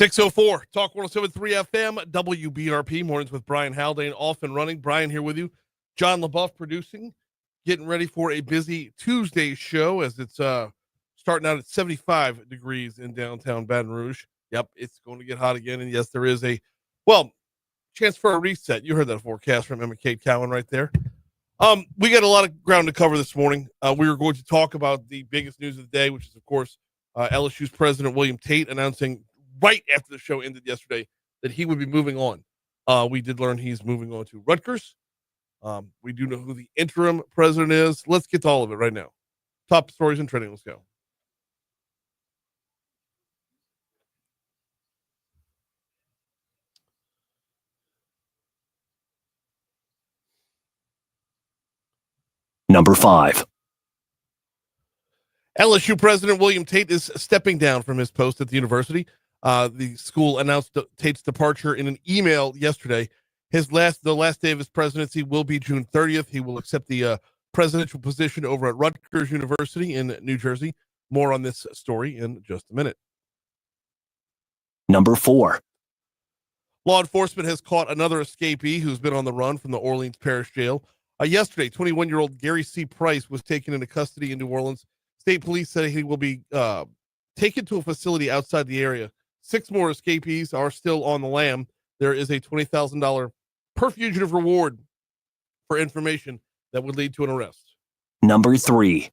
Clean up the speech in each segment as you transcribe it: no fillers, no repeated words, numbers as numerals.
604 Talk 107.3 FM WBRP mornings with Brian Haldane off and running. Brian here with you. John LaBeouf producing, getting ready for a busy Tuesday show as it's starting out at 75 degrees in downtown Baton Rouge. Yep, it's going to get hot again. And yes, there is a chance for a reset. You heard that forecast from Emma Kate Cowan right there. We got a lot of ground to cover this morning. We were going to talk about the biggest news of the day, which is, of course, LSU's president William Tate announcing right after the show ended yesterday that he would be moving on. We did learn he's moving on to Rutgers. We do know who the interim president is. Let's get to all of it right now. Top stories and trending. Let's go. Number 5. LSU President William Tate is stepping down from his post at the university. The school announced Tate's departure in an email yesterday. The last day of his presidency will be June 30th. He will accept the presidential position over at Rutgers University in New Jersey. More on this story in just a minute. Number 4. Law enforcement has caught another escapee who's been on the run from the Orleans Parish Jail. Yesterday, 21-year-old Gary C. Price was taken into custody in New Orleans. State police said he will be taken to a facility outside the area. 6 more escapees are still on the lam. There is a $20,000 per fugitive reward for information that would lead to an arrest. Number 3.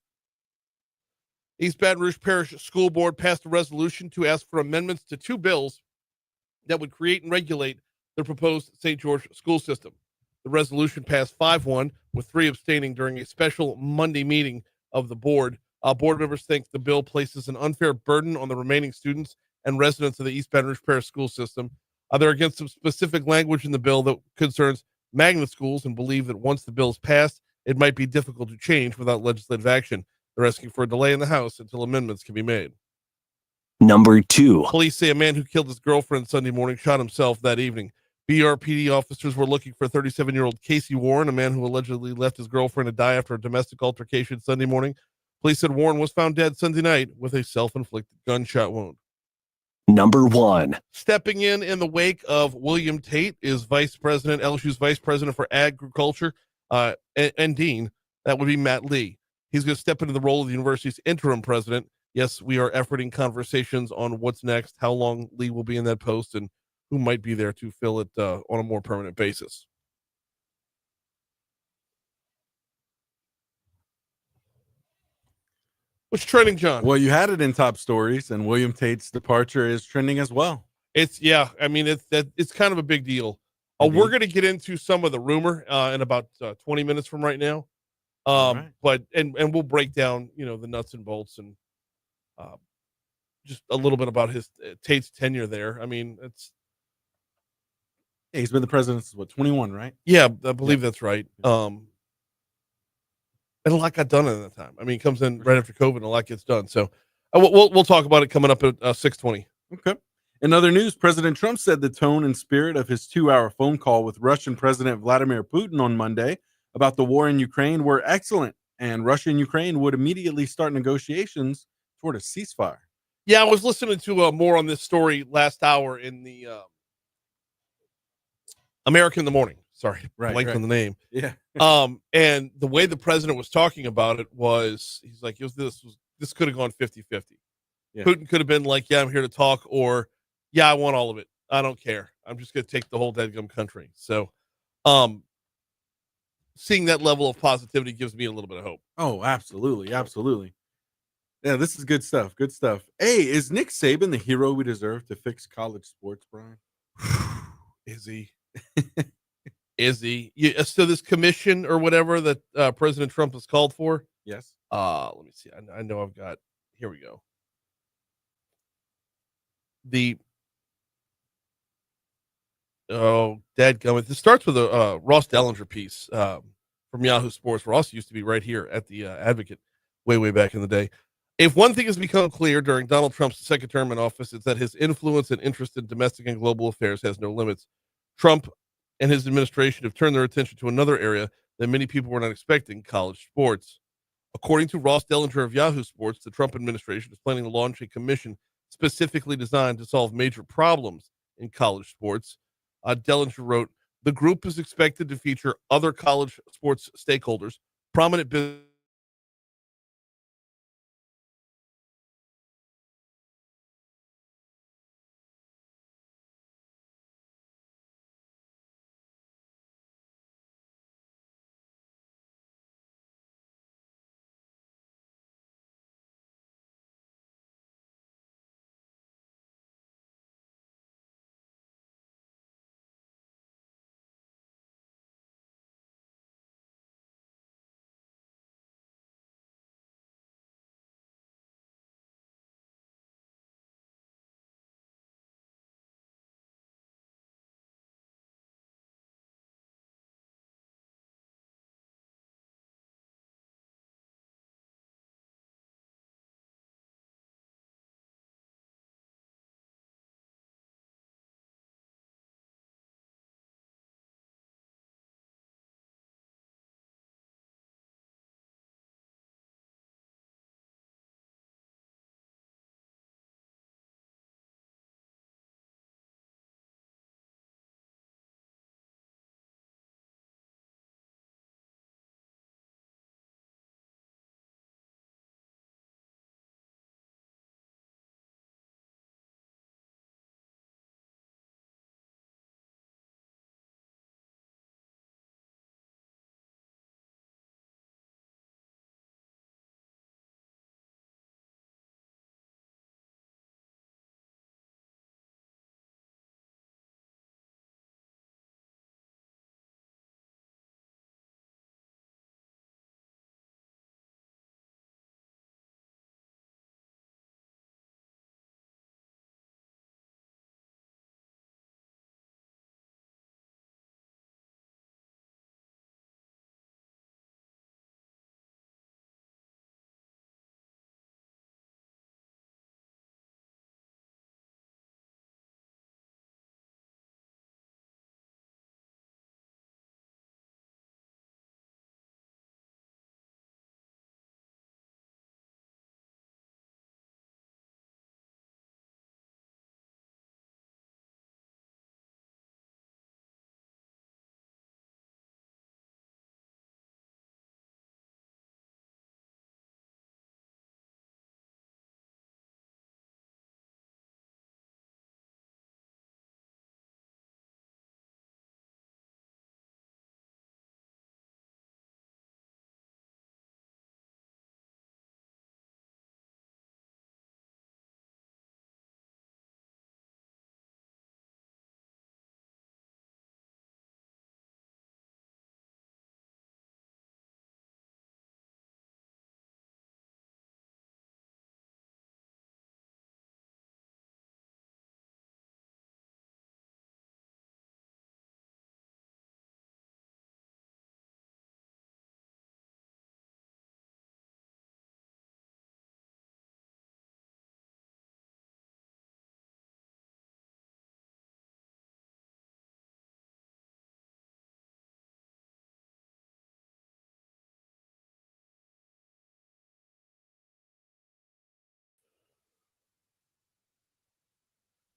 East Baton Rouge Parish School Board passed a resolution to ask for amendments to 2 bills that would create and regulate the proposed St. George school system. The resolution passed 5-1, with 3 abstaining during a special Monday meeting of the board. Board members think the bill places an unfair burden on the remaining students and residents of the East Baton Rouge Parish school system. They're against some specific language in the bill that concerns magnet schools and believe that once the bill is passed, it might be difficult to change without legislative action. They're asking for a delay in the House until amendments can be made. Number 2. Police say a man who killed his girlfriend Sunday morning shot himself that evening. BRPD officers were looking for 37-year-old Casey Warren, a man who allegedly left his girlfriend to die after a domestic altercation Sunday morning. Police said Warren was found dead Sunday night with a self-inflicted gunshot wound. Number 1. Stepping in the wake of William Tate is LSU's vice president for agriculture and dean. That would be Matt Lee. He's going to step into the role of the university's interim president. Yes, we are efforting conversations on what's next, how long Lee will be in that post, and who might be there to fill it on a more permanent basis. What's trending, John? Well, you had it in top stories, and William Tate's departure is trending as well. It's kind of a big deal. We're going to get into some of the rumor in about 20 minutes from right now. Right. But we'll break down, the nuts and bolts and just a little bit about his Tate's tenure there. I mean, he's been the president since 21, right? Yeah, I believe that's right. And a lot got done in that time. I mean, he comes in right after COVID and a lot gets done. So we'll talk about it coming up at 6:20. Okay. In other news, President Trump said the tone and spirit of his 2-hour phone call with Russian President Vladimir Putin on Monday about the war in Ukraine were excellent, and Russia and Ukraine would immediately start negotiations toward a ceasefire. Yeah, I was listening to more on this story last hour in the America in the Morning. Sorry, blank on the name. Yeah. And the way the president was talking about it was, he's like, this could have gone 50-50. Yeah. Putin could have been like, yeah, I'm here to talk, or yeah, I want all of it. I don't care. I'm just going to take the whole dadgum country. So, seeing that level of positivity gives me a little bit of hope. Oh, absolutely. Absolutely. Yeah, this is good stuff. Good stuff. Hey, is Nick Saban the hero we deserve to fix college sports, Brian? Is he? Is he? So this commission or whatever that President Trump has called for? Yes. Let me see. I know I've got. Here we go. Dadgummit. This starts with a Ross Dellinger piece from Yahoo Sports. Ross used to be right here at the Advocate way back in the day. If one thing has become clear during Donald Trump's second term in office, it's that his influence and interest in domestic and global affairs has no limits. Trump and his administration have turned their attention to another area that many people were not expecting: college sports. According to Ross Dellinger of Yahoo Sports, the Trump administration is planning to launch a commission specifically designed to solve major problems in college sports. Dellinger wrote, the group is expected to feature other college sports stakeholders, prominent business.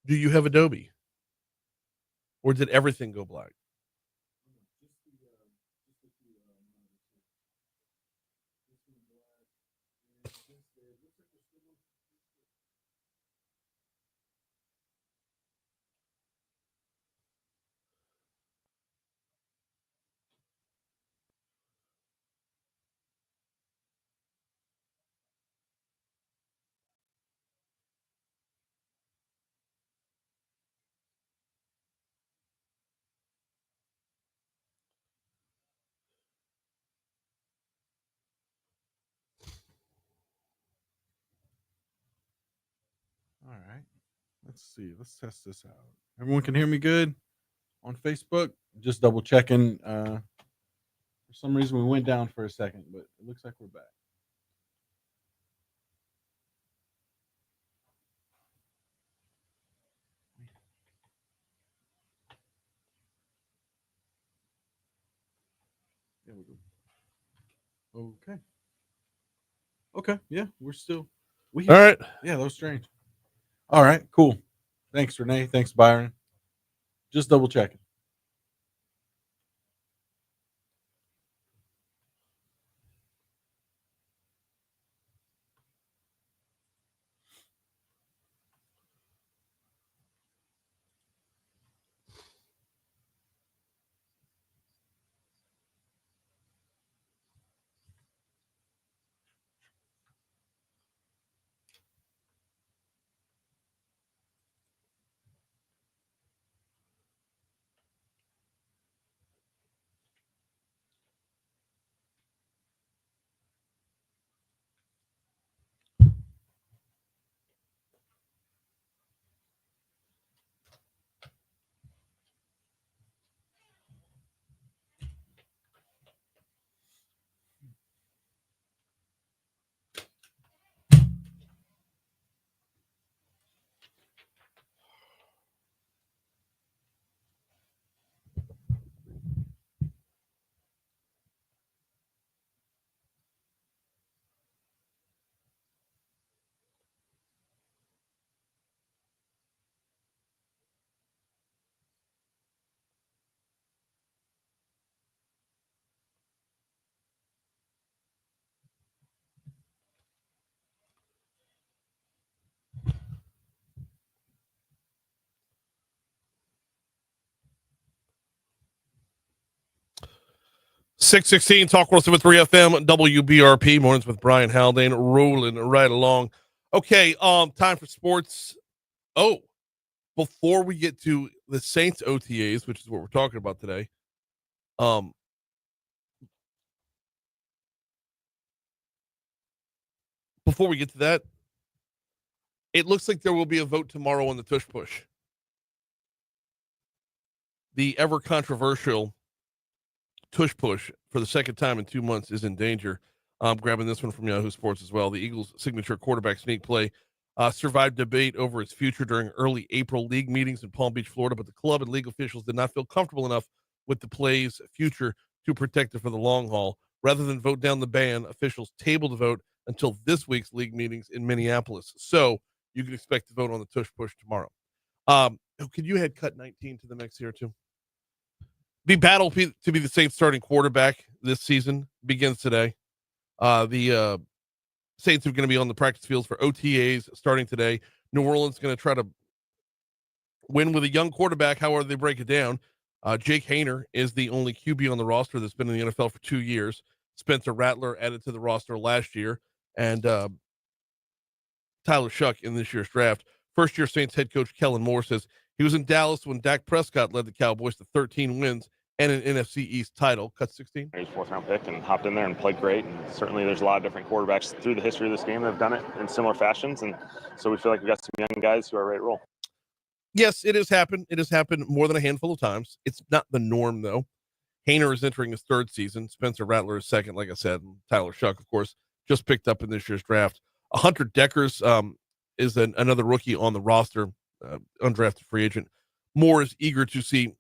Do you have Adobe? Or did everything go black? All right. Let's see. Let's test this out. Everyone can hear me good on Facebook. Just double checking. For some reason, we went down for a second, but it looks like we're back. There we go. Okay. Okay. Yeah, we're still. All right. Yeah, that was strange. All right, cool. Thanks, Renee. Thanks, Byron. Just double checking. .616 Talk 107.3 FM WBRP mornings with Brian Haldane, rolling right along. Okay, time for sports. Oh, before we get to the Saints OTAs, which is what we're talking about today, before we get to that, it looks like there will be a vote tomorrow on the tush push. The ever controversial tush push for the second time in 2 months is in danger. I'm grabbing this one from Yahoo Sports as well. The Eagles' signature quarterback sneak play survived debate over its future during early April league meetings in Palm Beach, Florida, but the club and league officials did not feel comfortable enough with the play's future to protect it for the long haul. Rather than vote down the ban, officials tabled the vote until this week's league meetings in Minneapolis. So you can expect to vote on the tush push tomorrow. Could you head cut 19 to the next here too? The battle to be the Saints starting quarterback this season begins today. The Saints are going to be on the practice fields for OTAs starting today. New Orleans is going to try to win with a young quarterback, however they break it down. Jake Haener is the only QB on the roster that's been in the NFL for 2 years. Spencer Rattler added to the roster last year, and Tyler Shuck in this year's draft. First-year Saints head coach Kellen Moore says he was in Dallas when Dak Prescott led the Cowboys to 13 wins and an NFC East title. Cut 16. He was fourth-round pick and hopped in there and played great. And certainly there's a lot of different quarterbacks through the history of this game that have done it in similar fashions. And so we feel like we've got some young guys who are ready to roll. Yes, it has happened. It has happened more than a handful of times. It's not the norm, though. Haener is entering his third season. Spencer Rattler is second, like I said. And Tyler Shuck, of course, just picked up in this year's draft. Hunter Deckers is another rookie on the roster, undrafted free agent. Moore is eager to see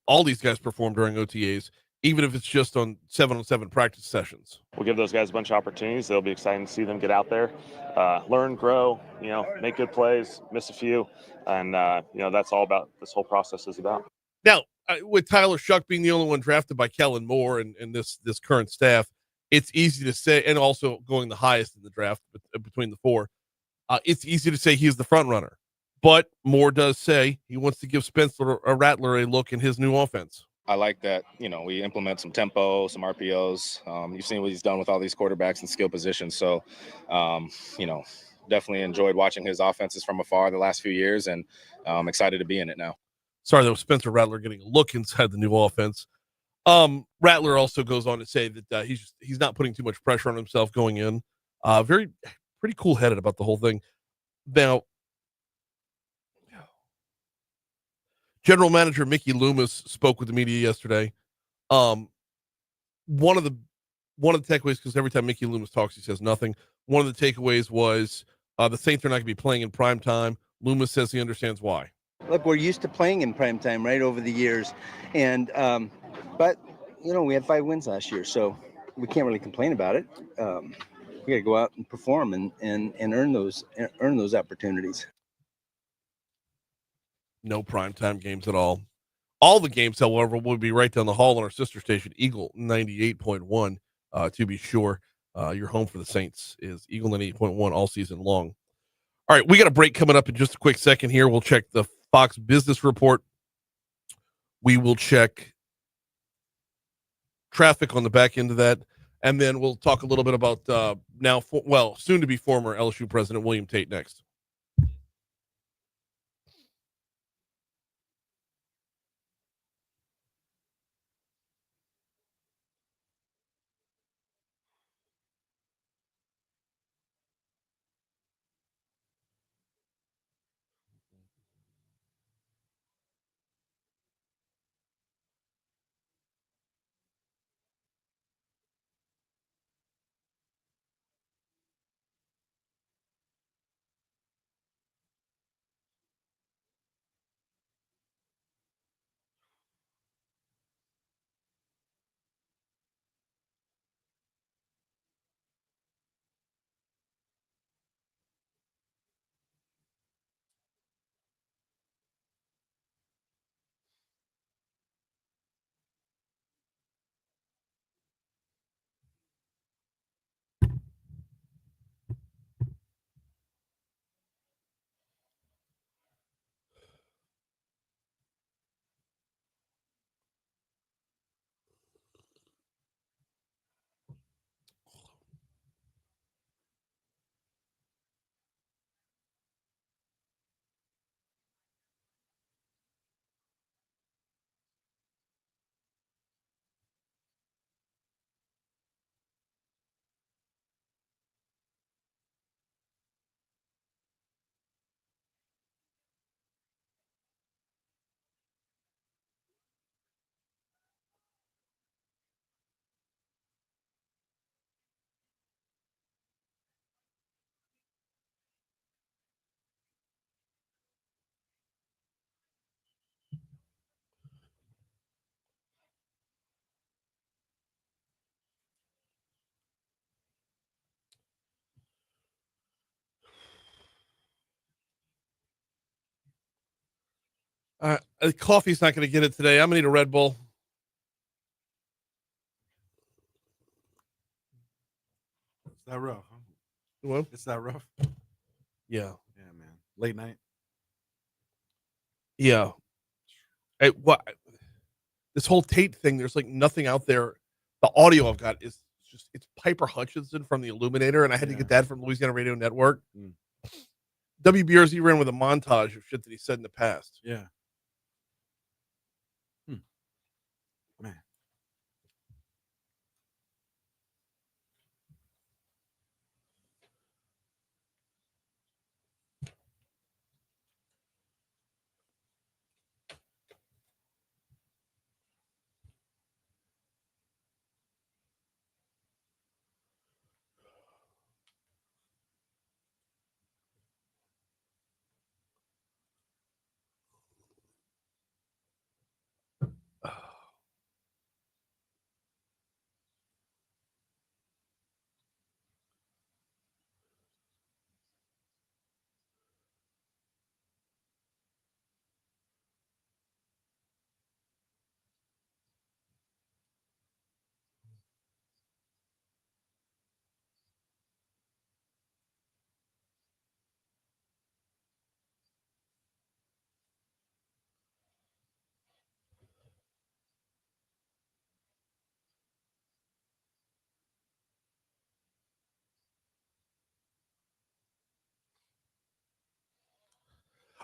all these guys perform during OTAs, even if it's just on 7-on-7 practice sessions. We'll give those guys a bunch of opportunities. They'll be exciting to see them get out there, learn, grow, make good plays, miss a few. And, that's all about this whole process is about. Now, with Tyler Shuck being the only one drafted by Kellen Moore and this current staff, it's easy to say, and also going the highest in the draft between the four, it's easy to say he's the front runner. But Moore does say he wants to give Spencer Rattler a look in his new offense. I like that, we implement some tempo, some RPOs. You've seen what he's done with all these quarterbacks and skill positions. So, definitely enjoyed watching his offenses from afar the last few years, and I'm excited to be in it now. Sorry, that was Spencer Rattler getting a look inside the new offense. Rattler also goes on to say that he's not putting too much pressure on himself going in. Pretty cool-headed about the whole thing. Now, General Manager Mickey Loomis spoke with the media yesterday. One of the takeaways, because every time Mickey Loomis talks, he says nothing. One of the takeaways was the Saints are not going to be playing in prime time. Loomis says he understands why. Look, we're used to playing in prime time, right, over the years, and but we had 5 wins last year, so we can't really complain about it. We got to go out and perform and earn those opportunities. No primetime games at all. All the games, however, will be right down the hall on our sister station, Eagle 98.1, to be sure. Your home for the Saints is Eagle 98.1 all season long. All right, we got a break coming up in just a quick second here. We'll check the Fox Business Report. We will check traffic on the back end of that. And then we'll talk a little bit about soon to be former LSU president William Tate next. Coffee's not going to get it today. I'm going to need a Red Bull. It's that rough. Huh? What? It's that rough. Yeah. Yeah, man. Late night. Yeah. This whole Tate thing, there's like nothing out there. The audio I've got is just, it's Piper Hutchinson from the Illuminator, and I had to get that from Louisiana Radio Network. WBRZ ran with a montage of shit that he said in the past. Yeah. Man.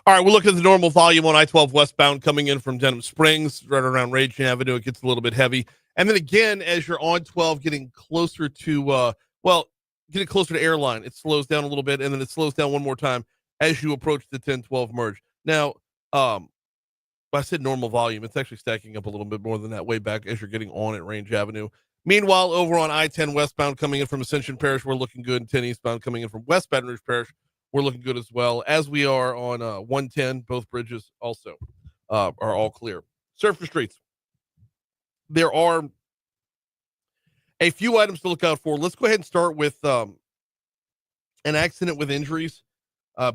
All right, we're looking at the normal volume on I-12 westbound coming in from Denham Springs, right around Rage Avenue. It gets a little bit heavy. And then again, as you're on 12, getting closer to, getting closer to Airline, it slows down a little bit, and then it slows down one more time as you approach the 10-12 merge. Now, I said normal volume. It's actually stacking up a little bit more than that way back as you're getting on at Range Avenue. Meanwhile, over on I-10 westbound coming in from Ascension Parish, we're looking good. And 10 eastbound coming in from West Baton Rouge Parish, we're looking good as well, as we are on 110. Both bridges also are all clear. Surface streets. There are a few items to look out for. Let's go ahead and start with An accident with injuries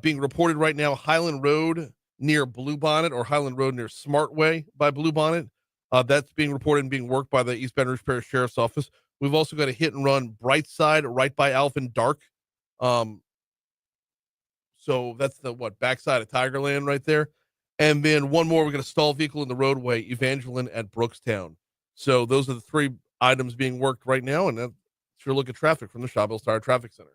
being reported right now, Highland Road near Bluebonnet, or Highland Road near Smartway by Bluebonnet. That's being reported and being worked by the East Baton Rouge Parish Sheriff's Office. We've also got a hit and run Brightside right by Alvin Dark. So that's the backside of Tigerland right there. And then one more, we got a stalled vehicle in the roadway, Evangeline at Brookstown. So those are the three items being worked right now, and that's your look at traffic from the Shawville Star Traffic Center.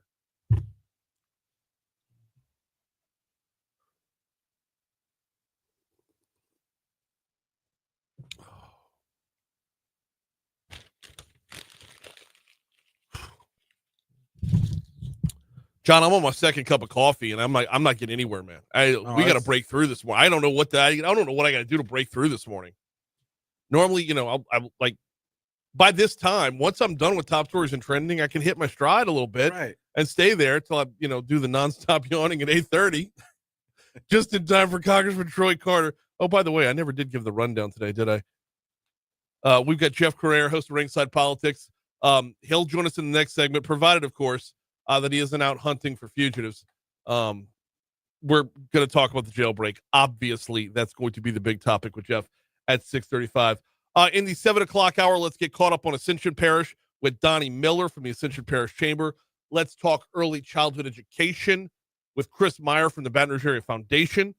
John, I'm on my second cup of coffee, and I'm not getting anywhere, man. We got to break through this morning. I don't know what I don't know what I got to do to break through this morning. Normally, I'll like by this time, once I'm done with top stories and trending, I can hit my stride a little bit and stay there until I, do the nonstop yawning at 8:30, just in time for Congressman Troy Carter. Oh, by the way, I never did give the rundown today, did I? We've got Jeff Crouere, host of Ringside Politics. He'll join us in the next segment, provided, of course, that he isn't out hunting for fugitives. We're going to talk about the jailbreak. Obviously, that's going to be the big topic with Jeff at 6:35. In the 7 o'clock hour, let's get caught up on Ascension Parish with Donnie Miller from the Ascension Parish Chamber. Let's talk early childhood education with Chris Meyer from the Baton Rouge Area Foundation.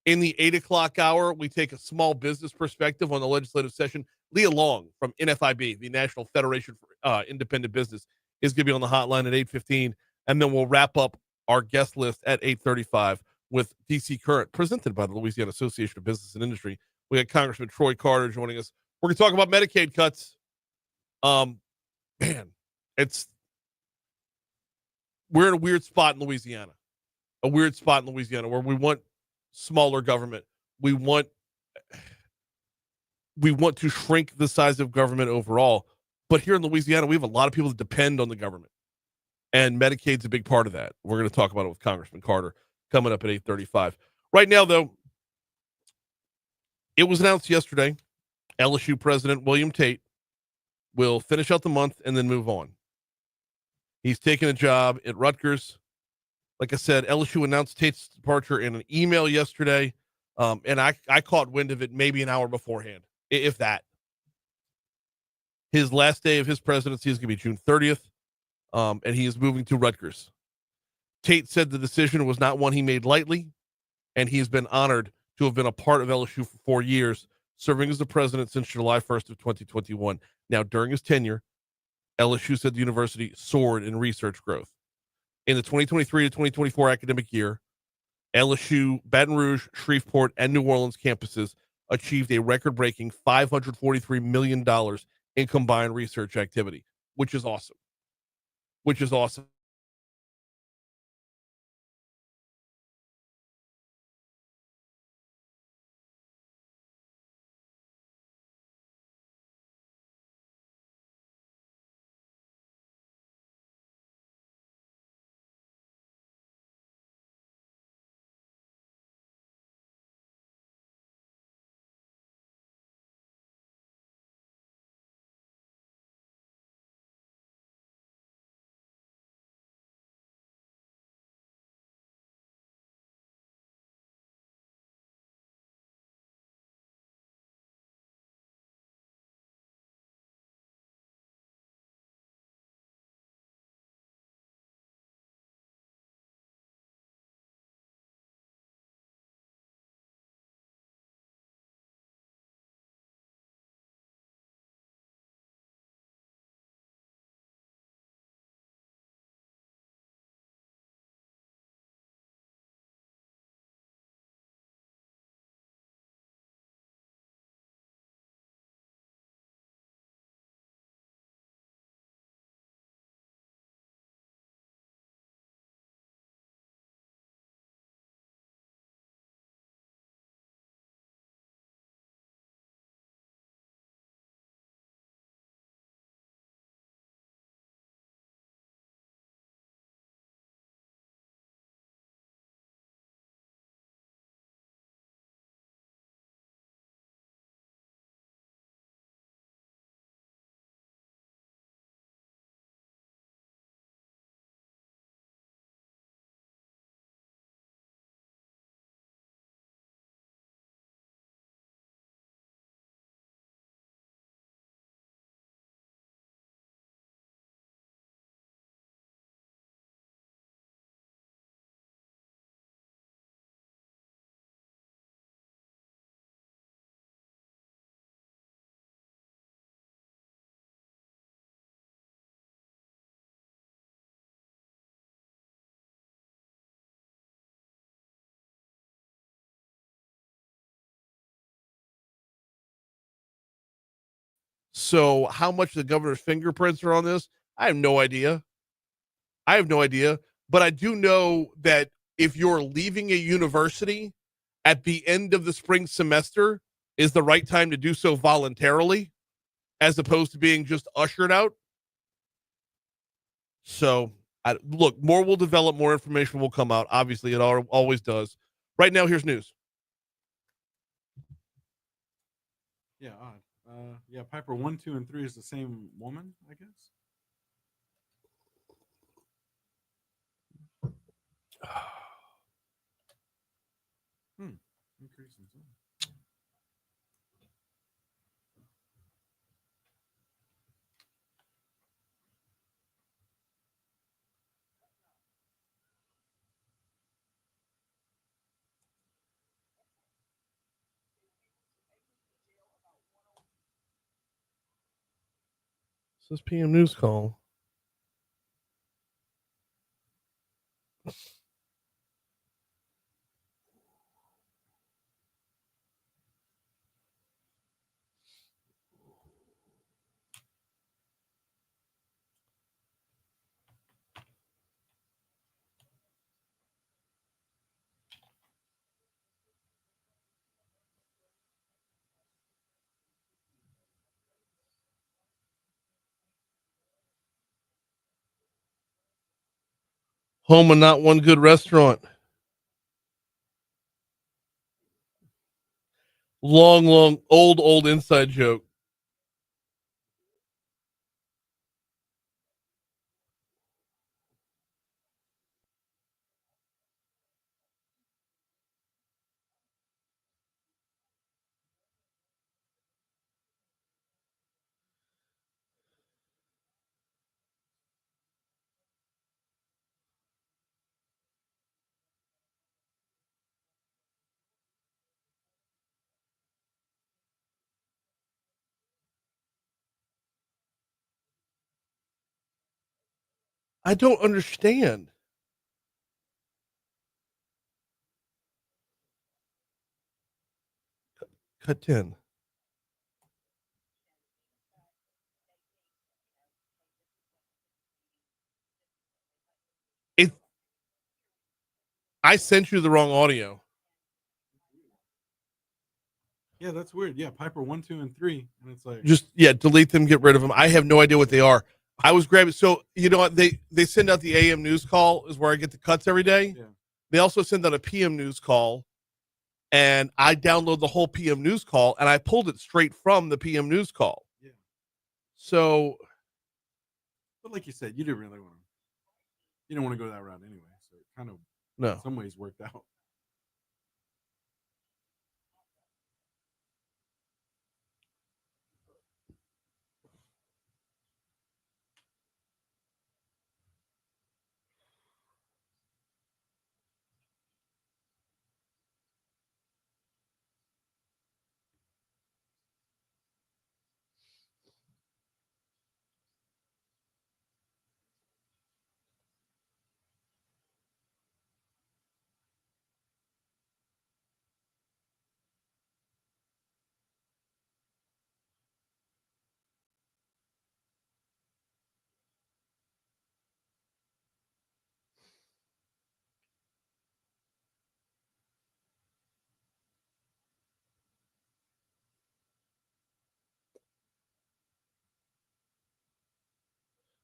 In the 8 o'clock hour, we take a small business perspective on the legislative session. Leah Long from NFIB, the National Federation for Independent Business, is going to be on the hotline at 8:15. And then we'll wrap up our guest list at 8:35 with DC Current, presented by the Louisiana Association of Business and Industry. We got Congressman Troy Carter joining us. We're going to talk about Medicaid cuts. Man, we're in a weird spot in Louisiana. Where we want smaller government. We want to shrink the size of government overall. But here in Louisiana, we have a lot of people that depend on the government. And Medicaid's a big part of that. We're going to talk about it with Congressman Carter coming up at 8:35. Right now, though, it was announced yesterday, LSU President William Tate will finish out the month and then move on. He's taking a job at Rutgers. Like I said, LSU announced Tate's departure in an email yesterday, and I caught wind of it maybe an hour beforehand, if that. His last day of his presidency is going to be June 30th, and he is moving to Rutgers. Tate said the decision was not one he made lightly, and he has been honored to have been a part of LSU for 4 years, serving as the president since July 1st of 2021. Now, during his tenure, LSU said the university soared in research growth. In the 2023 to 2024 academic year, LSU, Baton Rouge, Shreveport, and New Orleans campuses achieved a record-breaking $543 million in combined research activity, which is awesome. So how much the governor's fingerprints are on this, I have no idea. But I do know that if you're leaving a university at the end of the spring semester is the right time to do so voluntarily, as opposed to being just ushered out. So, look, more will develop, more information will come out. Obviously, it always does. Right now, here's news. Yeah, odd. Yeah, Piper 1, 2, and 3 is the same woman, I guess. Increasing. This is PM News Call. Home and not one good restaurant. Long, old inside joke. I don't understand. Cut 10. It. I sent you the wrong audio. Yeah, that's weird. Yeah, Piper 1, 2, and 3, and it's like Just delete them, get rid of them. I have no idea what they are. I was grabbing. So you know what they send out the AM news call is where I get the cuts every day. Yeah. They also send out a PM news call, and I download the whole PM news call, and I pulled it straight from the PM news call. Yeah. So, but like you said, you didn't really want to. You don't want to go that route anyway, so it kind of no. in some ways worked out.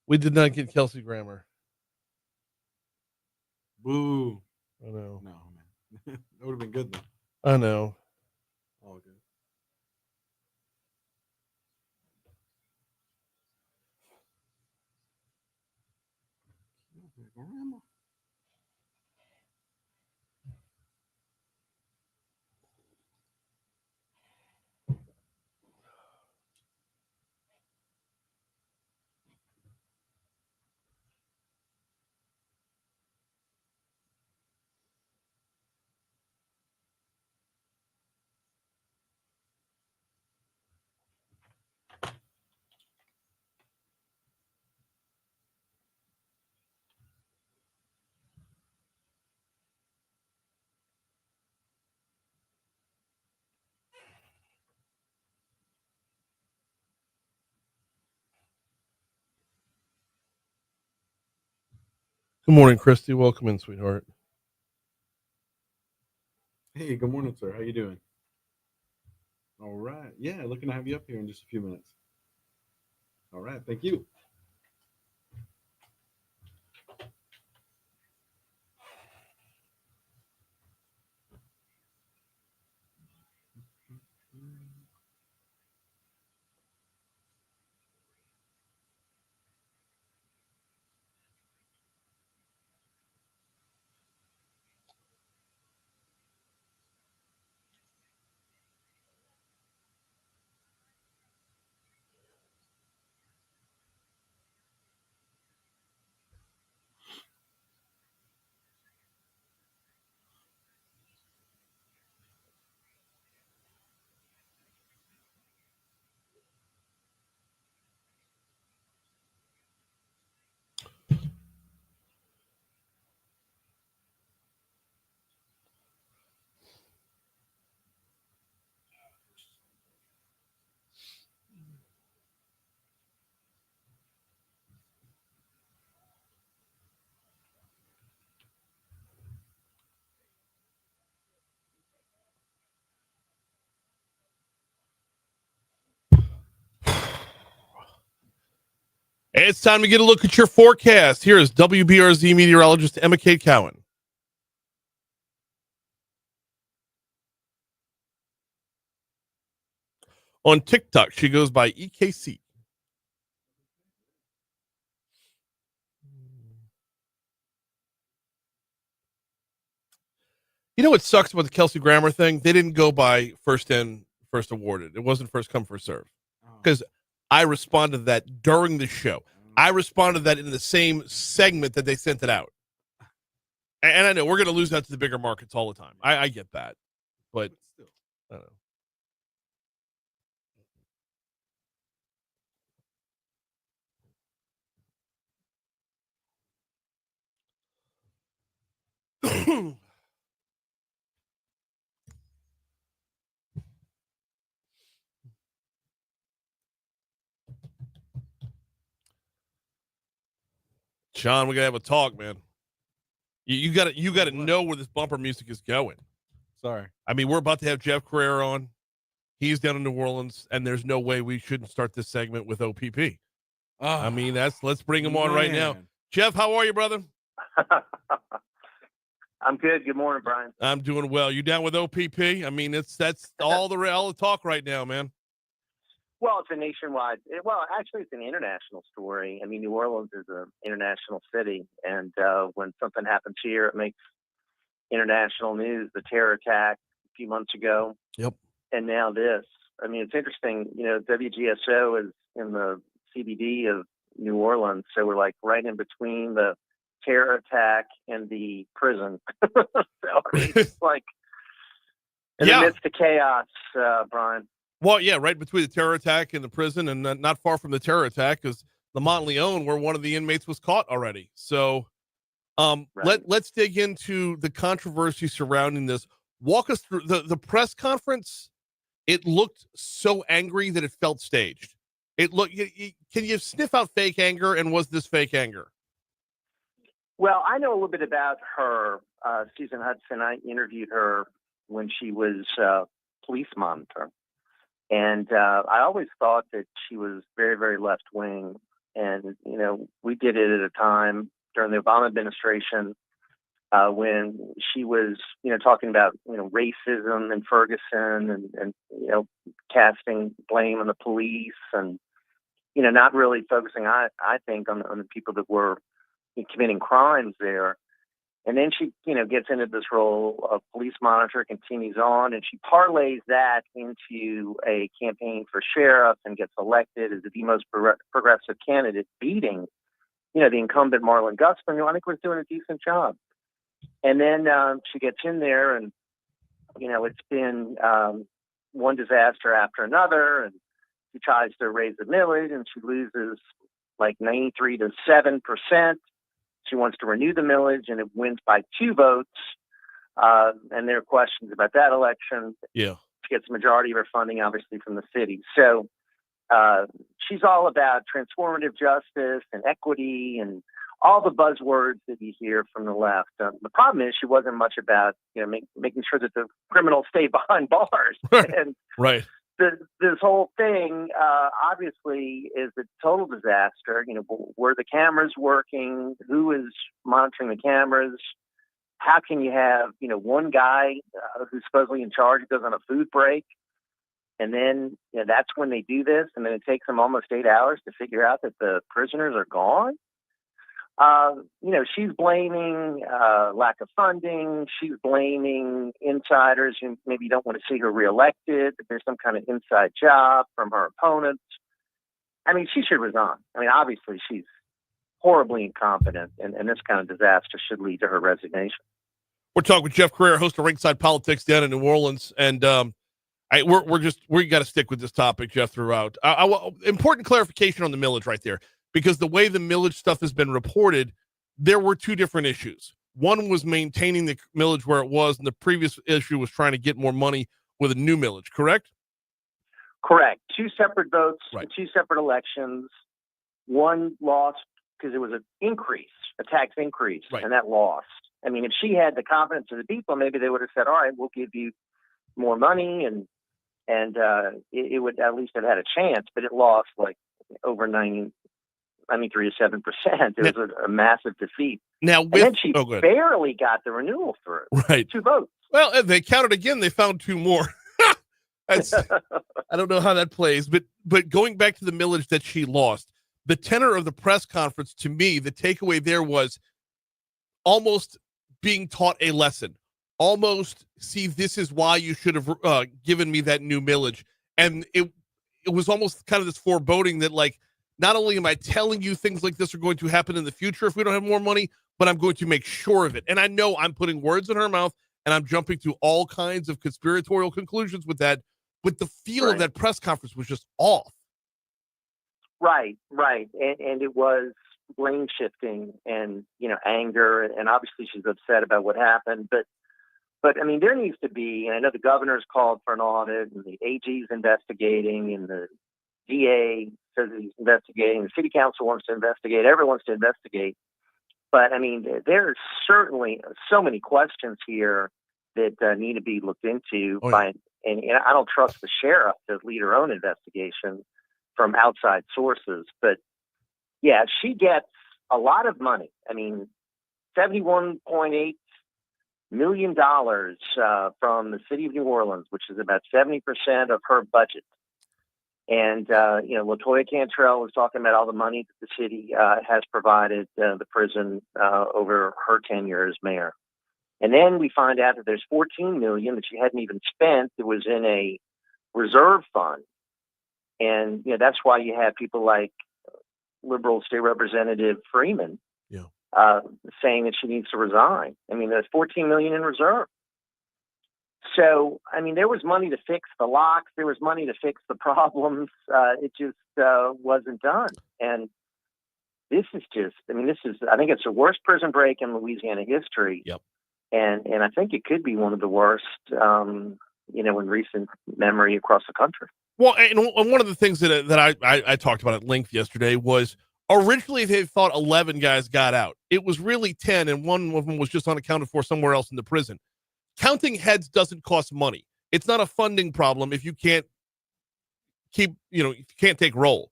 We did not get Kelsey Grammer. Boo. I know. No, man. That would have been good though. I know. All good. Good morning, Christy. Welcome in, sweetheart. Hey, good morning, sir. How you doing? All right. Yeah, looking to have you up here in just a few minutes. All right. Thank you. It's time to get a look at your forecast. Here is WBRZ meteorologist Emma Kate Cowan. On TikTok, she goes by EKC. You know what sucks about the Kelsey Grammer thing? They didn't go by first in, first awarded. It wasn't first come, first serve. Because I responded to that during the show. I responded to that in the same segment that they sent it out. And I know we're going to lose out to the bigger markets all the time. I get that. But I don't know. Sean, we gotta have a talk, man. You gotta know where this bumper music is going. Sorry. I mean, we're about to have Jeff Crouere on. He's down in New Orleans, and there's no way we shouldn't start this segment with OPP. I mean, let's bring him on right now. Jeff, how are you, brother? I'm good. Good morning, Brian. I'm doing well. You down with OPP? I mean, that's all the talk right now, man. Well, it's a nationwide. Well, actually, it's an international story. I mean, New Orleans is an international city, and when something happens here, it makes international news. The terror attack a few months ago. Yep. And now this. I mean, it's interesting. You know, WGSO is in the CBD of New Orleans, so we're like right in between the terror attack and the prison. So I mean, it's like in the midst of chaos, Brian. Well, yeah, right between the terror attack and the prison, and not far from the terror attack is Lamont Leon, where one of the inmates was caught already. So right. Let's dig into the controversy surrounding this. Walk us through the press conference. It looked so angry that it felt staged. It looked. Can you sniff out fake anger? And was this fake anger? Well, I know a little bit about her, Susan Hudson. I interviewed her when she was police monitor. And I always thought that she was very, very left wing. And, you know, we did it at a time during the Obama administration when she was, you know, talking about, you know, racism in Ferguson and you know, casting blame on the police and, you know, not really focusing, I think, on the people that were committing crimes there. And then she, you know, gets into this role of police monitor, continues on, and she parlays that into a campaign for sheriff and gets elected as the most progressive candidate, beating, you know, the incumbent Marlon Gusman, who I think was doing a decent job. And then she gets in there, and, you know, it's been one disaster after another, and she tries to raise the millage, and she loses like 93 to 7%. She wants to renew the millage, and it wins by 2 votes. And there are questions about that election. Yeah. She gets the majority of her funding, obviously, from the city. So she's all about transformative justice and equity and all the buzzwords that you hear from the left. The problem is she wasn't much about, making sure that the criminals stay behind bars. And Right. this whole thing, obviously, is a total disaster. Were the cameras working? Who is monitoring the cameras? How can you have, one guy who's supposedly in charge goes on a food break, and then that's when they do this, and then it takes them almost 8 hours to figure out that the prisoners are gone? She's blaming lack of funding. She's blaming insiders who maybe don't want to see her reelected. There's some kind of inside job from her opponents. I mean, she should resign. I mean, obviously, she's horribly incompetent, and this kind of disaster should lead to her resignation. We're talking with Jeff Crouere, host of Ringside Politics down in New Orleans, and we got to stick with this topic, Jeff, throughout. Important clarification on the millage right there, because the way the millage stuff has been reported, there were two different issues. One was maintaining the millage where it was, and the previous issue was trying to get more money with a new millage, correct? Correct. Two separate votes, right. Two separate elections. One lost because it was a tax increase, right. And that lost. I mean, if she had the confidence of the people, maybe they would have said, all right, we'll give you more money, and it would at least have had a chance, but it lost like over 3 to 7%. It was a massive defeat. Now, and then she barely got the renewal through. Right. 2 votes. Well, they counted again. They found 2 more. I don't know how that plays, but going back to the millage that she lost, the tenor of the press conference, to me, the takeaway there was almost being taught a lesson. Almost, see, this is why you should have given me that new millage. And it was almost kind of this foreboding that, like, not only am I telling you things like this are going to happen in the future if we don't have more money, but I'm going to make sure of it. And I know I'm putting words in her mouth, and I'm jumping to all kinds of conspiratorial conclusions with that, but the feel of that press conference was just off. Right. And it was blame shifting and, anger. And obviously she's upset about what happened. But I mean, there needs to be, and I know the governor's called for an audit, and the AG's investigating, and the DA says he's investigating, the city council wants to investigate, everyone wants to investigate. But I mean, there's certainly so many questions here that need to be looked into and I don't trust the sheriff to lead her own investigation from outside sources. But yeah, she gets a lot of money. I mean, $71.8 million from the city of New Orleans, which is about 70% of her budget. And, LaToya Cantrell was talking about all the money that the city has provided the prison over her tenure as mayor. And then we find out that there's $14 million that she hadn't even spent. It was in a reserve fund. And, that's why you have people like Liberal State Representative Freeman saying that she needs to resign. I mean, there's $14 million in reserve. So, I mean, there was money to fix the locks. There was money to fix the problems. It just wasn't done. And I think it's the worst prison break in Louisiana history. Yep. And I think it could be one of the worst, in recent memory across the country. Well, and one of the things that I talked about at length yesterday was originally they thought 11 guys got out. It was really 10, and one of them was just unaccounted for somewhere else in the prison. Counting heads doesn't cost money. It's not a funding problem if you can't you can't take roll.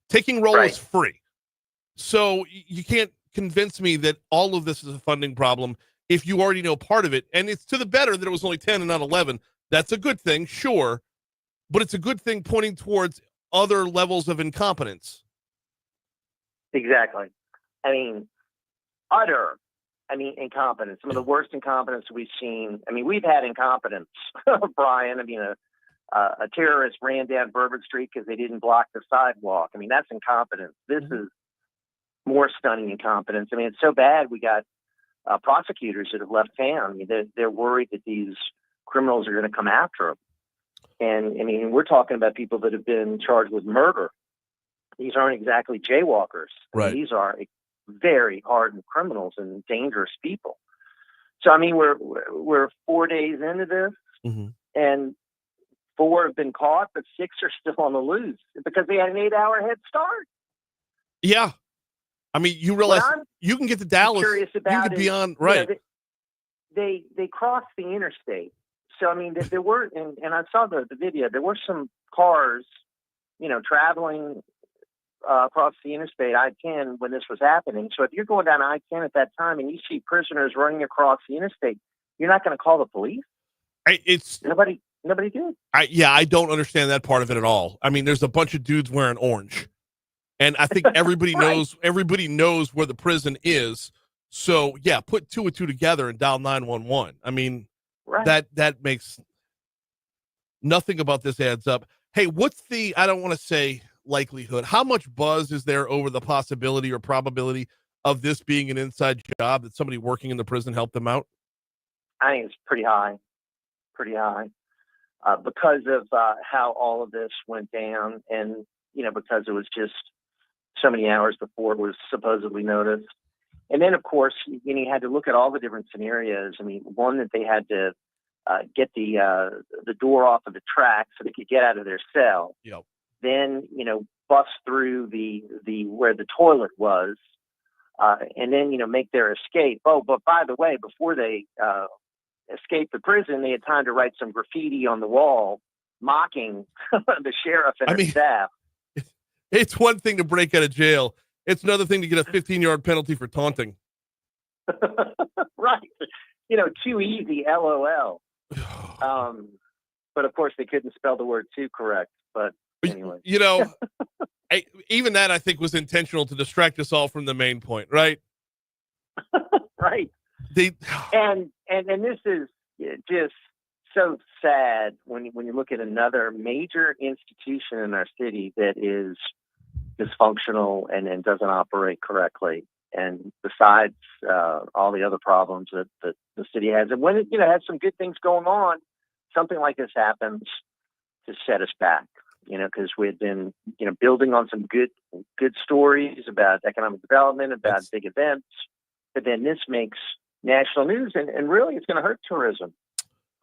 Taking roll is free. So you can't convince me that all of this is a funding problem if you already know part of it. And it's to the better that it was only 10 and not 11. That's a good thing, sure. But it's a good thing pointing towards other levels of incompetence. Exactly. I mean, incompetence. Some of the worst incompetence we've seen. I mean, we've had incompetence, Brian. I mean, a terrorist ran down Bourbon Street because they didn't block the sidewalk. I mean, that's incompetence. This is more stunning incompetence. I mean, it's so bad we got prosecutors that have left town. I mean, they're worried that these criminals are going to come after them. And I mean, we're talking about people that have been charged with murder. These aren't exactly jaywalkers. Right. I mean, these are very hardened criminals and dangerous people. So, I mean, we're 4 days into this, and 4 have been caught, but 6 are still on the loose because they had an 8-hour head start. Yeah. I mean, you realize you can get to Dallas. Curious You about can be is, on you know, right. they crossed the interstate. So I mean, there were, and I saw the video. There were some cars, you know, traveling across the interstate I-10 when this was happening. So if you're going down I-10 at that time and you see prisoners running across the interstate, you're not going to call the police. Nobody did. I don't understand that part of it at all. I mean, there's a bunch of dudes wearing orange, and I think everybody Right. knows where the prison is. So yeah, put 2 and 2 together and dial 911. I mean, Right. that makes nothing about this adds up. Hey, what's the, I don't want to say likelihood, how much buzz is there over the possibility or probability of this being an inside job, that somebody working in the prison helped them out? I think it's pretty high, because of how all of this went down, and you know, because it was just so many hours before it was supposedly noticed. And then, of course, you had to look at all the different scenarios. I mean, one, that they had to get the door off of the track so they could get out of their cell. Yep. Then, you know, bust through the where the toilet was, and then, you know, make their escape. Oh, but by the way, before they escaped the prison, they had time to write some graffiti on the wall mocking the sheriff and his staff. It's one thing to break out of jail. It's another thing to get a 15-yard penalty for taunting. Right. You know, too easy, LOL. But of course they couldn't spell the word "too" correct. But anyway, you know, even that I think was intentional to distract us all from the main point, right? Right. And this is just so sad when you look at another major institution in our city that is dysfunctional and doesn't operate correctly. And besides all the other problems that the city has, and when it, you know, has some good things going on, something like this happens to set us back. You know, because we had been, you know, building on some good stories about economic development, about big events, but then this makes national news, and really it's going to hurt tourism,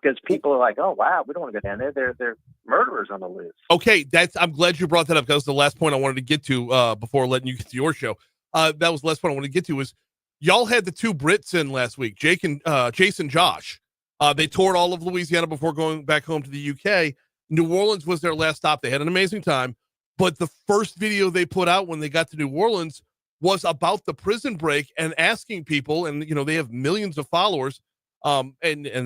because people are like, oh wow, we don't want to go down there. They're murderers on the loose. Okay, I'm glad you brought that up. That was the last point I wanted to get to before letting you get to your show. That was the last point I wanted to get to, was y'all had the 2 Brits in last week, Jason Josh. They toured all of Louisiana before going back home to the UK. New Orleans was their last stop. They had an amazing time, but the first video they put out when they got to New Orleans was about the prison break and asking people, and you know, they have millions of followers, and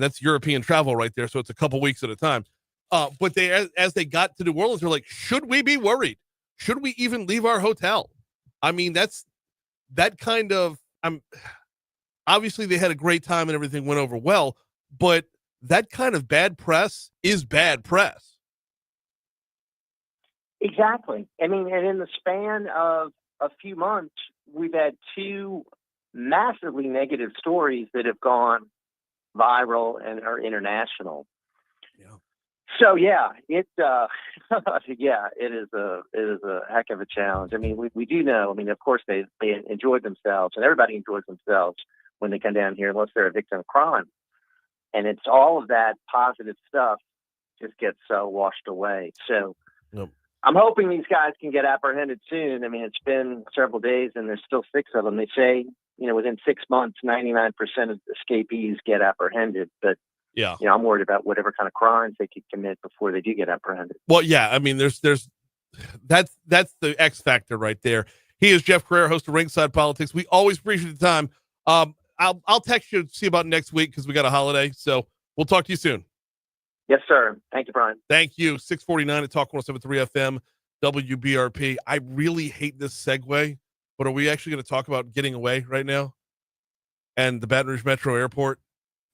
that's European travel right there, so it's a couple weeks at a time. But they, as they got to New Orleans, they're like, should we be worried? Should we even leave our hotel? I mean, that's that kind of, obviously they had a great time and everything went over well, but that kind of bad press is bad press. Exactly. I mean, and in the span of a few months, we've had 2 massively negative stories that have gone viral and are international. Yeah. So yeah, it is a heck of a challenge. I mean, we do know. I mean, of course they enjoyed themselves, and everybody enjoys themselves when they come down here, unless they're a victim of crime. And it's all of that positive stuff just gets washed away. So. Nope. I'm hoping these guys can get apprehended soon. I mean, it's been several days and there's still 6 of them. They say, you know, within 6 months, 99% of escapees get apprehended. But, yeah, you know, I'm worried about whatever kind of crimes they could commit before they do get apprehended. Well, yeah, I mean, that's the X factor right there. He is Jeff Crouere, host of Ringside Politics. We always appreciate the time. I'll text you to see about next week, because we got a holiday. So we'll talk to you soon. Yes, sir. Thank you, Brian. Thank you. 649 at Talk 107.3 FM, WBRP. I really hate this segue, but are we actually going to talk about getting away right now? And the Baton Rouge Metro Airport,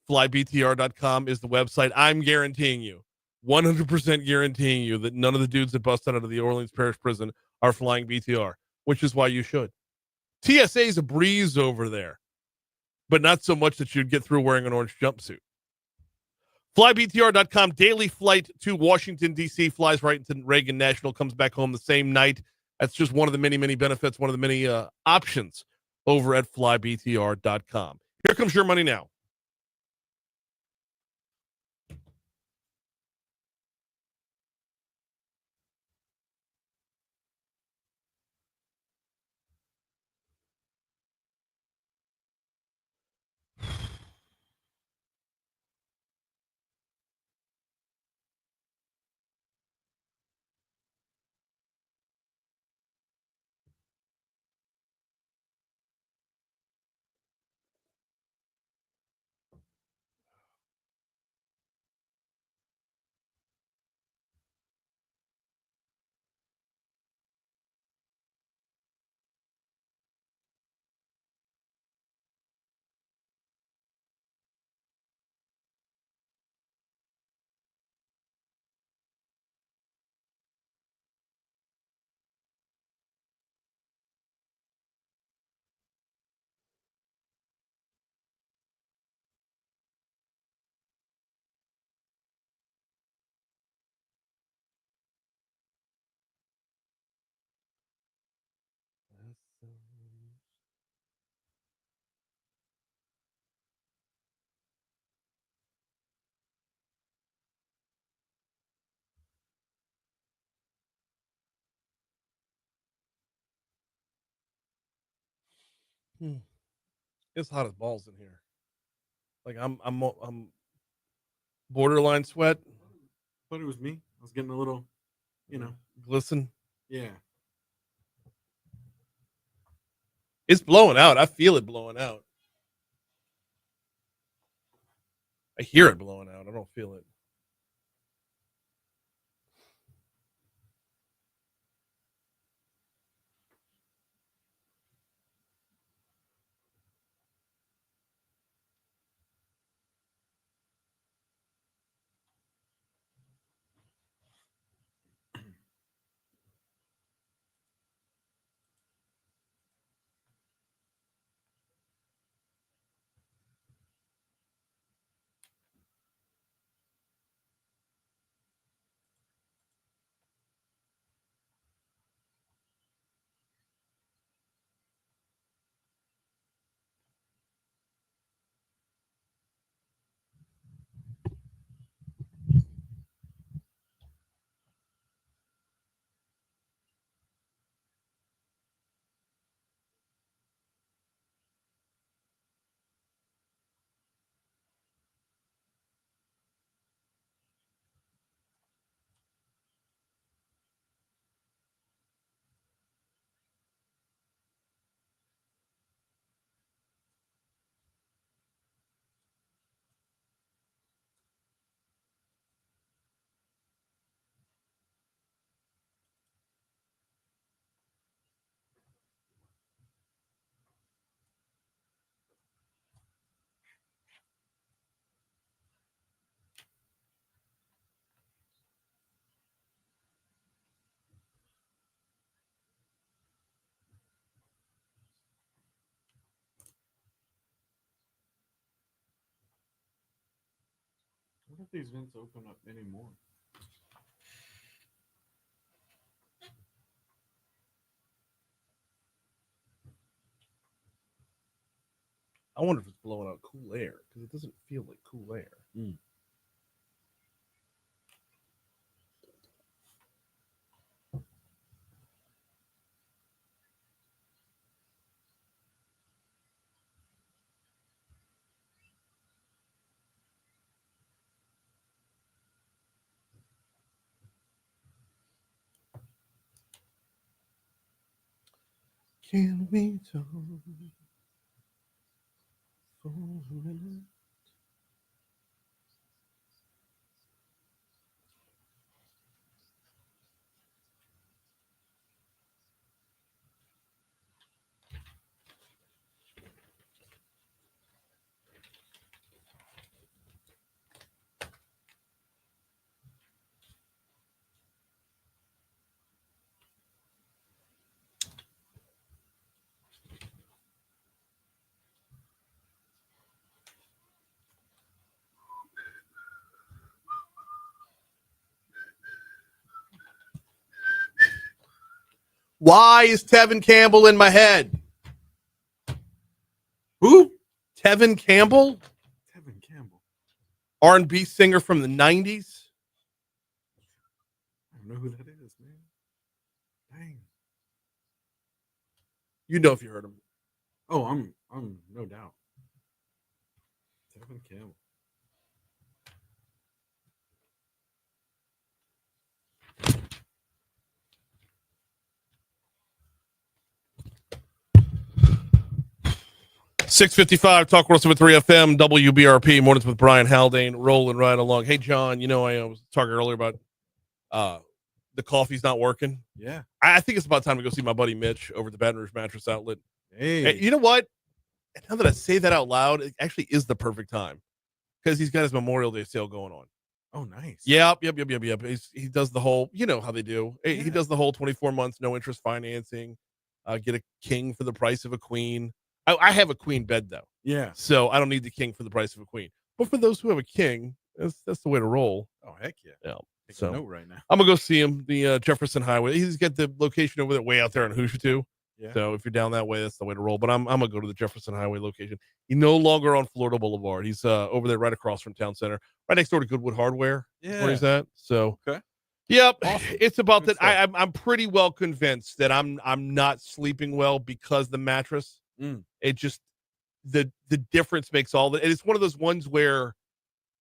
flybtr.com is the website. I'm guaranteeing you, 100% guaranteeing you, that none of the dudes that busted out of the Orleans Parish Prison are flying BTR, which is why you should. TSA is a breeze over there, but not so much that you'd get through wearing an orange jumpsuit. FlyBTR.com, daily flight to Washington, D.C., flies right into Reagan National, comes back home the same night. That's just one of the many, many benefits, one of the many options over at FlyBTR.com. Here comes your money now. It's hot as balls in here. Like I'm borderline sweat. Thought it was me. I was getting a little, Glisten. Yeah. It's blowing out. I feel it blowing out. I hear it blowing out. I don't feel it. What if these vents open up anymore? I wonder if it's blowing out cool air because it doesn't feel like cool air. Can we talk for a minute? Why is Tevin Campbell in my head? Who? Tevin Campbell, Kevin Campbell. R&B singer from the 90s. I don't know who that is, man. Dang. You know if you heard him. Oh, I'm no doubt. Kevin Campbell. .655 Talk 107.3 FM WBRP mornings with Brian Haldane rolling right along. Hey John, I was talking earlier about the coffee's not working. Yeah. I think it's about time to go see my buddy Mitch over at the Baton Rouge Mattress Outlet. Hey. You know what? Now that I say that out loud, it actually is the perfect time because he's got his Memorial Day sale going on. Oh, nice. Yep. He does the whole, you know how they do. Yeah. He does the whole 24 months, no interest financing. Get a king for the price of a queen. I have a queen bed though. Yeah. So I don't need the king for the price of a queen. But for those who have a king, that's the way to roll. Oh, heck yeah. Yeah. Take So a note right now. I'm gonna go see him. The Jefferson Highway. He's got the location over there, way out there in Hoosier too. Yeah. So if you're down that way, that's the way to roll. But I'm gonna go to the Jefferson Highway location. He's no longer on Florida Boulevard. He's over there right across from Town Center, right next door to Goodwood Hardware. Yeah. Where he's at. So Okay. Yep. Awesome. It's about Good that. stuff. I'm pretty well convinced that I'm not sleeping well because the mattress. It just the difference makes all that. And it's one of those ones where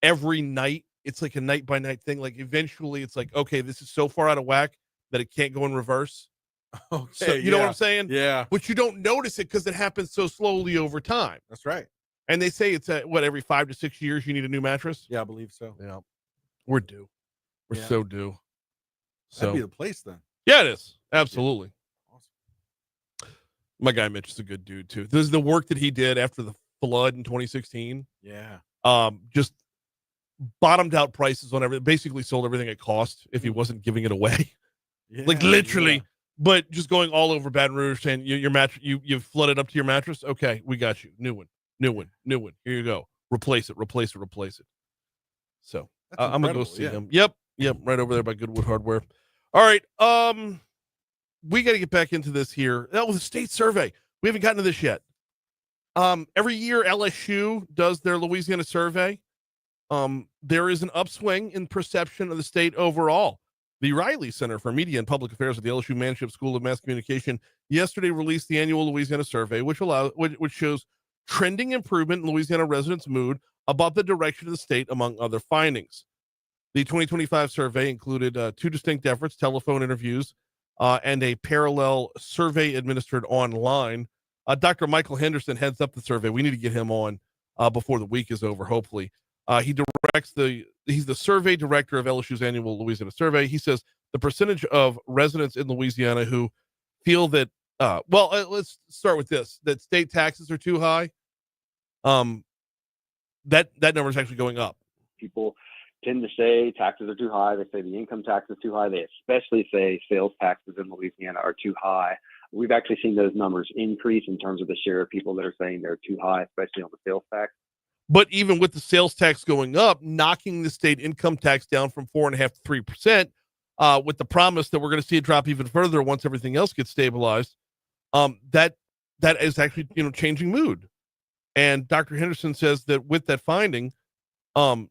every night it's like a night by night thing. Like eventually it's like, okay, this is so far out of whack that it can't go in reverse. Okay, So you know what I'm saying? Yeah, But you don't notice it because it happens so slowly over time. that's right. And they say it's every 5 to 6 years you need a new mattress. Yeah, I believe so. Yeah, we're due. We're so due. That'd be So the place then. yeah, it is absolutely. Awesome. My guy Mitch is a good dude too. This is the work that he did after the flood in 2016. Yeah. Just bottomed out prices on everything. Basically sold everything at cost if he wasn't giving it away. Like literally. Yeah. But just going all over Baton Rouge saying your mattress, you've flooded up to your mattress. Okay, we got you. New one. Here you go. Replace it. So I'm gonna go see him. Yep, right over there by Goodwood Hardware. All right, we got to get back into this here. That was a state survey. We haven't gotten to this yet. Every year LSU does their Louisiana survey. There is an upswing in perception of the state overall. The Riley Center for Media and Public Affairs at the LSU Manship School of Mass Communication yesterday released the annual Louisiana survey, which shows trending improvement in Louisiana residents' mood about the direction of the state, among other findings. The 2025 survey included 2 distinct efforts, telephone interviews, and a parallel survey administered online. Dr. Michael Henderson heads up the survey. We need to get him on before the week is over, hopefully. He's the survey director of LSU's annual Louisiana survey. He says the percentage of residents in Louisiana who feel that, let's start with this, that state taxes are too high. That number is actually going up. People tend to say taxes are too high. They say the income tax is too high. They especially say sales taxes in Louisiana are too high. We've actually seen those numbers increase in terms of the share of people that are saying they're too high, especially on the sales tax. But even with the sales tax going up, knocking the state income tax down from 4.5% to 3%, with the promise that we're going to see it drop even further once everything else gets stabilized, that is actually changing mood. And Dr. Henderson says that with that finding, the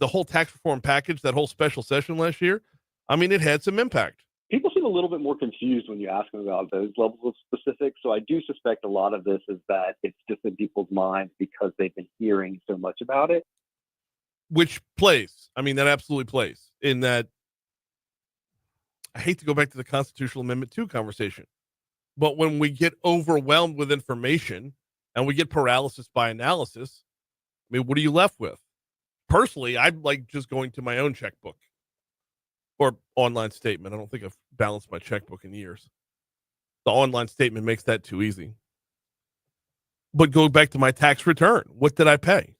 whole tax reform package, that whole special session last year, I mean, it had some impact. People seem a little bit more confused when you ask them about those levels of specifics. So I do suspect a lot of this is that it's just in people's minds because they've been hearing so much about it. Which plays. I mean, that absolutely plays in that. I hate to go back to the Constitutional Amendment 2 conversation, but when we get overwhelmed with information and we get paralysis by analysis, I mean, what are you left with? Personally, I'd like just going to my own checkbook or online statement. I don't think I've balanced my checkbook in years. The online statement makes that too easy. But go back to my tax return. What did I pay?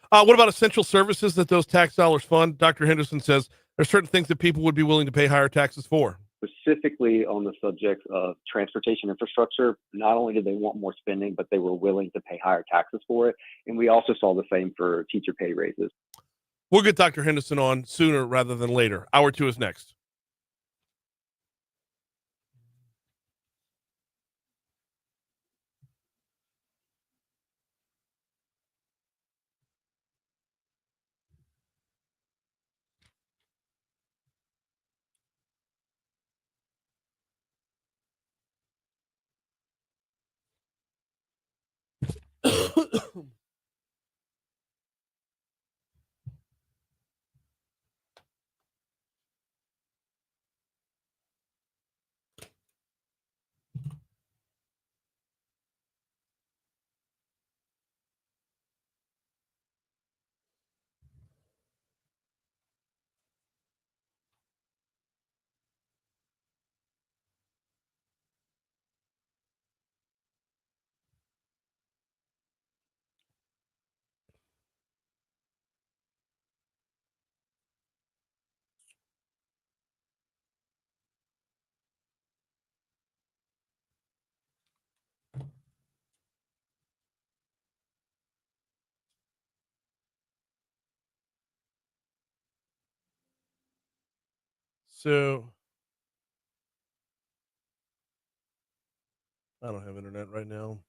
What about essential services that those tax dollars fund? Dr. Henderson says there's certain things that people would be willing to pay higher taxes for. Specifically on the subject of transportation infrastructure, not only did they want more spending, but they were willing to pay higher taxes for it. And we also saw the same for teacher pay raises. We'll get Dr. Henderson on sooner rather than later. Hour 2 is next. So I don't have internet right now.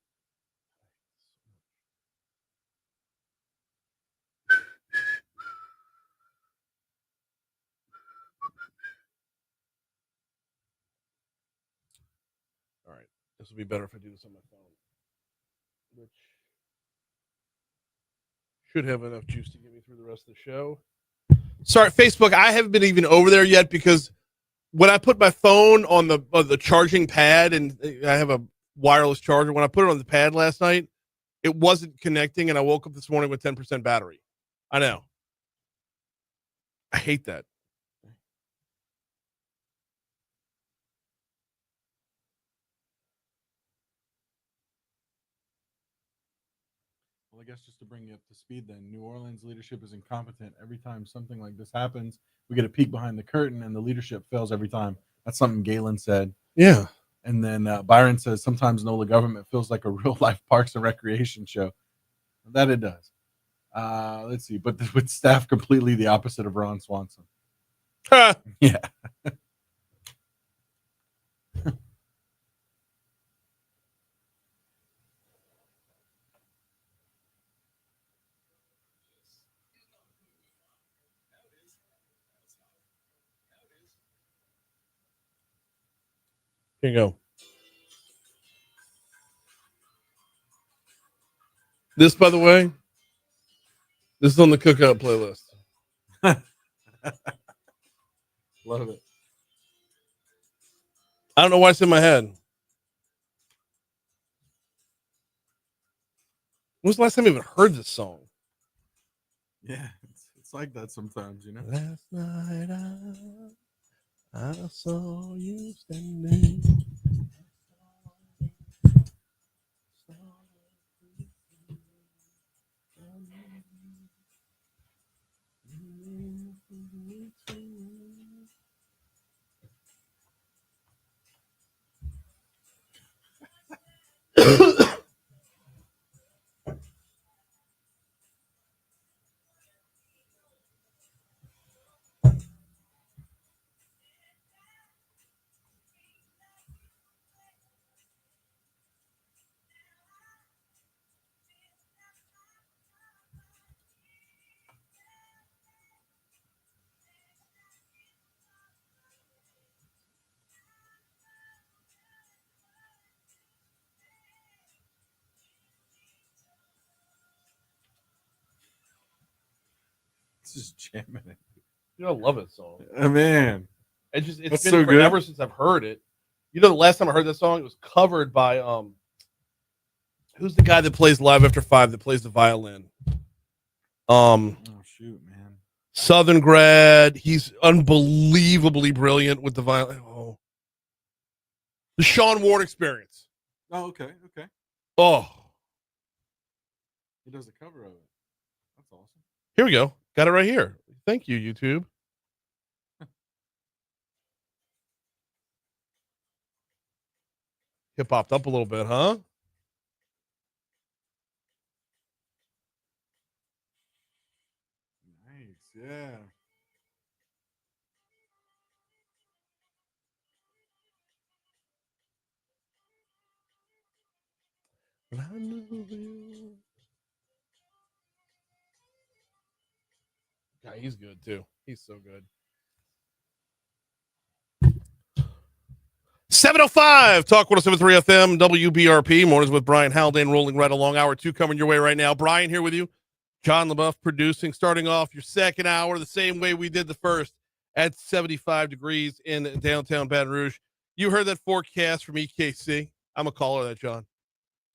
This will be better if I do this on my phone, which should have enough juice to get me through the rest of the show. Sorry, Facebook, I haven't been even over there yet because when I put my phone on the charging pad, and I have a wireless charger, when I put it on the pad last night, it wasn't connecting, and I woke up this morning with 10% battery. I know. I hate that. Well, I guess just to bring you up to speed then, New Orleans leadership is incompetent. Every time something like this happens, we get a peek behind the curtain and the leadership fails every time. That's something Galen said. Yeah. And then Byron says sometimes NOLA government feels like a real life Parks and Recreation show. That it does. Let's see. But with staff completely the opposite of Ron Swanson. Yeah. Here you go. This, by the way, this is on the cookout playlist. Love it. I don't know why it's in my head. When was the last time I even heard this song? Yeah, it's like that sometimes, you know. Last night I saw you standing. It's just jamming it. You know, I love it song. Man. It's That's been so forever good. since I've heard it. You know, the last time I heard that song, it was covered by who's the guy that plays Live After 5 that plays the violin? Oh shoot, man. Southern grad. He's unbelievably brilliant with the violin. Oh. The Sean Ward Experience. Oh, okay. Oh. He does a cover of it. That's awesome. Here we go. Got it right here. Thank you, YouTube. Hip hopped up a little bit, huh? Nice, yeah. Yeah, he's good too. He's so good. 7:05 Talk 107.3 FM WBRP mornings with Brian Haldane rolling right along. Hour 2 coming your way right now. Brian here with you. John LaBeouf producing, starting off your second hour the same way we did the first at 75 degrees in downtown Baton Rouge. You heard that forecast from EKC. I'm gonna call her that, John.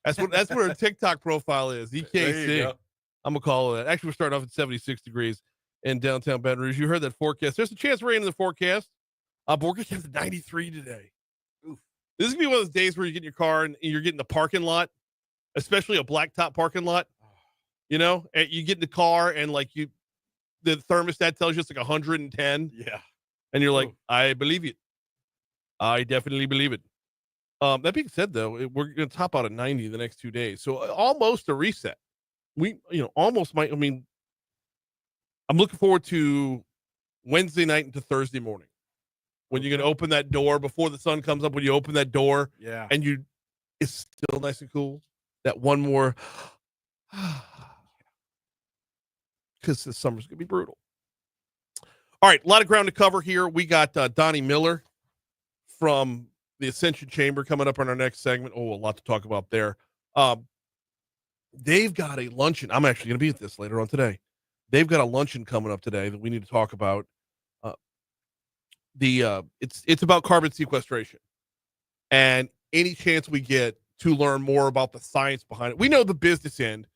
That's what her TikTok profile is. EKC. I'm gonna call her that. Actually, we're starting off at 76 degrees in downtown Baton Rouge. You heard that forecast. There's a chance of rain in the forecast. But we're gonna have 93 today. Oof. This is gonna be one of those days where you get in your car and you're getting the parking lot, especially a blacktop parking lot. You know, and you get in the car and like the thermostat tells you it's like 110. Yeah. And you're like, I believe it. I definitely believe it. That being said, though, we're going to top out at 90 the next 2 days. So almost a reset. Almost might. I mean, I'm looking forward to Wednesday night into Thursday morning when you're going to open that door before the sun comes up. When you open that door, yeah, and it's still nice and cool. That one more, because this summer's going to be brutal. All right, a lot of ground to cover here. We got Donnie Miller from the Ascension Chamber coming up on our next segment. Oh, a lot to talk about there. They've got a luncheon. I'm actually going to be at this later on today. They've got a luncheon coming up today that we need to talk about. It's about carbon sequestration, and any chance we get to learn more about the science behind it. We know the business end,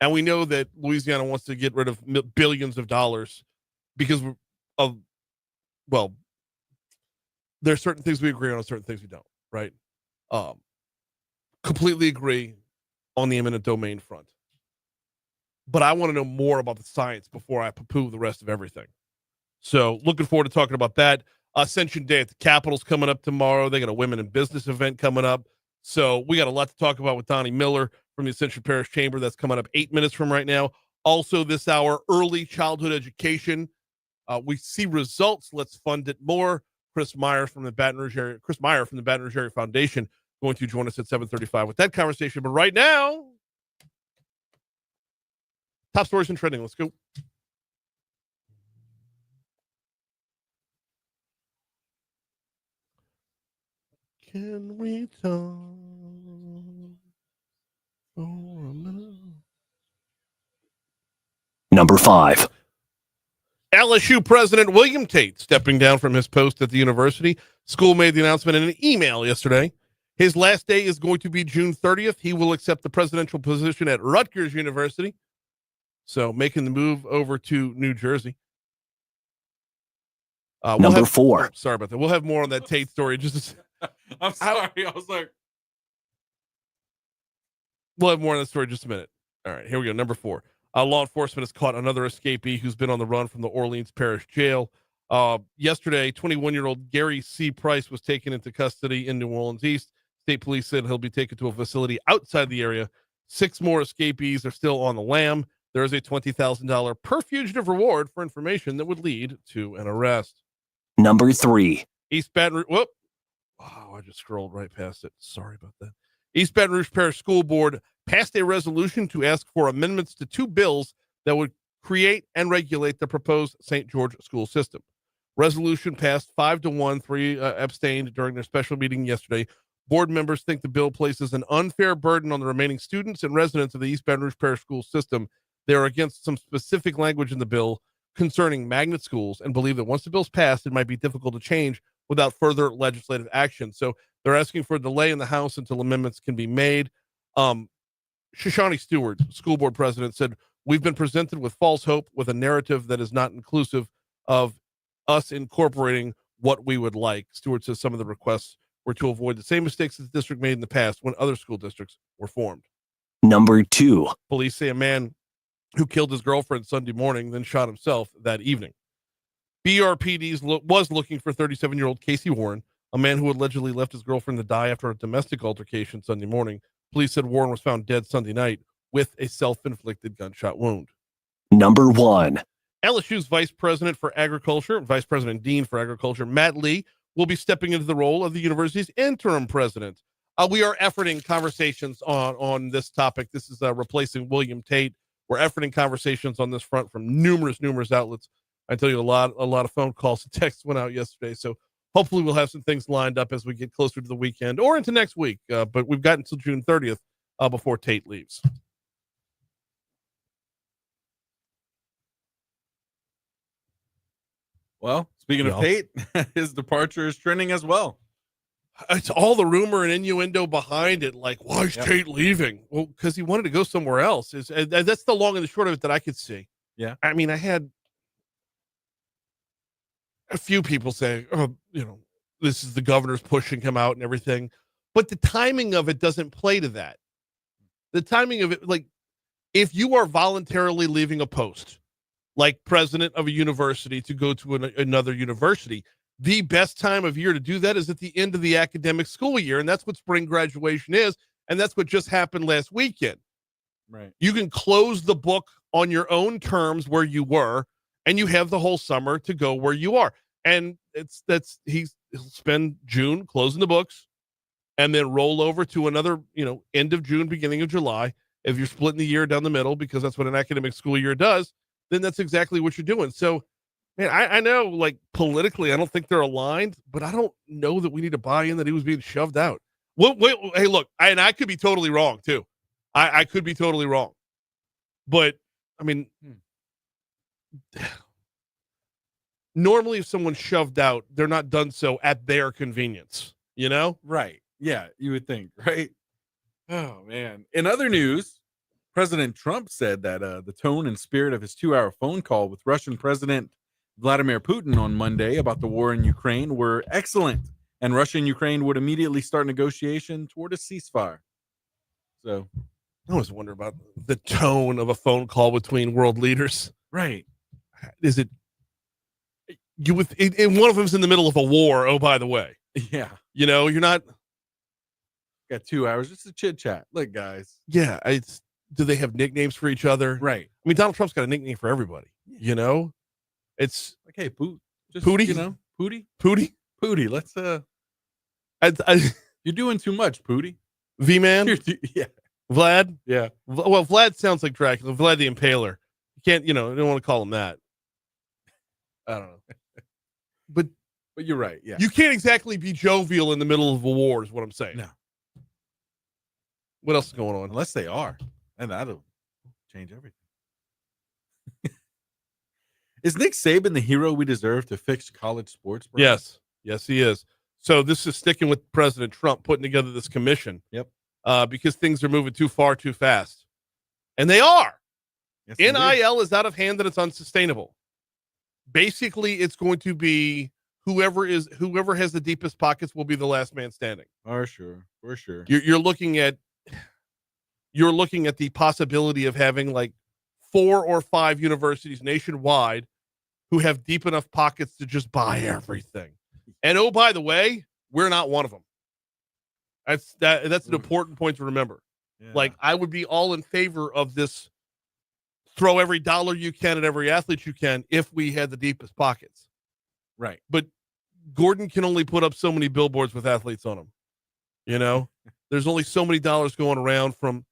and we know that Louisiana wants to get rid of billions of dollars because of, well, there's certain things we agree on and certain things we don't, right? Completely agree on the eminent domain front. But I want to know more about the science before I poo-poo the rest of everything. So looking forward to talking about that. Ascension Day at the Capitol's coming up tomorrow. They got a women in business event coming up. So we got a lot to talk about with Donnie Miller from the Ascension Parish Chamber. That's coming up 8 minutes from right now. Also this hour, early childhood education. We see results. Let's fund it more. Chris Meyer from the Baton Rouge Area Foundation going to join us at 7:35 with that conversation. But right now, top stories and trending. Let's go. Can we talk for a minute? Number 5. LSU President William Tate stepping down from his post at the university. School made the announcement in an email yesterday. His last day is going to be June 30th. He will accept the presidential position at Rutgers University. So making the move over to New Jersey. Number 4. Sorry about that. We'll have more on that Tate story. I'm sorry. I was like, we'll have more on that story in just a minute. All right, here we go. Number 4. Law enforcement has caught another escapee who's been on the run from the Orleans Parish Jail. Yesterday, 21-year-old Gary C. Price was taken into custody in New Orleans East. State police said he'll be taken to a facility outside the area. 6 more escapees are still on the lam. There is a $20,000 per fugitive reward for information that would lead to an arrest. Number 3. East Baton Rouge. Whoop. Oh, I just scrolled right past it. Sorry about that. East Baton Rouge Parish School Board passed a resolution to ask for amendments to 2 bills that would create and regulate the proposed St. George school system. Resolution passed 5-1, 3 abstained during their special meeting yesterday. Board members think the bill places an unfair burden on the remaining students and residents of the East Baton Rouge Parish School System. They are against some specific language in the bill concerning magnet schools and believe that once the bill's passed, it might be difficult to change without further legislative action. So they're asking for a delay in the House until amendments can be made. Shoshani Stewart, school board president, said, "We've been presented with false hope, with a narrative that is not inclusive of us incorporating what we would like." Stewart says some of the requests were to avoid the same mistakes that the district made in the past when other school districts were formed. Number 2. Police say a man who killed his girlfriend Sunday morning, then shot himself that evening. BRPD was looking for 37-year-old Casey Warren, a man who allegedly left his girlfriend to die after a domestic altercation Sunday morning. Police said Warren was found dead Sunday night with a self-inflicted gunshot wound. Number 1. LSU's Vice President for Agriculture, Vice President Dean for Agriculture, Matt Lee, will be stepping into the role of the university's interim president. We are efforting conversations on this topic. This is replacing William Tate. We're efforting conversations on this front from numerous outlets. I tell you, a lot of phone calls and texts went out yesterday. So hopefully we'll have some things lined up as we get closer to the weekend or into next week. But we've got until June 30th before Tate leaves. well, speaking of Tate, his departure is trending as well. It's all the rumor and innuendo behind it. Like, why is Tate leaving? Well, because he wanted to go somewhere else. That's the long and the short of it that I could see. Yeah. I mean, I had a few people say, oh, this is the governor's pushing him out and everything. But the timing of it doesn't play to that. The timing of it, like, if you are voluntarily leaving a post, like president of a university to go to another university, the best time of year to do that is at the end of the academic school year. And that's what spring graduation is. And that's what just happened last weekend. Right. You can close the book on your own terms where you were, and you have the whole summer to go where you are. And he'll spend June closing the books and then roll over to another, end of June, beginning of July. If you're splitting the year down the middle, because that's what an academic school year does, then that's exactly what you're doing. So Man, I know, like, politically, I don't think they're aligned, but I don't know that we need to buy in that he was being shoved out. Wait, hey, look, I could be totally wrong too. I could be totally wrong, but I mean, normally if someone's shoved out, they're not done so at their convenience. You know? Right. Yeah, you would think, right? Oh man. In other news, President Trump said that the tone and spirit of his 2-hour phone call with Russian President Vladimir Putin on Monday about the war in Ukraine were excellent, and Russia and Ukraine would immediately start negotiation toward a ceasefire. So, I always wonder about the tone of a phone call between world leaders. right. Is it you with and one of them's in the middle of a war? Oh, by the way, Yeah. you know you're not. Got 2 hours just to chit chat. Look, guys. Yeah, it's. Do they have nicknames for each other? Right. I mean, Donald Trump's got a nickname for everybody. You know, it's Like, hey, just Pootie? you know, Pootie, Pootie. Pootie. Let's I you're doing too much, Pootie. V-Man, Yeah. Vlad. Yeah. Well, Vlad sounds like Dracula. Vlad the Impaler. You can't, you don't want to call him that. I don't know. But you're right. Yeah. you can't exactly be jovial in the middle of a war, is what I'm saying. No. What else is going on? Unless they are, and that'll change everything. Is Nick Saban the hero we deserve to fix college sports? Bro? Yes. Yes, he is. So this is sticking with President Trump putting together this commission. Yep. Because things are moving too far too fast. And they are. Yes, NIL is out of hand and it's unsustainable. Basically, it's going to be whoever has the deepest pockets will be the last man standing. For sure. For sure. You're looking at the possibility of having like 4 or 5 universities nationwide who have deep enough pockets to just buy everything. And oh, by the way, we're not one of them. That's an important point to remember. Yeah. Like, I would be all in favor of this. Throw every dollar you can at every athlete you can if we had the deepest pockets. Right. But Gordon can only put up so many billboards with athletes on them. There's only so many dollars going around from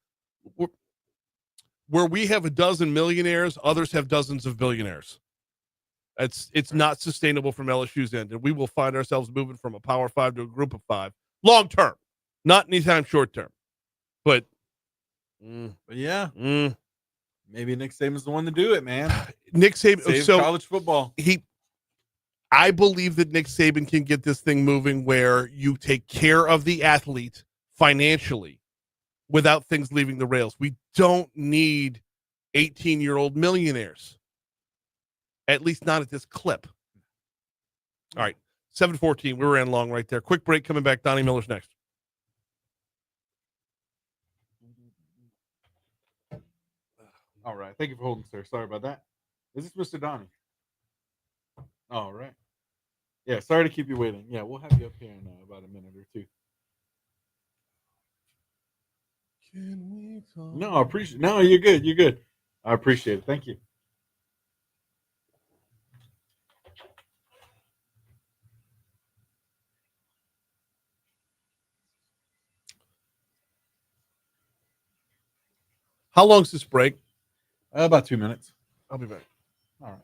where we have a dozen millionaires, others have dozens of billionaires. It's not sustainable from LSU's end, and we will find ourselves moving from a Power 5 to a Group of 5 long term, not anytime short term. But yeah, maybe Nick Saban's the one to do it, man. Nick Saban, Save so college football. I believe that Nick Saban can get this thing moving where you take care of the athlete financially without things leaving the rails. We don't need 18-year-old millionaires. At least not at this clip. All right, 7:14. We ran long right there. Quick break. Coming back. Donnie Miller's next. All right. Thank you for holding, sir. Sorry about that. Is this Mr. Donnie? All right. Yeah, sorry to keep you waiting. Yeah, we'll have you up here in about a minute or two. Can we talk? No, I appreciate. No, you're good. You're good. I appreciate it. Thank you. How long's this break? About 2 minutes. I'll be back. All right.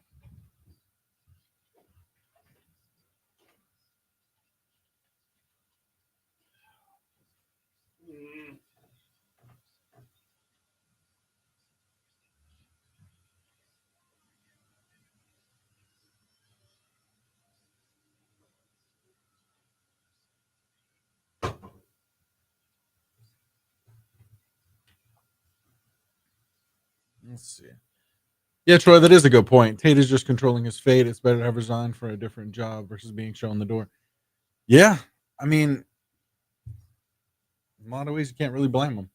Let's see. Yeah, Troy, that is a good point. Tate is just controlling his fate. It's better to have resigned for a different job versus being shown the door. Yeah, I mean, in a lot of ways, you can't really blame him.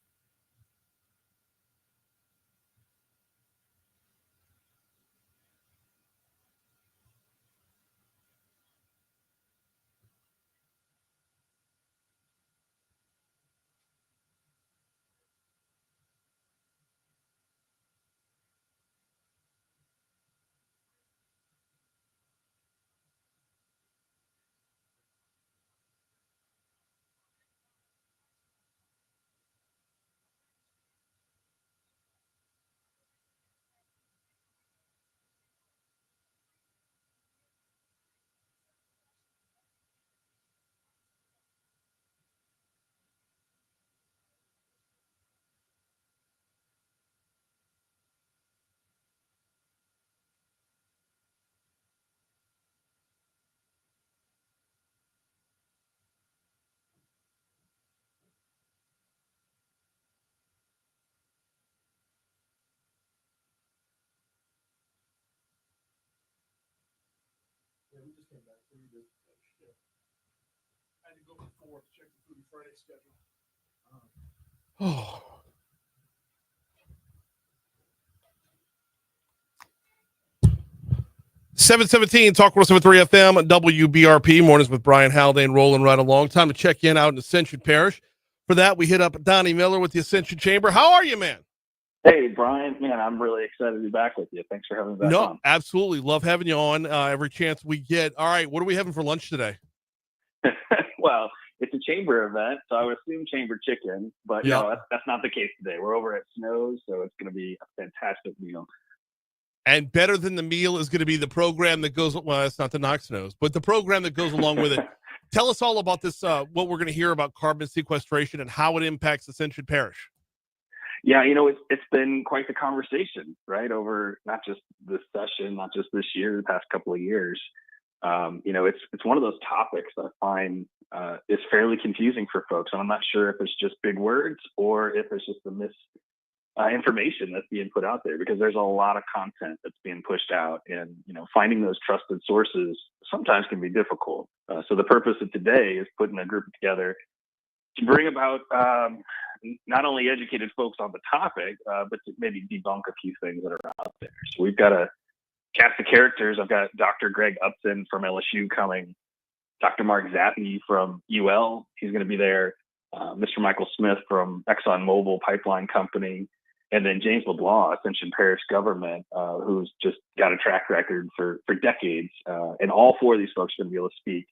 Oh. $7:17, Talk 107.3 FM, WBRP, mornings with Brian Haldane, rolling right along. Time to check in out in Ascension Parish. For that, we hit up Donnie Miller with the Ascension Chamber. How are you, man? Hey, Brian. Man, I'm really excited to be back with you. Thanks for having me back on. Absolutely. Love having you on every chance we get. All right, what are we having for lunch today? Well, it's a chamber event, so I would assume chamber chicken, but no, that's not the case today. We're over at Snow's, so it's going to be a fantastic meal. And better than the meal is going to be the program that goes, well, it's not the Knox Nose, but the program that goes along with it. Tell us all about this, what we're going to hear about carbon sequestration and how it impacts Ascension Parish. Yeah, it's been quite the conversation, right? Over not just this session, not just this year, the past couple of years. It's one of those topics that I find is fairly confusing for folks. And I'm not sure if it's just big words or if it's just the information that's being put out there, because there's a lot of content that's being pushed out, and finding those trusted sources sometimes can be difficult. So the purpose of today is putting a group together to bring about not only educated folks on the topic, but to maybe debunk a few things that are out there. So we've got a cast of characters. I've got Dr. Greg Upton from LSU coming, Dr. Mark Zappi from UL, he's going to be there, Mr. Michael Smith from ExxonMobil Pipeline Company, and then James LeBlanc, Ascension Parish Government, who's just got a track record for decades. And all four of these folks are going to be able to speak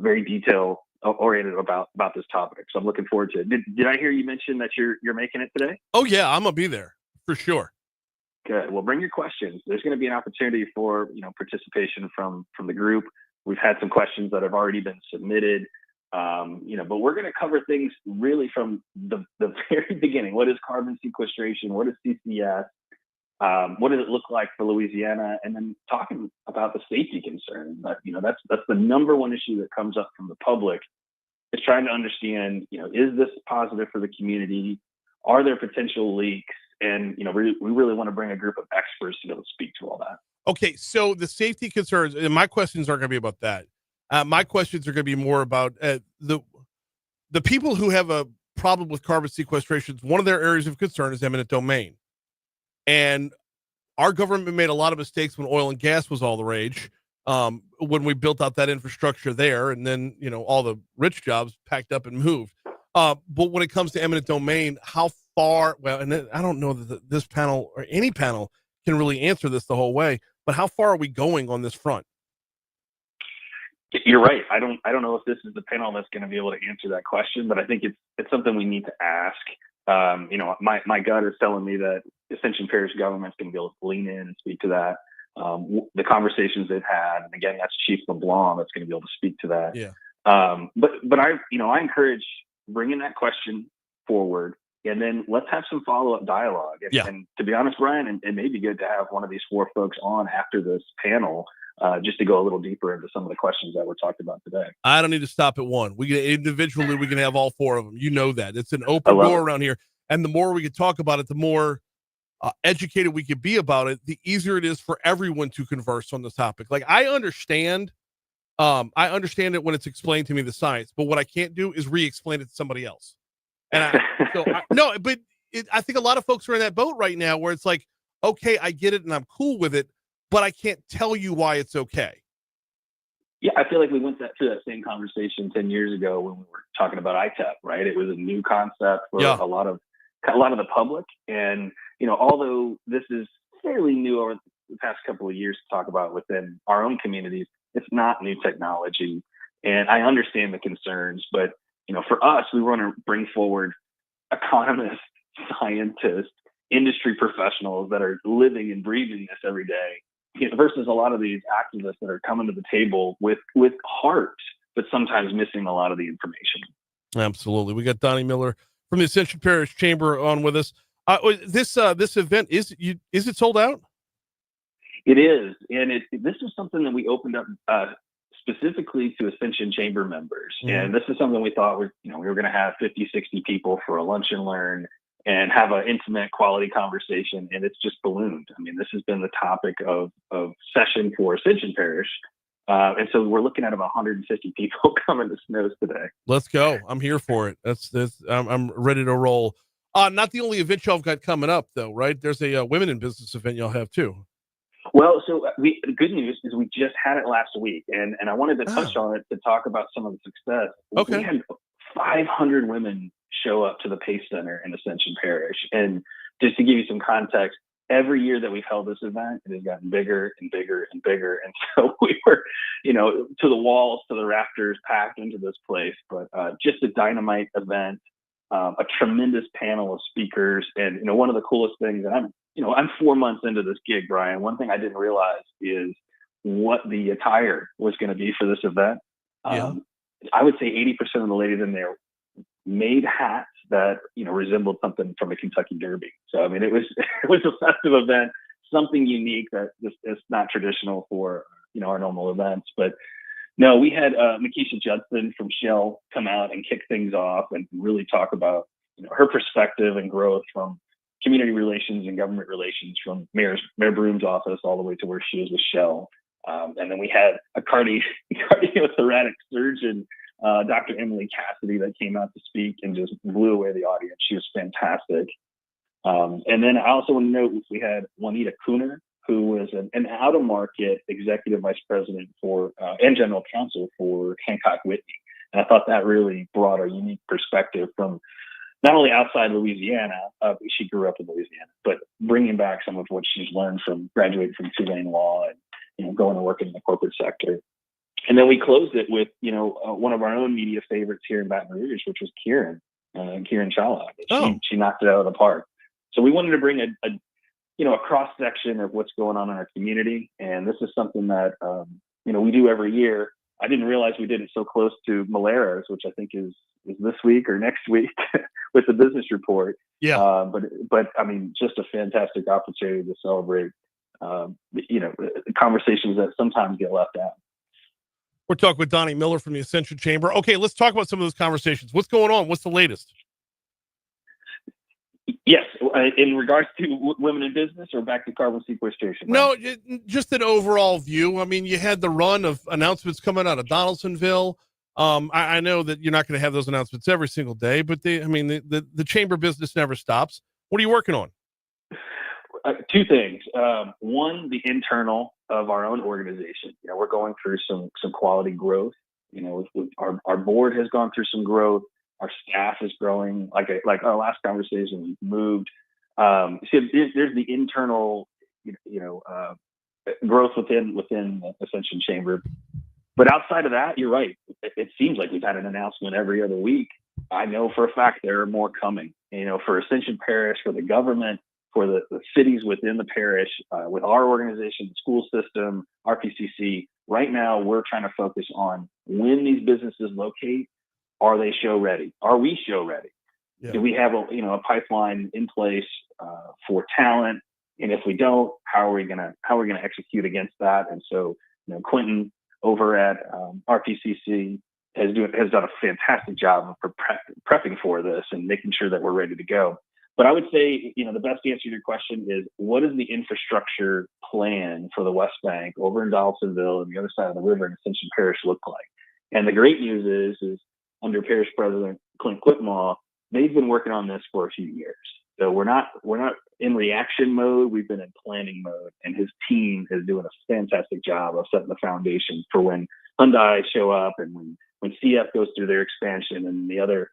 very detail-oriented about this topic. So I'm looking forward to it. Did I hear you mention that you're making it today? Oh, yeah, I'm going to be there for sure. Good. Well, bring your questions. There's going to be an opportunity for participation from the group. We've had some questions that have already been submitted. But we're going to cover things really from the very beginning. What is carbon sequestration? What is CCS? What does it look like for Louisiana? And then talking about the safety concern. That's the number one issue that comes up from the public, is trying to understand, is this positive for the community? Are there potential leaks? And, we really want to bring a group of experts to be able to speak to all that. Okay, so the safety concerns, and my questions aren't going to be about that. My questions are going to be more about the people who have a problem with carbon sequestration. One of their areas of concern is eminent domain. And our government made a lot of mistakes when oil and gas was all the rage, when we built out that infrastructure there, and then, all the rich jobs packed up and moved. But when it comes to eminent domain, how far, and I don't know that this panel or any panel can really answer this the whole way, but how far are we going on this front? You're right. I don't know if this is the panel that's going to be able to answer that question, but I think it's something we need to ask. My gut is telling me that Ascension Parish government's going to be able to lean in and speak to that. The conversations they've had, and again, that's Chief LeBlanc that's going to be able to speak to that. Yeah. But I encourage bringing that question forward, and then let's have some follow-up dialogue. And to be honest, Brian, it may be good to have one of these four folks on after this panel, just to go a little deeper into some of the questions that were talked about today. I don't need to stop at one. We can have all four of them. You know that. It's an open door around here. And the more we can talk about it, the more educated we could be about it, the easier it is for everyone to converse on this topic. Like, I understand it when it's explained to me, the science, but what I can't do is re-explain it to somebody else. And I think a lot of folks are in that boat right now where it's like, okay, I get it and I'm cool with it, but I can't tell you why it's okay. Yeah, I feel like we went through that same conversation 10 years ago when we were talking about ITEP, right? It was a new concept for a lot of the public. And, although this is fairly new over the past couple of years to talk about within our own communities, it's not new technology. And I understand the concerns, but, for us, we want to bring forward economists, scientists, industry professionals that are living and breathing this every day, versus a lot of these activists that are coming to the table with heart, but sometimes missing a lot of the information. Absolutely. We got Donnie Miller from the Ascension Parish Chamber on with us. This event, is it sold out? It is. And this is something that we opened up specifically to Ascension Chamber members. Mm-hmm. And this is something we thought we were going to have 50, 60 people for a lunch and learn and have an intimate quality conversation. And it's just ballooned. I mean, this has been the topic of session for Ascension Parish And so we're looking at about 150 people coming to Snows today. Let's go. I'm here for it. I'm ready to roll. Not the only event y'all have got coming up though, right? There's a women in business event y'all have too. Well, so the good news is we just had it last week, and I wanted to touch on it to talk about some of the success. Okay. We had 500 women show up to the Pace Center in Ascension Parish. And just to give you some context, every year that we've held this event, it has gotten bigger and bigger and bigger. And so we were, to the walls, to the rafters, packed into this place. But just a dynamite event, a tremendous panel of speakers. And, one of the coolest things, and I'm 4 months into this gig, Brian. One thing I didn't realize is what the attire was going to be for this event. Yeah. I would say 80% of the ladies in there made hats that, resembled something from a Kentucky Derby. So, I mean, it was a festive event, something unique that just is not traditional for, our normal events. But no, we had Makisha Judson from Shell come out and kick things off and really talk about, her perspective and growth from community relations and government relations, from Mayor Broom's office all the way to where she is with Shell. And then we had a cardiothoracic surgeon, Dr. Emily Cassidy, that came out to speak and just blew away the audience. She was fantastic. And then I also want to note we had Juanita Cooner, who was an out-of-market executive vice president for and general counsel for Hancock Whitney. And I thought that really brought a unique perspective from not only outside Louisiana, she grew up in Louisiana, but bringing back some of what she's learned from graduating from Tulane Law and going to work in the corporate sector. And then we closed it with, one of our own media favorites here in Baton Rouge, which was Kieran Chala. She knocked it out of the park. So we wanted to bring a cross section of what's going on in our community. And this is something that, we do every year. I didn't realize we did it so close to Malera's, which I think is this week or next week with the business report. Yeah. But I mean, just a fantastic opportunity to celebrate, conversations that sometimes get left out. We're talking with Donnie Miller from the Ascension Chamber. Okay, let's talk about some of those conversations. What's going on? What's the latest? Yes, in regards to women in business, or back to carbon sequestration? No, just an overall view. I mean, you had the run of announcements coming out of Donaldsonville. I know that you're not going to have those announcements every single day, but the chamber business never stops. What are you working on? Two things. One, the internal of our own organization. We're going through some quality growth. Our board has gone through some growth. Our staff is growing. Like our last conversation, we've moved. So there's the internal, growth within the Ascension Chamber. But outside of that, you're right. It seems like we've had an announcement every other week. I know for a fact there are more coming. For Ascension Parish, for the government, for the cities within the parish, with our organization, the school system, RPCC. Right now, we're trying to focus on when these businesses locate. Are they show ready? Are we show ready? Yeah. Do we have a pipeline in place for talent? And if we don't, how are we gonna execute against that? And so, Quentin over at RPCC has done a fantastic job of prepping for this and making sure that we're ready to go. But I would say, the best answer to your question is, what is the infrastructure plan for the West Bank over in Donaldsonville and the other side of the river in Ascension Parish look like? And the great news is under Parish President Clint Whitmaw, they've been working on this for a few years. So we're not in reaction mode. We've been in planning mode, and his team is doing a fantastic job of setting the foundation for when Hyundai show up and when CF goes through their expansion and the other,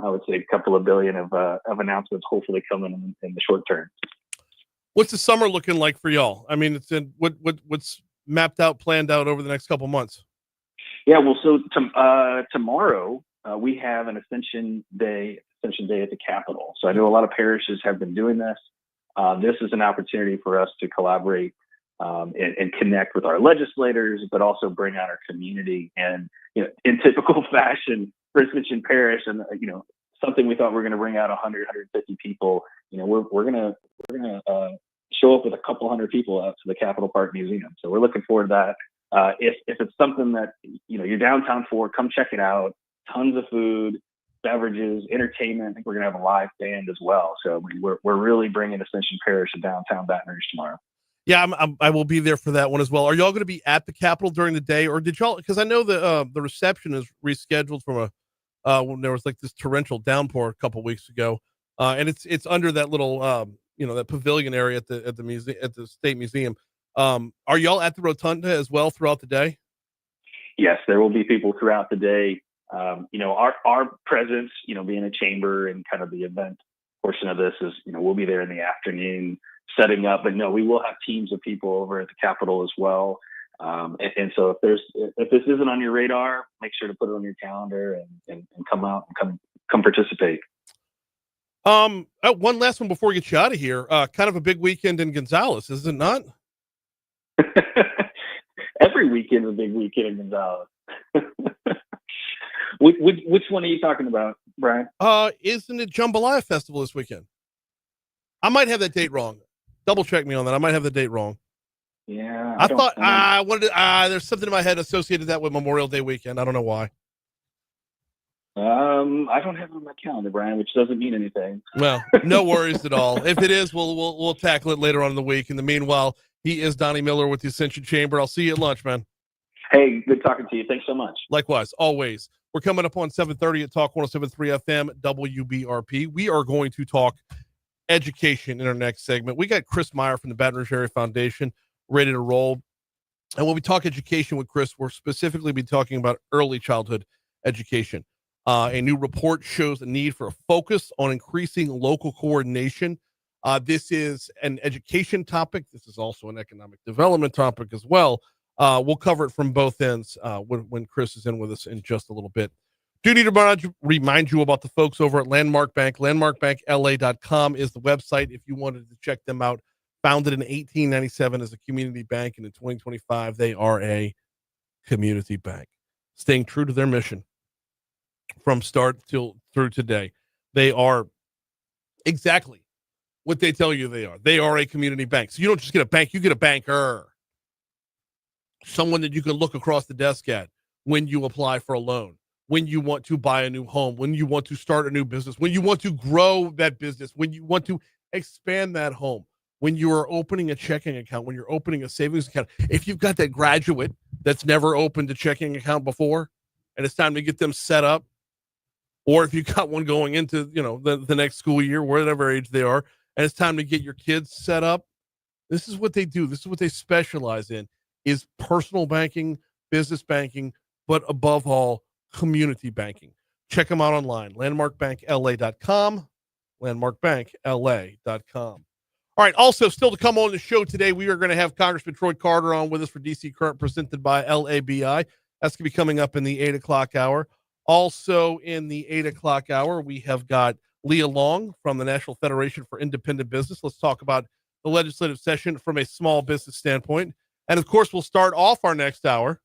I would say a couple of billion of announcements hopefully coming in the short term. What's the summer looking like for y'all? I mean, what's mapped out, planned out over the next couple months? Yeah, well, so tomorrow we have an Ascension Day at the Capitol. So I know a lot of parishes have been doing this. This is an opportunity for us to collaborate and connect with our legislators, but also bring out our community. And in typical fashion for Ascension Parish, and something we thought we were going to bring out 100, 150 people. We're gonna show up with a couple hundred people out to the Capitol Park Museum. So we're looking forward to that. If it's something that you're downtown for, come check it out. Tons of food, beverages, entertainment. I think we're gonna have a live band as well. So we're really bringing Ascension Parish to downtown Baton Rouge tomorrow. Yeah, I will be there for that one as well. Are y'all going to be at the Capitol during the day, or did y'all? Because I know the reception is rescheduled from when there was like this torrential downpour a couple weeks ago, and it's under that little that pavilion area at the museum at the State Museum. Are y'all at the rotunda as well throughout the day? Yes, there will be people throughout the day. Our presence, being a chamber and kind of the event portion of this is, we'll be there in the afternoon setting up. But no, we will have teams of people over at the Capitol as well. And so if this isn't on your radar, make sure to put it on your calendar and come out and come participate. One last one before we get you out of here. Kind of a big weekend in Gonzales, is it not? Every weekend is a big weekend in Gonzales. Which one are you talking about, Brian? Isn't it Jambalaya Festival this weekend? I might have that date wrong. Double check me on that. I might have the date wrong. Yeah. I wanted there's something in my head associated that with Memorial Day weekend. I don't know why. I don't have it on my calendar, Brian, which doesn't mean anything. Well, no worries at all. If it is, we'll tackle it later on in the week. In the meanwhile, he is Donnie Miller with the Ascension Chamber. I'll see you at lunch, man. Hey, good talking to you. Thanks so much. Likewise, always. We're coming up on 7:30 at Talk 107.3 FM WBRP. We are going to talk education in our next segment. We got Chris Meyer from the Baton Rouge Area Foundation ready to roll. And when we talk education with Chris, we're specifically be talking about early childhood education. A new report shows a need for a focus on increasing local coordination. This is an education topic. This is also an economic development topic as well. We'll cover it from both ends when Chris is in with us in just a little bit. Do need to remind you about the folks over at Landmark Bank. LandmarkBankLA.com is the website if you wanted to check them out. Founded in 1897 as a community bank, and in 2025, they are a community bank, staying true to their mission from start through today. They are exactly what they tell you they are. They are a community bank. So you don't just get a bank, you get a banker. Someone that you can look across the desk at when you apply for a loan, when you want to buy a new home, when you want to start a new business, when you want to grow that business, when you want to expand that home, when you are opening a checking account, when you're opening a savings account. If you've got that graduate that's never opened a checking account before and it's time to get them set up, or if you got one going into, the next school year, whatever age they are, and it's time to get your kids set up, this is what they do. This is what they specialize in, is personal banking, business banking, but above all, community banking. Check them out online, landmarkbankla.com, landmarkbankla.com. All right, also still to come on the show today, we are going to have Congressman Troy Carter on with us for DC Current, presented by LABI. That's going to be coming up in the 8 o'clock hour. Also in the 8 o'clock hour, we have got Leah Long from the National Federation for Independent Business. Let's talk about the legislative session from a small business standpoint. And of course, we'll start off our next hour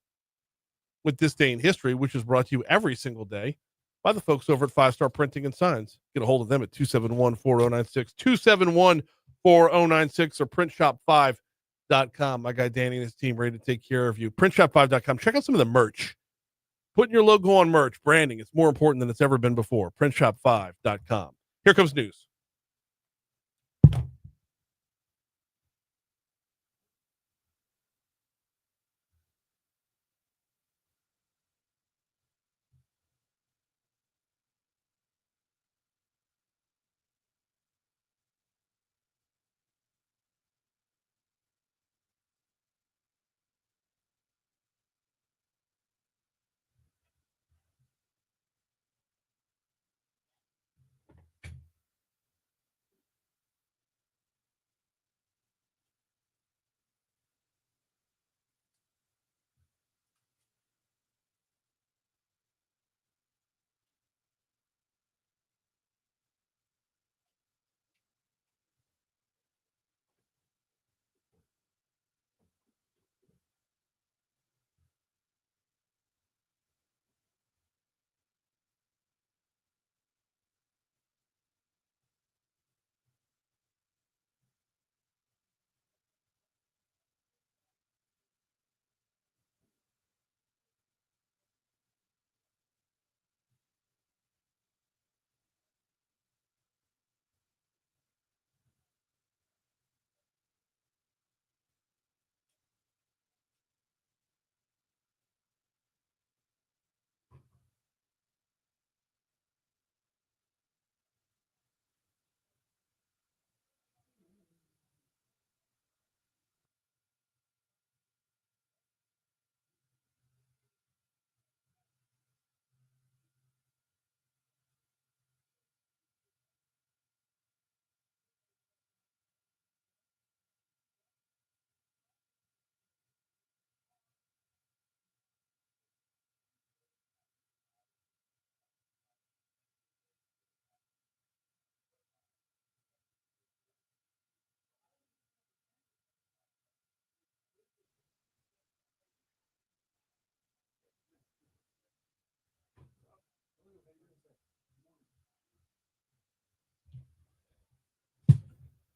with This Day in History, which is brought to you every single day by the folks over at 5 Star Printing and Signs. Get a hold of them at 271-4096, 271-4096, or printshop5.com. My guy Danny and his team ready to take care of you. Printshop5.com. Check out some of the merch. Putting your logo on merch, branding, it's more important than it's ever been before. Printshop5.com. Here comes news.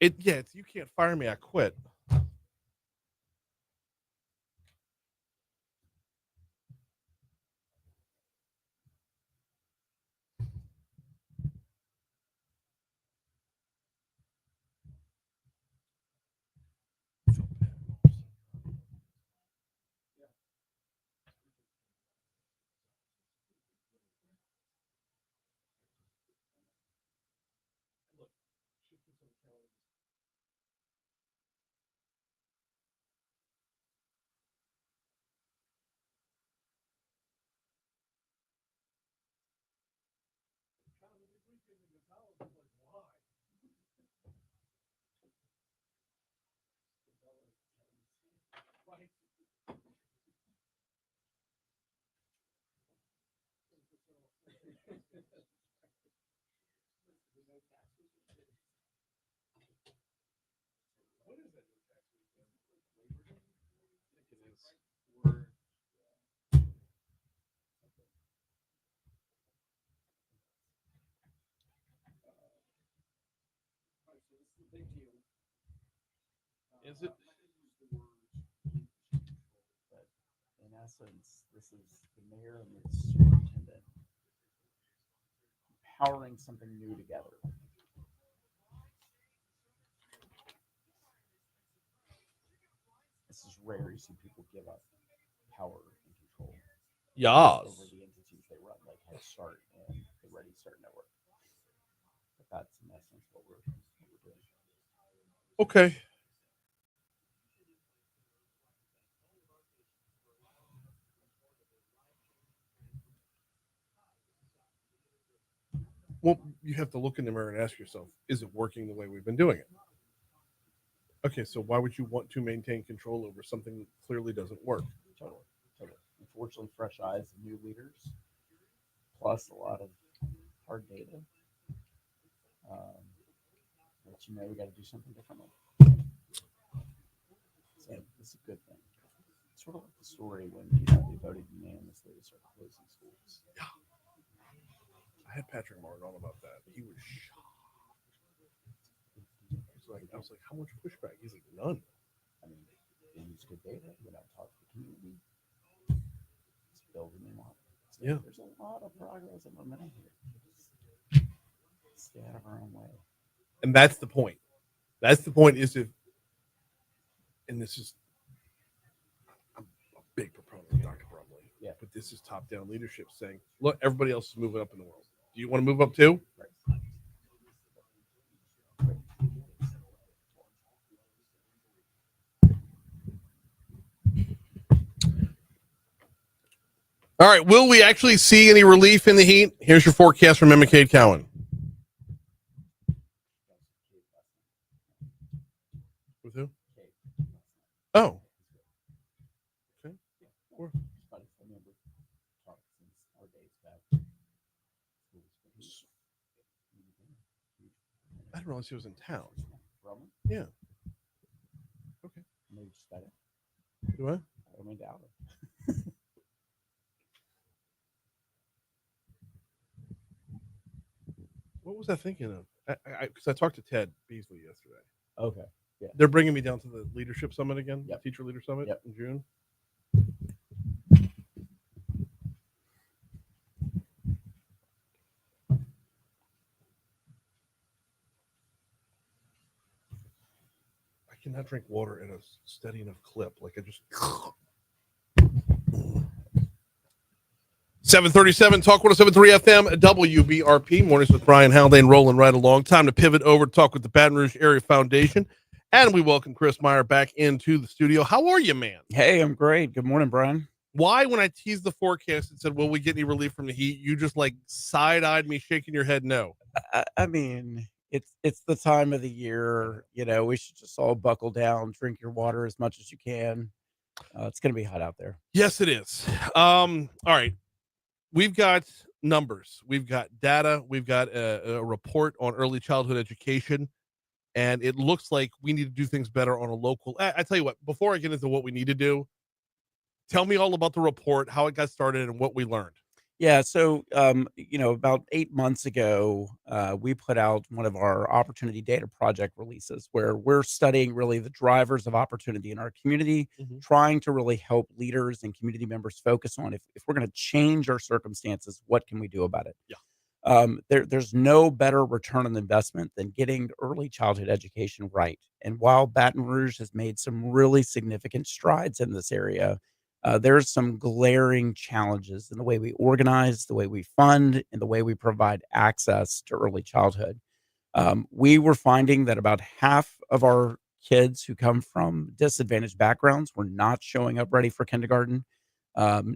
You can't fire me. I quit. Is it? In essence, this is the mayor and the superintendent powering something new together. This is rare. You see people give up power and control Yes. over the entities they run, like Head Start and the Ready Start Network. But that's in essence what we're doing. Okay. Well, you have to look in the mirror and ask yourself, is it working the way we've been doing it? Okay, so why would you want to maintain control over something that clearly doesn't work? Totally. Unfortunately, fresh eyes and new leaders, plus a lot of hard data. But we got to do something differently. So this is a good thing. It's sort of like the story when they voted unanimously to start closing schools. Yeah. I had Patrick Martin on about that. He was shocked. I was like, how much pushback? He's like, none. I mean, they use good data. Went out and talked to the community. It's building them up. So yeah. There's a lot of progress and momentum here. Stay out of our own way. And that's the point. That's the point is if, and this is, I'm a big proponent of Dr. Brumley. Yeah. But this is top-down leadership saying, look, everybody else is moving up in the world. Do you want to move up too? Right. All right. Will we actually see any relief in the heat? Here's your forecast from Emma Cade Cowan. With who? Oh. Okay. I didn't realize he was in town. Yeah. Okay. Maybe just better. Do I? I don't doubt it. What was I thinking of? Because I talked to Ted Beasley yesterday. Okay. Yeah. They're bringing me down to the leadership summit again. Yep. Teacher leader summit in June. I cannot drink water at a steady enough clip. Like I just. 737 Talk 107.3 FM WBRP. Mornings with Brian Haldane rolling right along. Time to pivot over to talk with the Baton Rouge Area Foundation. And we welcome Chris Meyer back into the studio. How are you, man? Hey, I'm great. Good morning, Brian. Why, when I teased the forecast and said, will we get any relief from the heat, you just like side-eyed me, shaking your head no? I mean, it's the time of the year. We should just all buckle down, drink your water as much as you can. It's going to be hot out there. Yes, it is. All right. We've got numbers. We've got data. We've got a report on early childhood education. And it looks like we need to do things better on a local. I tell you what, before I get into what we need to do, tell me all about the report, how it got started, and what we learned. Yeah, so about 8 months ago, we put out one of our opportunity data project releases where we're studying really the drivers of opportunity in our community, Mhm. trying to really help leaders and community members focus on if we're going to change our circumstances, what can we do about it? Yeah. There's no better return on investment than getting early childhood education right. And while Baton Rouge has made some really significant strides in this area, there's some glaring challenges in the way we organize, the way we fund, and the way we provide access to early childhood. We were finding that about half of our kids who come from disadvantaged backgrounds were not showing up ready for kindergarten.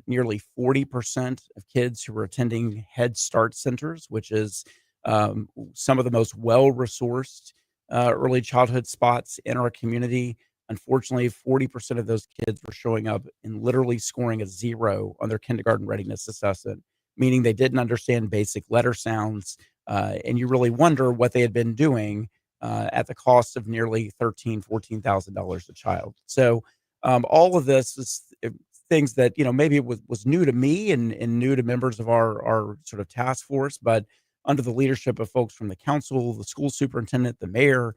Nearly 40% of kids who were attending Head Start centers, which is some of the most well-resourced early childhood spots in our community. Unfortunately, 40% of those kids were showing up and literally scoring a 0 on their kindergarten readiness assessment, meaning they didn't understand basic letter sounds. And you really wonder what they had been doing at the cost of nearly $14,000 a child. So all of this is things that maybe it was new to me and new to members of our sort of task force, but under the leadership of folks from the council, the school superintendent, the mayor,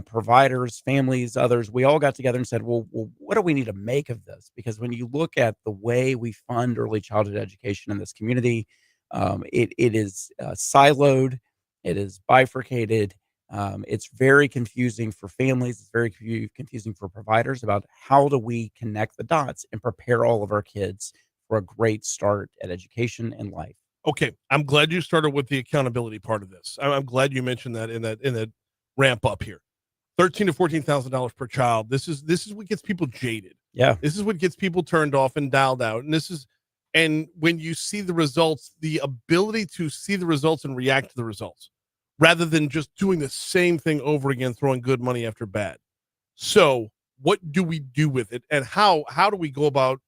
providers, families, others, we all got together and said, well, what do we need to make of this? Because when you look at the way we fund early childhood education in this community, it is siloed, it is bifurcated. It's very confusing for families. It's very confusing for providers about how do we connect the dots and prepare all of our kids for a great start at education and life. Okay, I'm glad you started with the accountability part of this. I'm glad you mentioned that in that ramp up here. $13,000 to $14,000 per child. This is what gets people jaded. Yeah. This is what gets people turned off and dialed out. And when you see the results, the ability to see the results and react to the results rather than just doing the same thing over again, throwing good money after bad. So what do we do with it? And how do we go about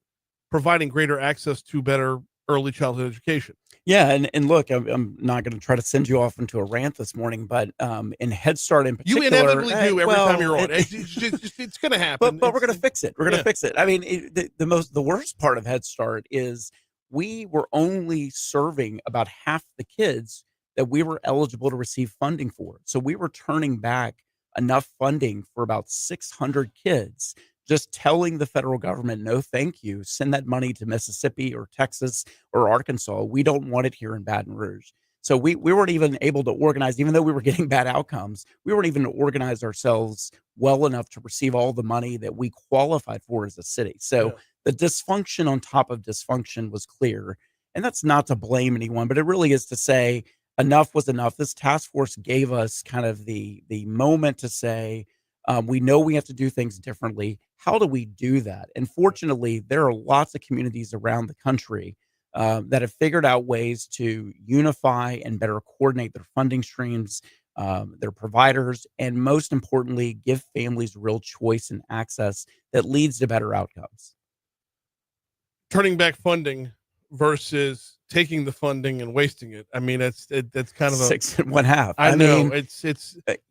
providing greater access to better early childhood education? Yeah, and look, I'm not going to try to send you off into a rant this morning, but in Head Start in You particular, inevitably do every time you're on. it- It's going to happen. but we're going to fix it. We're going to Yeah. fix it. I mean, the worst part of Head Start is we were only serving about half the kids that we were eligible to receive funding for. So we were turning back enough funding for about 600 kids, just telling the federal government, no, thank you. Send that money to Mississippi or Texas or Arkansas. We don't want it here in Baton Rouge. So we weren't even able to organize, even though we were getting bad outcomes, we weren't even to organize ourselves well enough to receive all the money that we qualified for as a city. So Yeah. the dysfunction on top of dysfunction was clear. And that's not to blame anyone, but it really is to say enough was enough. This task force gave us kind of the moment to say, we know we have to do things differently. How do we do that? And fortunately, there are lots of communities around the country that have figured out ways to unify and better coordinate their funding streams, their providers, and most importantly, give families real choice and access that leads to better outcomes. Turning back funding versus taking the funding and wasting it. I mean, that's kind of a 6 and 1/2. I know mean,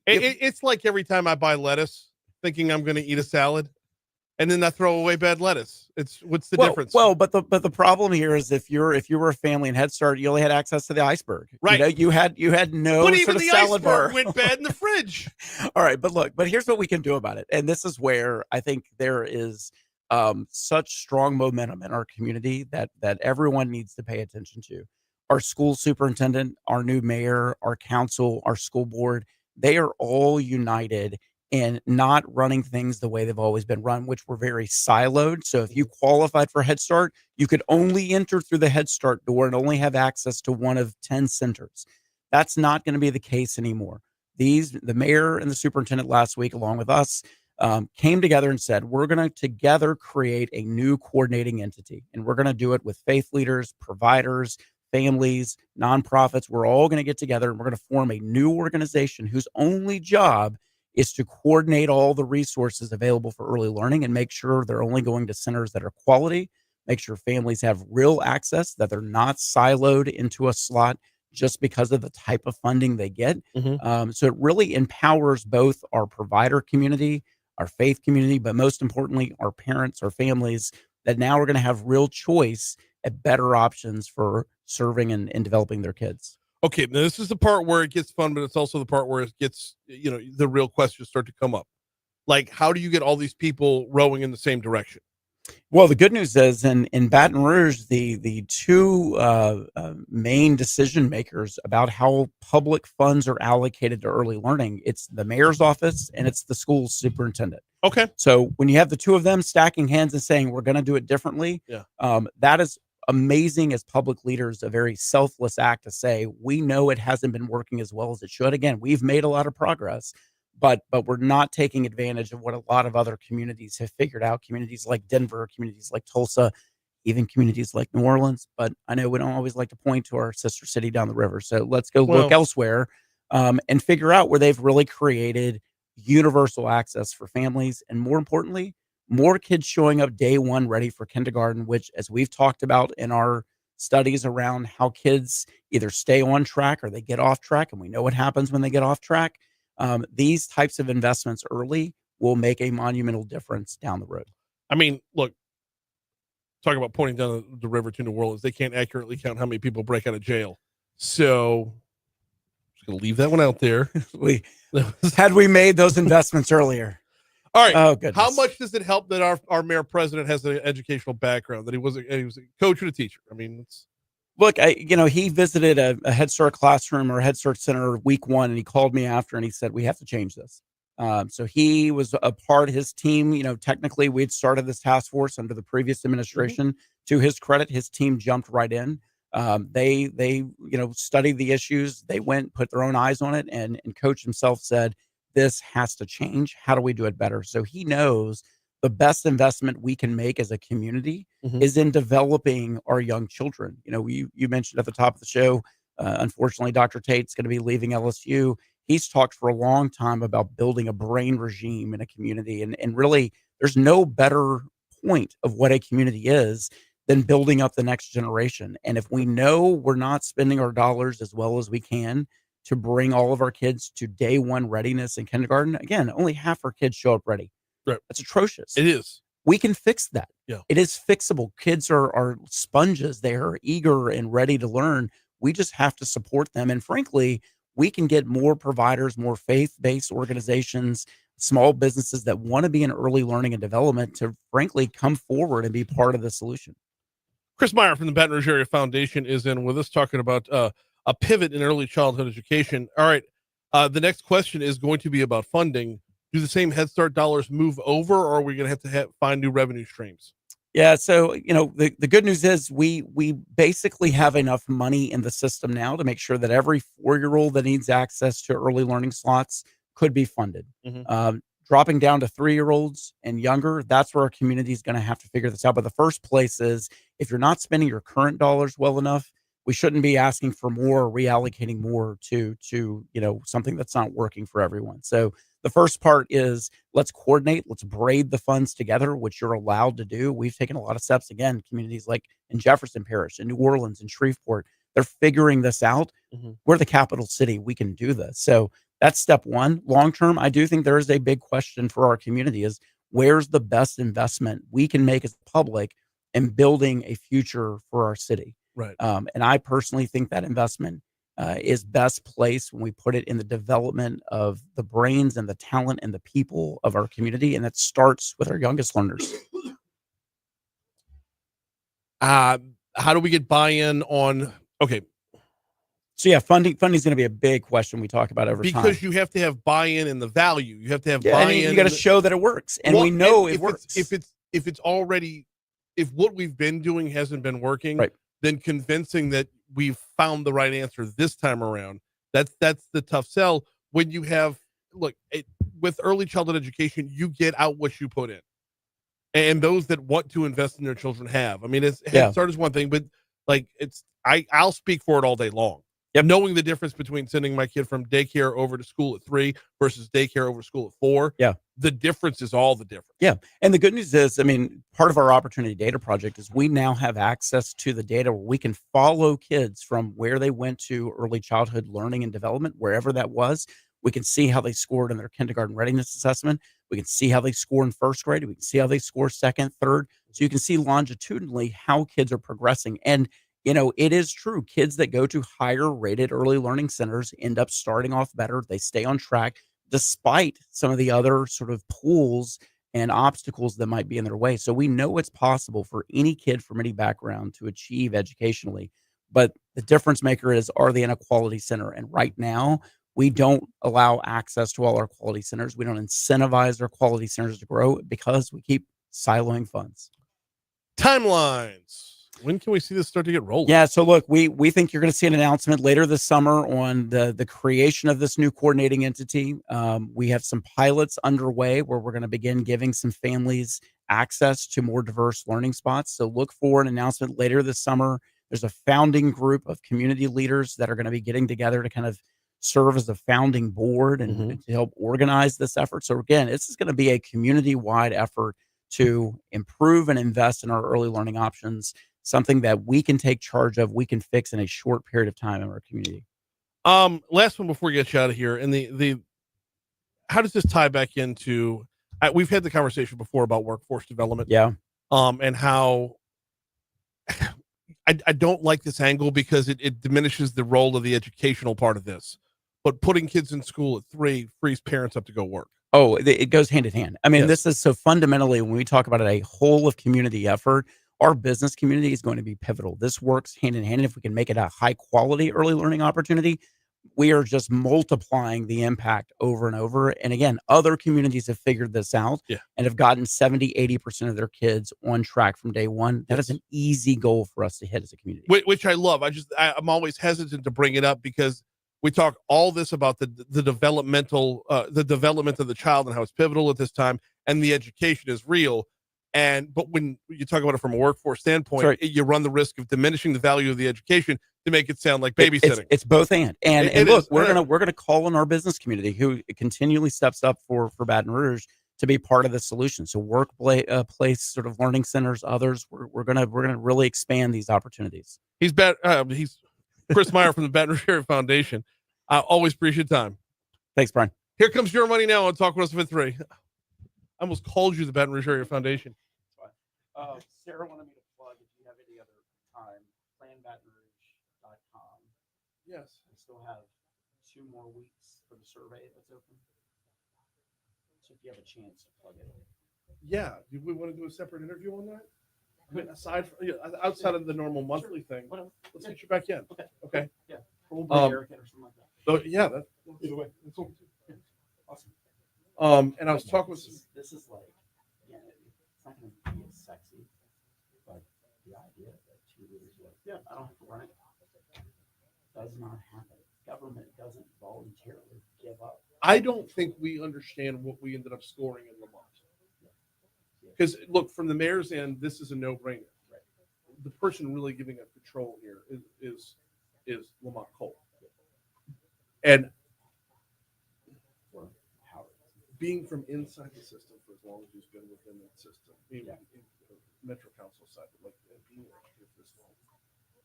it's like every time I buy lettuce, thinking I'm going to eat a salad, and then I throw away bad lettuce. What's the difference? Well, but the problem here is if you were a family in Head Start, you only had access to the iceberg. Right. You had no but sort even of the salad bar. iceberg went bad in the fridge. All right, but here's what we can do about it. And this is where I think there is such strong momentum in our community that everyone needs to pay attention to. Our school superintendent, our new mayor, our council, our school board, they are all united in not running things the way they've always been run, which were very siloed. So if you qualified for Head Start, you could only enter through the Head Start door and only have access to one of 10 centers. That's not going to be the case anymore. The mayor and the superintendent last week, along with us, came together and said, we're going to together create a new coordinating entity. And we're going to do it with faith leaders, providers, families, nonprofits. We're all going to get together and we're going to form a new organization whose only job is to coordinate all the resources available for early learning and make sure they're only going to centers that are quality, make sure families have real access, that they're not siloed into a slot just because of the type of funding they get. So it really empowers both our provider community, our faith community, but most importantly, our parents, our families, that now are going to have real choice at better options for serving and developing their kids. Okay, now this is the part where it gets fun, but it's also the part where it gets, the real questions start to come up. Like, how do you get all these people rowing in the same direction? Well, the good news is in Baton Rouge, the two main decision makers about how public funds are allocated to early learning, it's the mayor's office and it's the school superintendent. Okay. So when you have the two of them stacking hands and saying we're going to do it differently, that is amazing as public leaders, a very selfless act to say we know it hasn't been working as well as it should. Again, we've made a lot of progress. But we're not taking advantage of what a lot of other communities have figured out. Communities like Denver, communities like Tulsa, even communities like New Orleans. But I know we don't always like to point to our sister city down the river. So let's go look elsewhere and figure out where they've really created universal access for families. And more importantly, more kids showing up day one ready for kindergarten, which, as we've talked about in our studies around how kids either stay on track or they get off track. And we know what happens when they get off track. These types of investments early will make a monumental difference down the road. I mean, look, talking about pointing down the river to New Orleans, they can't accurately count how many people break out of jail. So I'm just going to leave that one out there. Had we made those investments earlier. All right. Oh, goodness. How much does it help that our mayor president has an educational background, that he was a coach and a teacher? I mean, look, he visited a Head Start classroom or a Head Start center week one, and he called me after and he said, we have to change this. So he was a part of his team. Technically we'd started this task force under the previous administration. To his credit, his team jumped right in. They studied the issues. They went, put their own eyes on it, and coach himself said, this has to change. How do we do it better? So he knows the best investment we can make as a community is in developing our young children. You mentioned at the top of the show, unfortunately, Dr. Tate's going to be leaving LSU. He's talked for a long time about building a brain regime in a community. And really, there's no better point of what a community is than building up the next generation. And if we know we're not spending our dollars as well as we can to bring all of our kids to day one readiness in kindergarten, again, only half our kids show up ready. Right. That's atrocious. It is. We can fix that. Yeah. It is fixable. Kids are sponges. They are eager and ready to learn. We just have to support them. And frankly, we can get more providers, more faith-based organizations, small businesses that want to be in early learning and development to frankly come forward and be part of the solution. Chris Meyer from the Baton Rouge Area Foundation is in with us talking about a pivot in early childhood education. All right. The next question is going to be about funding. Do the same Head Start dollars move over, or are we going to have to find new revenue streams? Yeah. So, the good news is we basically have enough money in the system now to make sure that every 4-year-old that needs access to early learning slots could be funded. Dropping down to 3-year-olds and younger, that's where our community is going to have to figure this out. But the first place is, if you're not spending your current dollars well enough, we shouldn't be asking for more, or reallocating more to something that's not working for everyone. So the first part is, let's coordinate, let's braid the funds together, which you're allowed to do. We've taken a lot of steps. Again, communities like in Jefferson Parish, in New Orleans, in Shreveport, they're figuring this out. We're the capital city. We can do this. So that's step one. Long term, I do think there is a big question for our community is, where's the best investment we can make as the public in building a future for our city? Right. And I personally think that investment is best placed when we put it in the development of the brains and the talent and the people of our community. And that starts with our youngest learners. How do we get buy-in on, okay. So yeah, funding is going to be a big question we talk about over time. Because you have to have buy-in in the value. You have to have buy-in. You got to show that it works. And we know it works. If what we've been doing hasn't been working, right, then convincing that we've found the right answer this time around, that's the tough sell. When you have, with early childhood education, you get out what you put in. And those that want to invest in their children have. I mean, Head Start is one thing, but I'll speak for it all day long. Yep. Knowing the difference between sending my kid from daycare over to school at 3 versus daycare over to school at 4. Yeah. The difference is all the difference. Yeah. And the good news is, part of our Opportunity Data Project is we now have access to the data where we can follow kids from where they went to early childhood learning and development, wherever that was. We can see how they scored in their kindergarten readiness assessment. We can see how they score in first grade. We can see how they score second, third. So you can see longitudinally how kids are progressing. And, it is true. Kids that go to higher rated early learning centers end up starting off better. They stay on track despite some of the other sort of pulls and obstacles that might be in their way. So we know it's possible for any kid from any background to achieve educationally. But the difference maker is, are they in a quality center? And right now, we don't allow access to all our quality centers. We don't incentivize our quality centers to grow because we keep siloing funds. Timelines. When can we see this start to get rolling? Yeah, so look, we think you're going to see an announcement later this summer on the creation of this new coordinating entity. We have some pilots underway where we're going to begin giving some families access to more diverse learning spots. So look for an announcement later this summer. There's a founding group of community leaders that are going to be getting together to kind of serve as a founding board and to help organize this effort. So again, this is going to be a community-wide effort to improve and invest in our early learning options, something that we can take charge of, we can fix in a short period of time in our community. Last one before we get you out of here. And the how does this tie back into, we've had the conversation before about workforce development. Yeah. And how I don't like this angle because it diminishes the role of the educational part of this. But putting kids in school at 3 frees parents up to go work. Oh, it goes hand in hand. I mean, Yes. this is so fundamentally, when we talk about it, a whole of community effort, our business community is going to be pivotal. This works hand in hand. And if we can make it a high quality early learning opportunity, we are just multiplying the impact over and over. And again, other communities have figured this out and have gotten 70-80% of their kids on track from day one. That is an easy goal for us to hit as a community. Which I love. I'm always hesitant to bring it up because we talk all this about the developmental, the development of the child and how it's pivotal at this time, and the education is real. But when you talk about it from a workforce standpoint, you run the risk of diminishing the value of the education to make it sound like babysitting. It's both and It look, is. we're gonna call on our business community who continually steps up for Baton Rouge to be part of the solution. So place sort of learning centers, others, we're gonna really expand these opportunities. He's Chris Meyer from the Baton Rouge Area Foundation. I always appreciate your time. Thanks, Brian. Here comes your money now on Talk 107.3. I almost called you the Baton Rouge Area Foundation. Sarah wanted me to plug, if you have any other time, planbatonrouge.com. Yes. I still have 2 more weeks for the survey that's open. So if you have a chance to plug it. Yeah. Do we want to do a separate interview on that? I mean, outside of the normal monthly thing, let's get you back in. Okay. Yeah. We'll bring Eric in or something like that. So yeah, that's awesome. And I was talking with this is like, it's not going to be as sexy, but the idea that 2 leaders I don't have to run it does not happen. Government doesn't voluntarily give up. I don't think we understand what we ended up scoring in Lamont. Because look, from the mayor's end, this is a no-brainer. Right. The person really giving up control here is Lamont Cole. And being from inside the system for as long as he's been within that system, being in the Metro Council side, like being here for this long,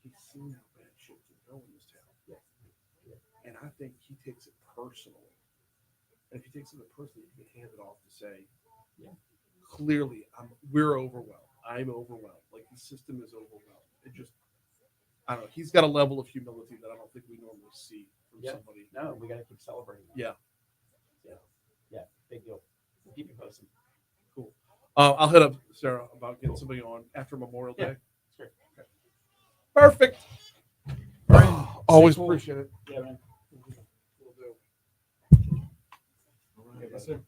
he's seen how bad shit can go in this town. And I think he takes it personally. And if he takes it personally, he can hand it off to say, clearly, we're overwhelmed. I'm overwhelmed. Like the system is overwhelmed. It just, I don't know. He's got a level of humility that I don't think we normally see from somebody. No, we got to keep celebrating. Yeah. Big deal. Keep you posted. Cool. I'll hit up Sarah about getting somebody on after Memorial Day. Great. Okay. Perfect. Always appreciate it. Yeah, man. Will do. Yes, sir.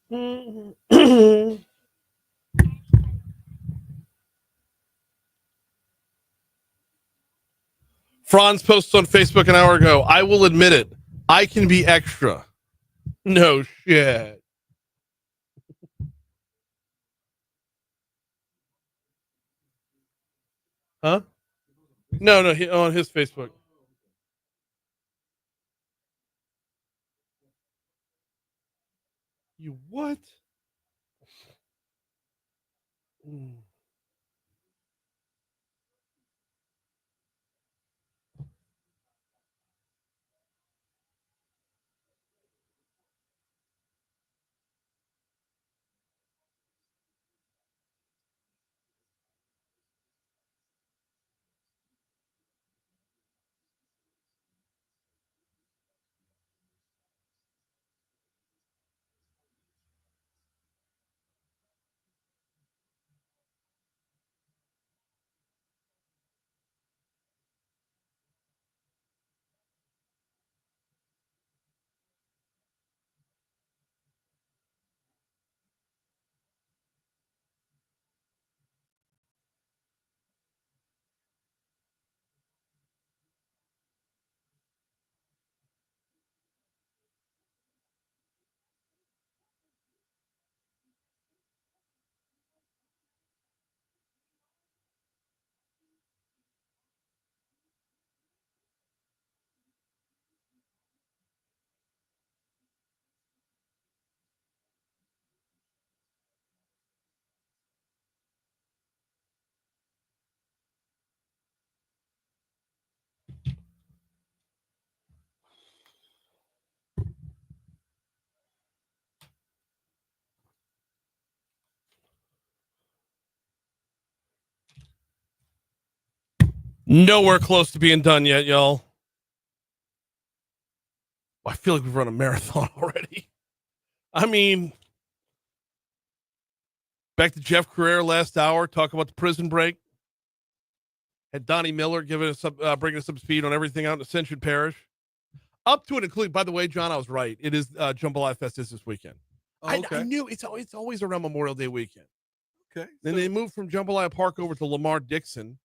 Franz posts on Facebook an hour ago. I will admit it. I can be extra. No shit. Huh? No, on his Facebook. You what? Nowhere close to being done yet, y'all. I feel like we've run a marathon already. I mean, back to Jeff Crouere last hour, talk about the prison break. Had Donnie Miller giving us bringing us up speed on everything out in Ascension Parish. Up to and including, by the way, John, I was right. It is Jambalaya Fest is this weekend. Oh, okay. I knew it's always around Memorial Day weekend. Okay. Then they moved from Jambalaya Park over to Lamar Dixon,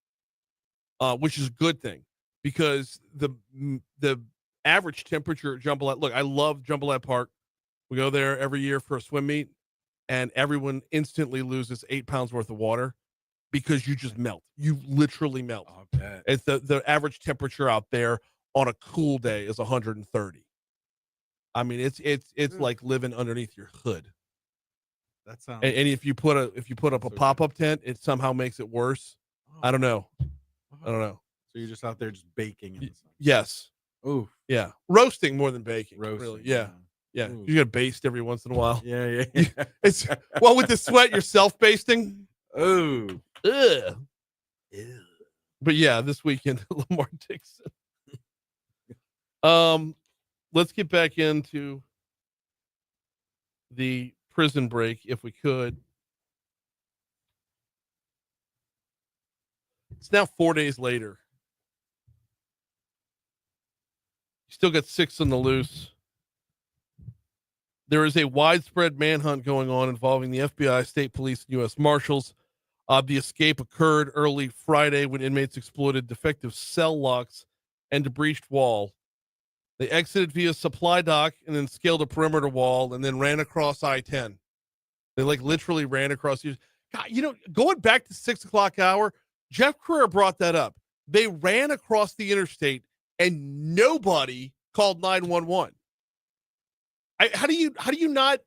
which is a good thing because the average temperature at Jambalaya. Look, I love Jambalaya Park. We go there every year for a swim meet, and everyone instantly loses 8 pounds worth of water because you just melt. You literally melt. Oh, I bet. It's the average temperature out there on a cool day is 130. I mean, it's like living underneath your hood. That sounds. And if you put up a pop-up tent, it somehow makes it worse. I don't know. So you're just out there just baking in the sun. Yes. Ooh. Yeah. Roasting more than baking. Roasting. Really. Yeah. Yeah. Ooh. You got to baste every once in a while. Yeah. It's well with the sweat, you're self-basting. Ooh. Ugh. But yeah, this weekend Lamar Dixon. Let's get back into the prison break if we could. It's now 4 days later. Still got 6 on the loose. There is a widespread manhunt going on involving the FBI, state police, and U.S. Marshals. The escape occurred early Friday when inmates exploited defective cell locks and a breached wall. They exited via supply dock and then scaled a perimeter wall and then ran across I-10. They literally ran across. God, going back to 6 o'clock hour, Jeff Crouere brought that up. They ran across the interstate and nobody called 911. How do you not?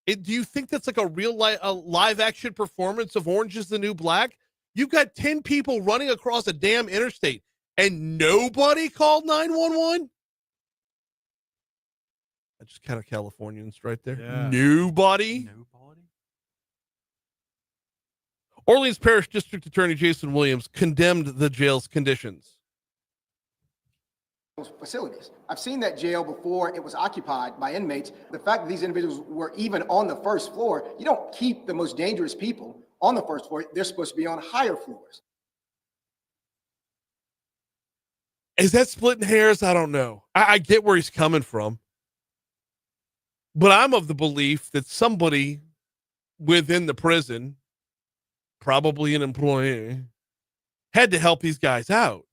Do you think that's like a real live action performance of Orange is the New Black? You've got 10 people running across a damn interstate and nobody called 911. That's just kind of Californians right there. Yeah. Nobody. Orleans Parish District Attorney Jason Williams condemned the jail's conditions. Facilities. I've seen that jail before. It was occupied by inmates. The fact that these individuals were even on the first floor, you don't keep the most dangerous people on the first floor. They're supposed to be on higher floors. Is that splitting hairs? I don't know. I get where he's coming from. But I'm of the belief that somebody within the prison, probably an employee, had to help these guys out.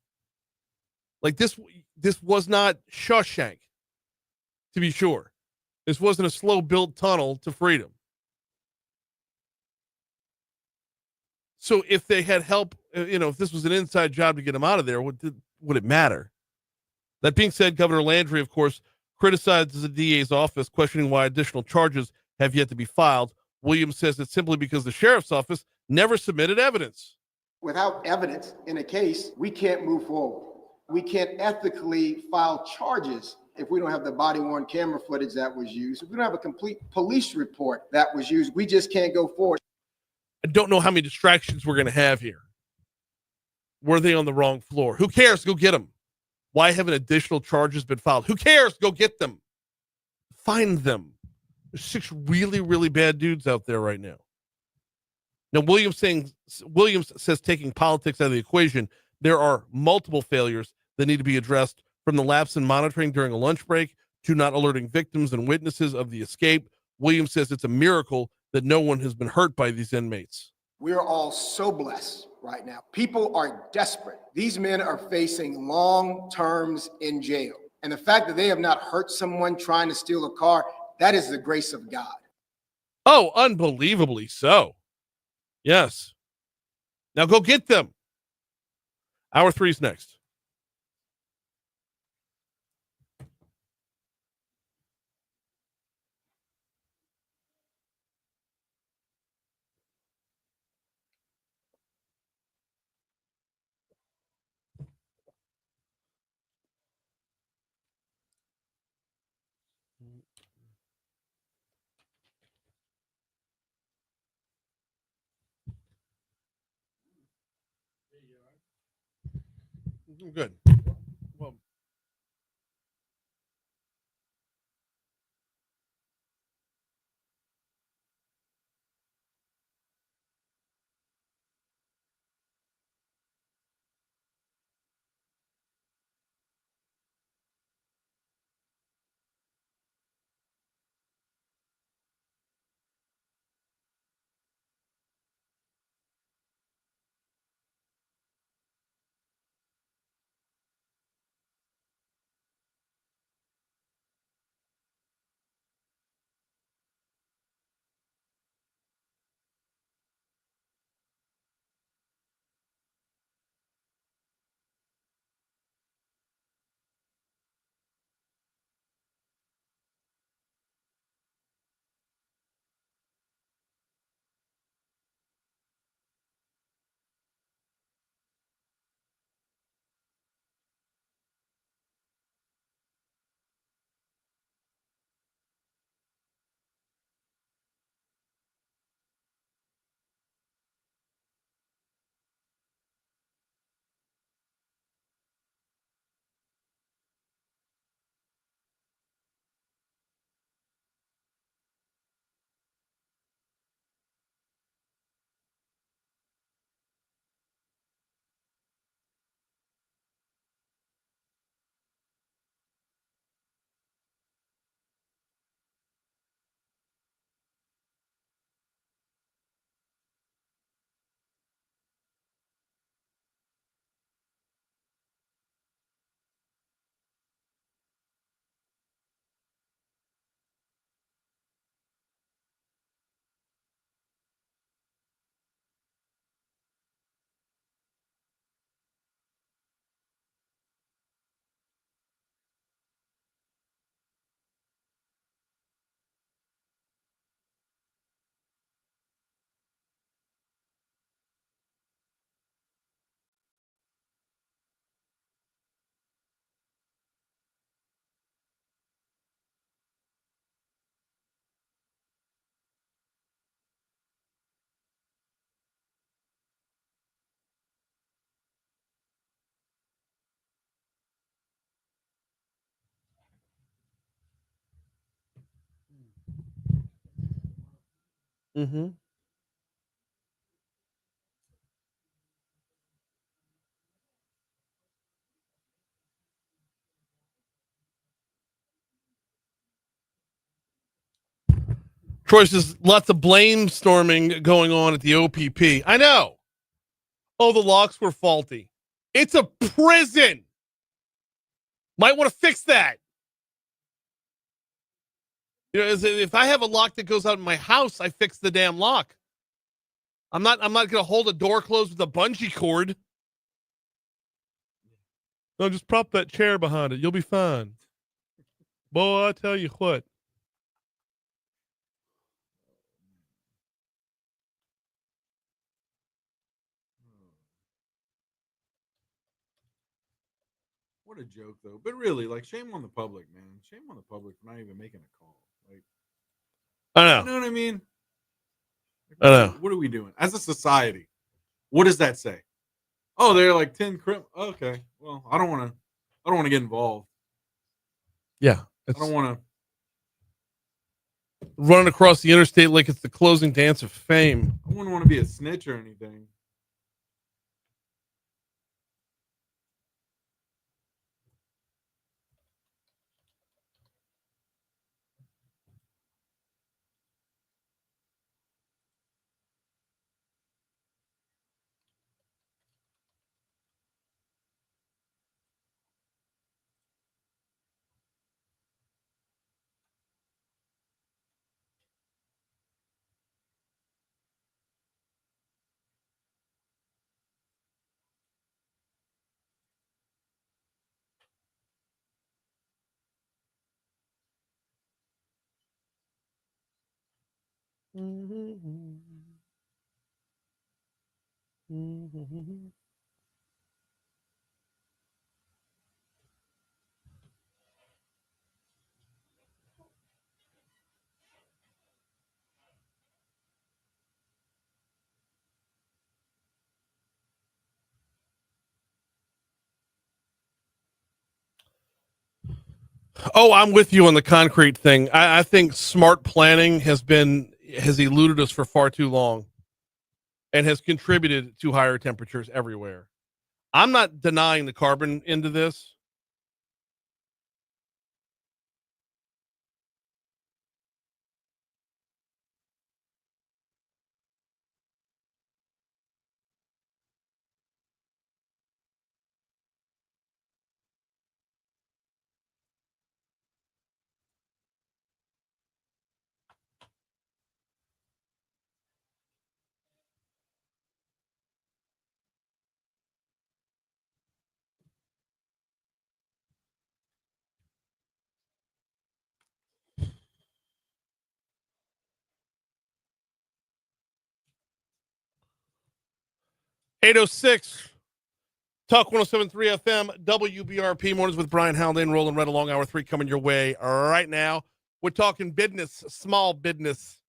Like this was not Shawshank, to be sure. This wasn't a slow built tunnel to freedom. So if they had help, if this was an inside job to get them out of there, would it matter? That being said, Governor Landry, of course, criticizes the DA's office, questioning why additional charges have yet to be filed. Williams says it's simply because the sheriff's office never submitted evidence. Without evidence in a case, we can't move forward. We can't ethically file charges if we don't have the body-worn camera footage that was used. If we don't have a complete police report that was used, we just can't go forward. I don't know how many distractions we're going to have here. Were they on the wrong floor? Who cares? Go get them. Why haven't additional charges been filed? Who cares? Go get them. Find them. There's 6 really, really bad dudes out there right now. Now, Williams says taking politics out of the equation, there are multiple failures that need to be addressed, from the lapse in monitoring during a lunch break to not alerting victims and witnesses of the escape. Williams says it's a miracle that no one has been hurt by these inmates. We're all so blessed right now. People are desperate. These men are facing long terms in jail. And the fact that they have not hurt someone trying to steal a car, that is the grace of God. Oh, unbelievably so. Yes. Now go get them. Hour 3's next. Good. Well, mm-hmm. Troy says lots of blame storming going on at the OPP. I know. Oh, the locks were faulty. It's a prison. Might want to fix that. You know, if I have a lock that goes out in my house, I fix the damn lock. I'm not going to hold a door closed with a bungee cord. No, just prop that chair behind it. You'll be fine. Boy, I tell you what. What a joke, though. But really, like, shame on the public, man. Shame on the public for not even making a call. Like, I know. you know what I mean? Like, I know. what are we doing as a society? What does that say? Oh, they're like 10 okay. Well, I don't want to get involved. Yeah. I don't want to running across the interstate like it's the closing dance of fame. I wouldn't want to be a snitch or anything. Oh, I'm with you on the concrete thing. I think smart planning has eluded us for far too long and has contributed to higher temperatures everywhere. I'm not denying the carbon into this. .806 Talk 107.3 FM, WBRP mornings with Brian Haldane, rolling right along. Hour 3 coming your way right now. We're talking business, small business,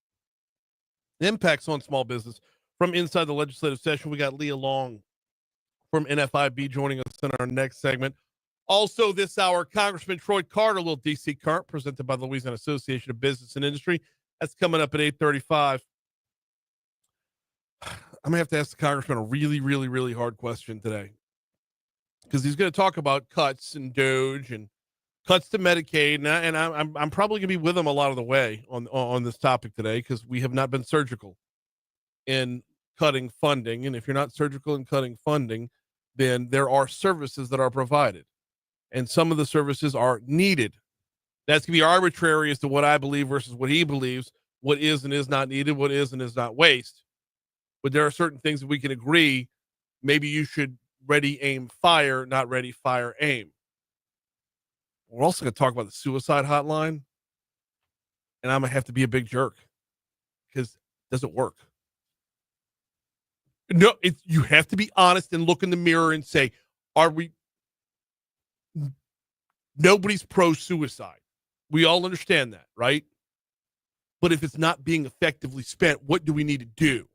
impacts on small business. From inside the legislative session, we got Leah Long from NFIB joining us in our next segment. Also this hour, Congressman Troy Carter, a little DC Cart, presented by the Louisiana Association of Business and Industry. That's coming up at 8:35. I'm going to have to ask the Congressman a really, really, really hard question today, because he's going to talk about cuts and Doge and cuts to Medicaid, and I'm probably going to be with him a lot of the way on this topic today, because we have not been surgical in cutting funding, and if you're not surgical in cutting funding, then there are services that are provided, and some of the services are needed. That's going to be arbitrary as to what I believe versus what he believes, what is and is not needed, what is and is not waste. But there are certain things that we can agree. Maybe you should ready, aim, fire, not ready, fire, aim. We're also going to talk about the suicide hotline, and I'm going to have to be a big jerk because it doesn't work. No, you have to be honest and look in the mirror and say, nobody's pro-suicide. We all understand that, right? But if it's not being effectively spent, what do we need to do?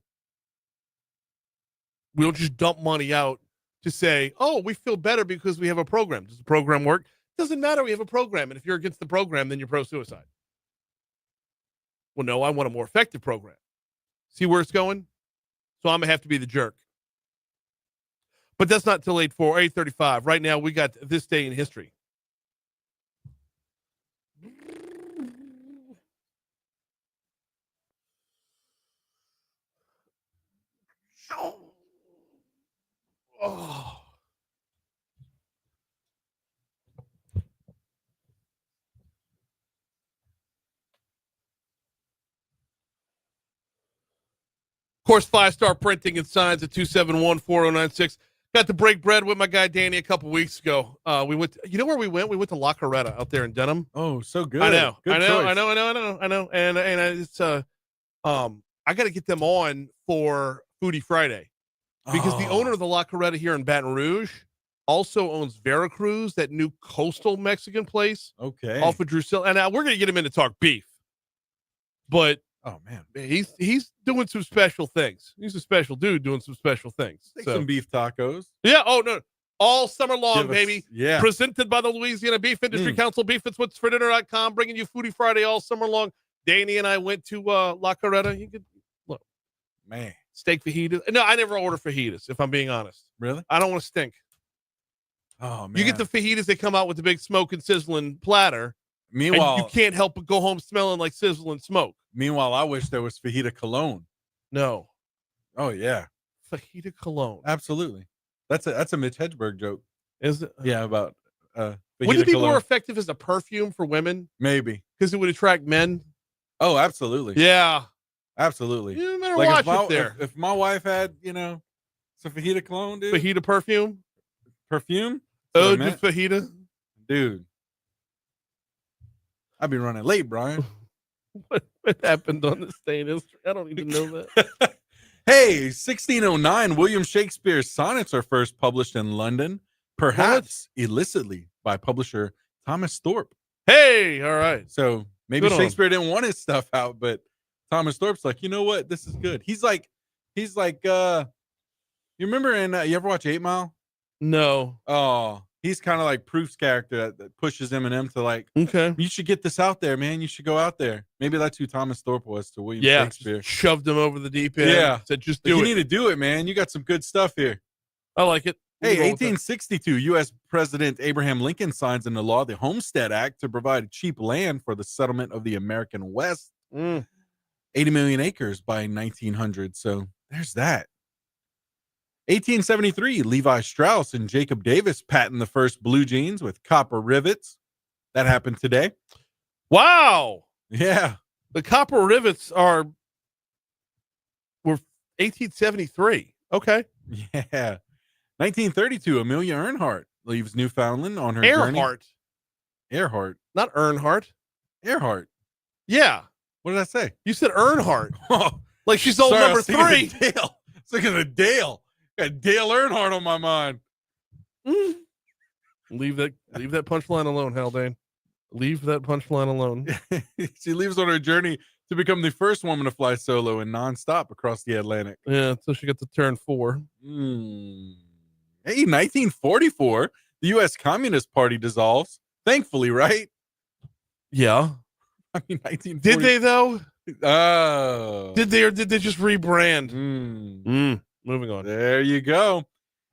We don't just dump money out to say, oh, we feel better because we have a program. Does the program work? It doesn't matter. We have a program. And if you're against the program, then you're pro-suicide. Well, no, I want a more effective program. See where it's going? So I'm going to have to be the jerk. But that's not till 8:35. Right now, we got this day in history. Oh. Of course, 5-Star Printing and Signs at 271-4096. Got to break bread with my guy Danny a couple weeks ago. We went. You know where we went? We went to La Coretta out there in Denham. Oh, so good. I know. Good I know. choice. I know. And it's I got to get them on for Foodie Friday because the owner of the La Coretta here in Baton Rouge also owns Veracruz, that new coastal Mexican place. Okay. Off of Drusilla. And we're gonna get him in to talk beef, but. Oh man, he's doing some special things. He's a special dude doing some special things. Take some beef tacos. Yeah. Oh no, all summer long, baby. Yeah. Presented by the Louisiana Beef Industry Council. Beef it's what's for dinner.com, bringing you Foodie Friday all summer long. Danny and I went to La Coretta. You could look, man, steak fajitas. No, I never order fajitas. If I'm being honest, really, I don't want to stink. Oh man, you get the fajitas. They come out with the big smoke and sizzling platter. Meanwhile, and you can't help but go home smelling like sizzling smoke. Meanwhile, I wish there was fajita cologne. No. Oh yeah, fajita cologne. Absolutely. That's a Mitch Hedberg joke. Is it? Yeah, about Would it be more effective as a perfume for women? Maybe because it would attract men. Oh, absolutely. Yeah, absolutely. You better watch it there. If my wife had, some fajita cologne, dude. Fajita perfume. Oh, just fajita, dude. I've been running late, Brian. What happened on this day in history? I don't even know that. Hey, 1609, William Shakespeare's sonnets are first published in London, perhaps illicitly by publisher Thomas Thorpe. Hey, all right. So maybe Shakespeare didn't want his stuff out, but Thomas Thorpe's like, you know what? This is good. He's like, you remember you ever watch 8 Mile? No. Oh, he's kind of like Proof's character that pushes Eminem to like, okay, you should get this out there, man. You should go out there. Maybe that's who Thomas Thorpe was to William Shakespeare. Shoved him over the deep end. Yeah. Said, just do it. You need to do it, man. You got some good stuff here. I like it. Hey, 1862, U.S. President Abraham Lincoln signs into law the Homestead Act to provide cheap land for the settlement of the American West. 80 million acres by 1900. So there's that. 1873, Levi Strauss and Jacob Davis patent the first blue jeans with copper rivets. That happened today. Wow. Yeah. The copper rivets were 1873. Okay. Yeah. 1932, Amelia Earhart leaves Newfoundland on her journey. Earhart. Not Earnhardt. Earhart. Yeah. What did I say? You said Earnhardt. Like she's old number 3. Dale. Look at the Dale. Got Dale Earnhardt on my mind. Leave that punchline alone, Haldane. Leave that punchline alone. She leaves on her journey to become the first woman to fly solo and nonstop across the Atlantic. Yeah, so she got to turn 4. Hey, 1944, the U.S. Communist Party dissolves. Thankfully, right? Yeah. I mean, 1940. Did they though? Oh. Did they or did they just rebrand? Moving on. There you go.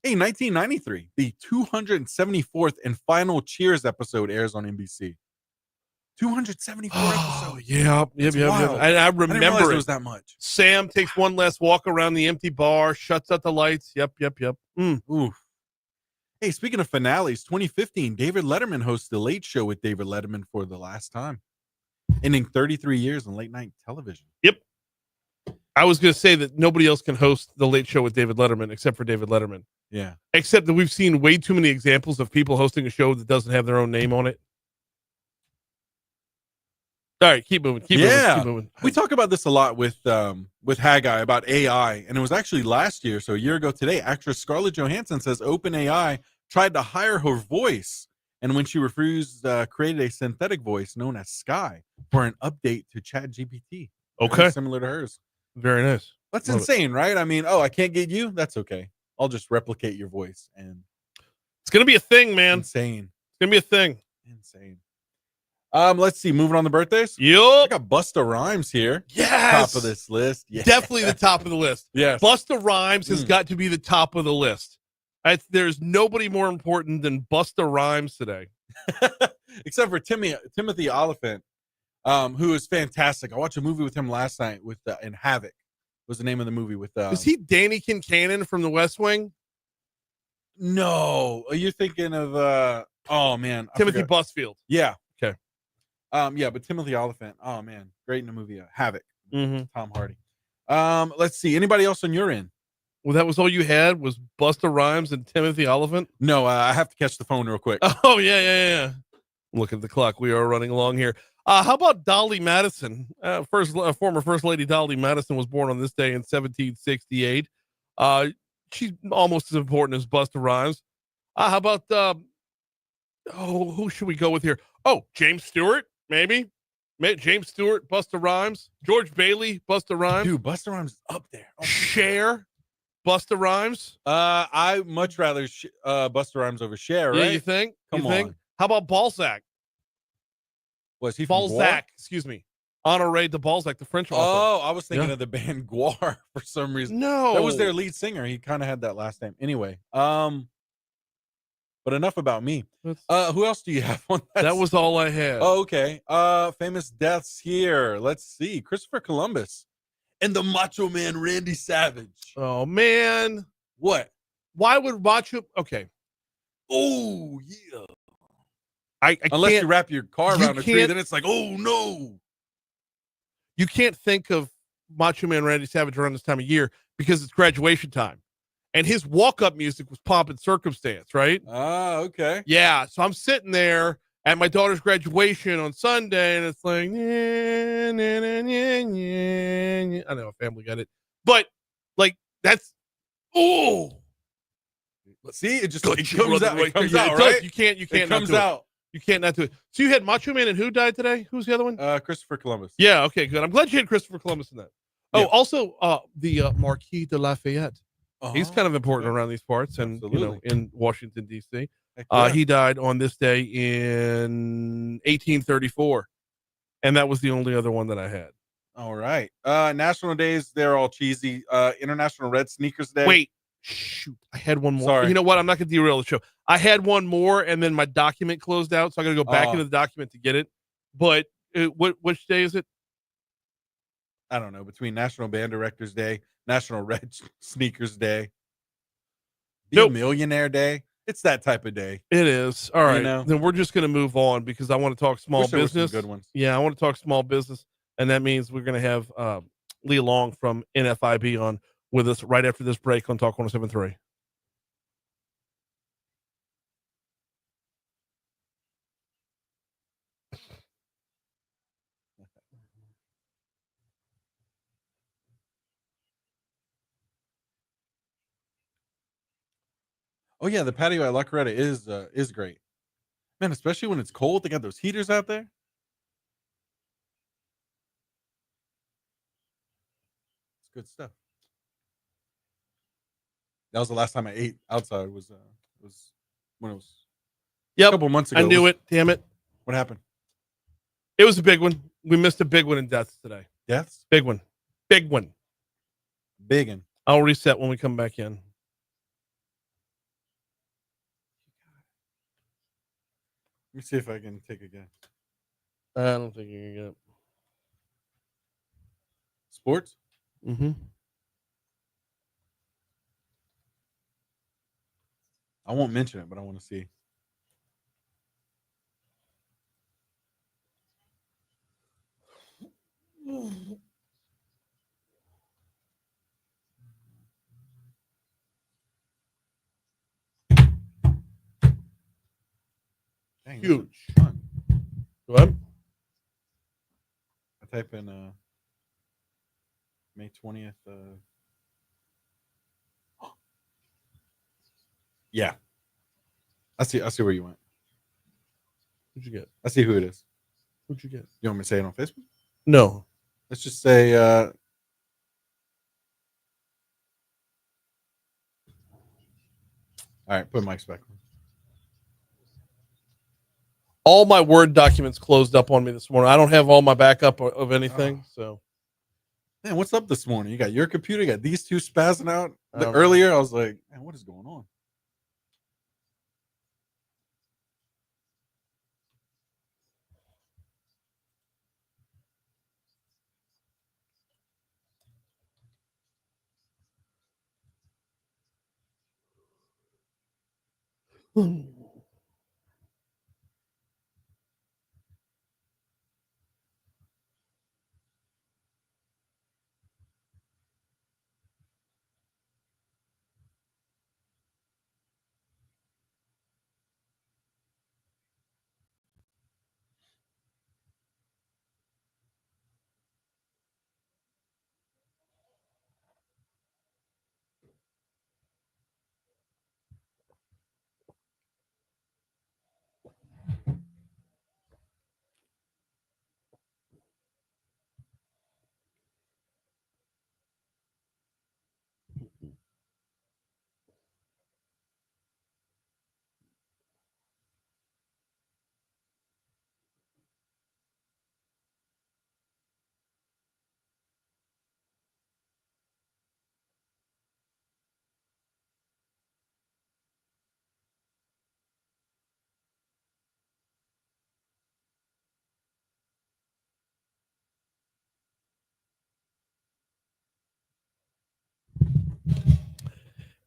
Hey, 1993, the 274th and final Cheers episode airs on NBC. 274 episodes. Yep. I remember it was that much. Sam takes one last walk around the empty bar, shuts out the lights. Yep. Oof. Hey, speaking of finales, 2015, David Letterman hosts The Late Show with David Letterman for the last time, ending 33 years in late night television. Yep. I was going to say that nobody else can host The Late Show with David Letterman except for David Letterman. Yeah. Except that we've seen way too many examples of people hosting a show that doesn't have their own name on it. All right, keep moving. Keep moving. We talk about this a lot with Haggai about AI, and it was actually last year, so a year ago today, actress Scarlett Johansson says OpenAI tried to hire her voice, and when she refused, created a synthetic voice known as Sky for an update to ChatGPT. Okay. Very similar to hers. Very nice. That's insane, right? I mean, I can't get you? That's okay. I'll just replicate your voice, and it's gonna be a thing, man. Insane. It's gonna be a thing. Insane. Let's see. Moving on the birthdays. Yep. I got Busta Rhymes here. Yes. Top of this list. Yeah. Definitely the top of the list. Yes. Busta Rhymes has got to be the top of the list. There's nobody more important than Busta Rhymes today. Except for Timothy Oliphant, who is fantastic. I watched a movie with him last night in Havoc Was the name of the movie with? Is he Danny Kincannon from The West Wing? No, you're thinking of oh man, Timothy Busfield. Yeah. Okay. Yeah, but Timothy Oliphant. Oh man, great in the movie Havoc. Mm-hmm. Tom Hardy. Let's see. Anybody else on your end? Well, that was all you had was Busta Rhymes and Timothy Oliphant. No, I have to catch the phone real quick. Oh yeah. Look at the clock. We are running along here. How about Dolly Madison? Former First Lady Dolly Madison was born on this day in 1768. She's almost as important as Busta Rhymes. How about who should we go with here? Oh, James Stewart, maybe. James Stewart, Busta Rhymes, George Bailey, Busta Rhymes. Dude, Busta Rhymes is up there. Oh, Cher, Busta Rhymes. I much rather Busta Rhymes over Cher, right? Yeah, you think? Come on. How about Balzac? Was he from Balzac? Excuse me. Honoré de Balzac, the French author. Oh, I was thinking of the band Guar for some reason. No, that was their lead singer. He kind of had that last name. Anyway, but enough about me. Who else do you have on that? That was all I had. Oh, okay. Famous deaths here. Let's see. Christopher Columbus and the Macho Man Randy Savage. Oh man, what? Why would Macho? Okay. Oh yeah. I unless can't, you wrap your car around a tree, then it's like, oh no. You can't think of Macho Man Randy Savage around this time of year because it's graduation time. And his walk-up music was Pomp and Circumstance, right? Ah, okay. Yeah, so I'm sitting there at my daughter's graduation on Sunday, and it's like, I know Family got it, but like that's see, it just good, it comes out. It comes out, right? You can't. It comes out. You can't not do it. So you had Macho Man and who died today? Who's the other one? Christopher Columbus. Yeah. Okay. Good. I'm glad you had Christopher Columbus in that. Oh, also the Marquis de Lafayette. He's kind of important around these parts, and in Washington D.C. He died on this day in 1834, and that was the only other one that I had. All right. National days, they're all cheesy. International Red Sneakers Day. Wait, shoot, I had one more. Sorry. You know what? I'm not going to derail the show. I had one more, and then my document closed out, so I got to go back into the document to get it. But which day is it? I don't know. Between National Band Directors Day, National Red Sneakers Day, Be a Millionaire Day. It's that type of day. It is. All right. Then we're just going to move on because I want to talk small business. Good ones. Yeah, I want to talk small business, and that means we're going to have Leah Long from NFIB on with us right after this break on Talk 107.3. Oh yeah, the patio at La Coretta is great, man. Especially when it's cold, they got those heaters out there. It's good stuff. That was the last time I ate outside. Was when it was a couple months ago. I knew it. Damn it! What happened? It was a big one. We missed a big one in deaths today. Deaths? Big one. Big one. Big one. I'll reset when we come back in. Let me see if I can take a guess. I don't think you can get it. Sports? Mm-hmm. I won't mention it, but I want to see. Dang, huge. Fun. What? I type in May 20th. Yeah. I see where you went. What'd you get? I see who it is. What'd you get? You want me to say it on Facebook? No. Let's just say all right, put Mike's back on. All my Word documents closed up on me this morning. I don't have all my backup of anything. So, man, what's up this morning? You got your computer, you got these two spazzing out. Earlier, I was like, man, what is going on?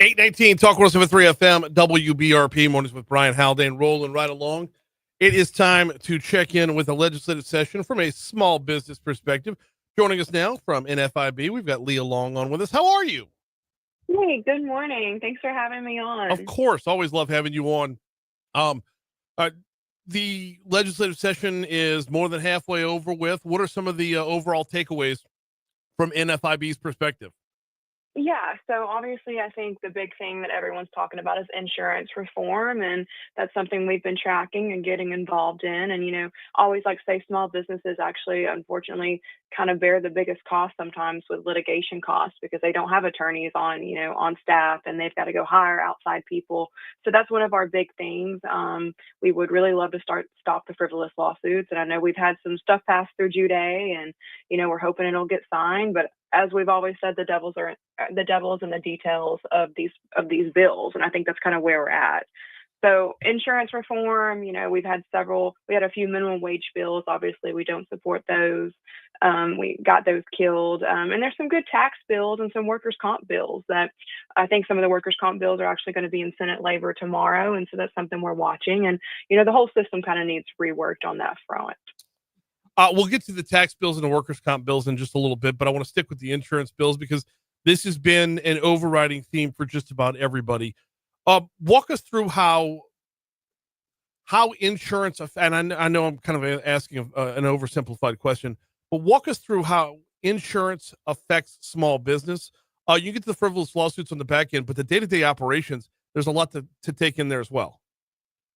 $8:19 Talk 107.3 FM WBRP mornings with Brian Haldane rolling right along. It is time to check in with a legislative session from a small business perspective. Joining us now from NFIB, we've got Leah Long on with us. How are you? Hey, good morning. Thanks for having me on. Of course, always love having you on. Um, the legislative session is more than halfway over with. What are some of the overall takeaways from NFIB's perspective? Yeah, so obviously, I think the big thing that everyone's talking about is insurance reform, and that's something we've been tracking and getting involved in. And, always like say small businesses actually, unfortunately, kind of bear the biggest cost sometimes with litigation costs because they don't have attorneys on staff and they've got to go hire outside people. So that's one of our big things. We would really love to stop the frivolous lawsuits. And I know we've had some stuff passed through Juday and, we're hoping it'll get signed, but as we've always said, the devil's in the details of these bills, and I think that's kind of where we're at. So insurance reform, we had a few minimum wage bills. Obviously, we don't support those. We got those killed. And there's some good tax bills and some workers' comp bills that I think some of the workers' comp bills are actually going to be in Senate labor tomorrow. And so that's something we're watching. And, the whole system kind of needs reworked on that front. We'll get to the tax bills and the workers' comp bills in just a little bit, but I want to stick with the insurance bills because this has been an overriding theme for just about everybody. Walk us through how insurance, and I know I'm kind of asking an oversimplified question, but walk us through how insurance affects small business. You get to the frivolous lawsuits on the back end, but the day-to-day operations, there's a lot to take in there as well.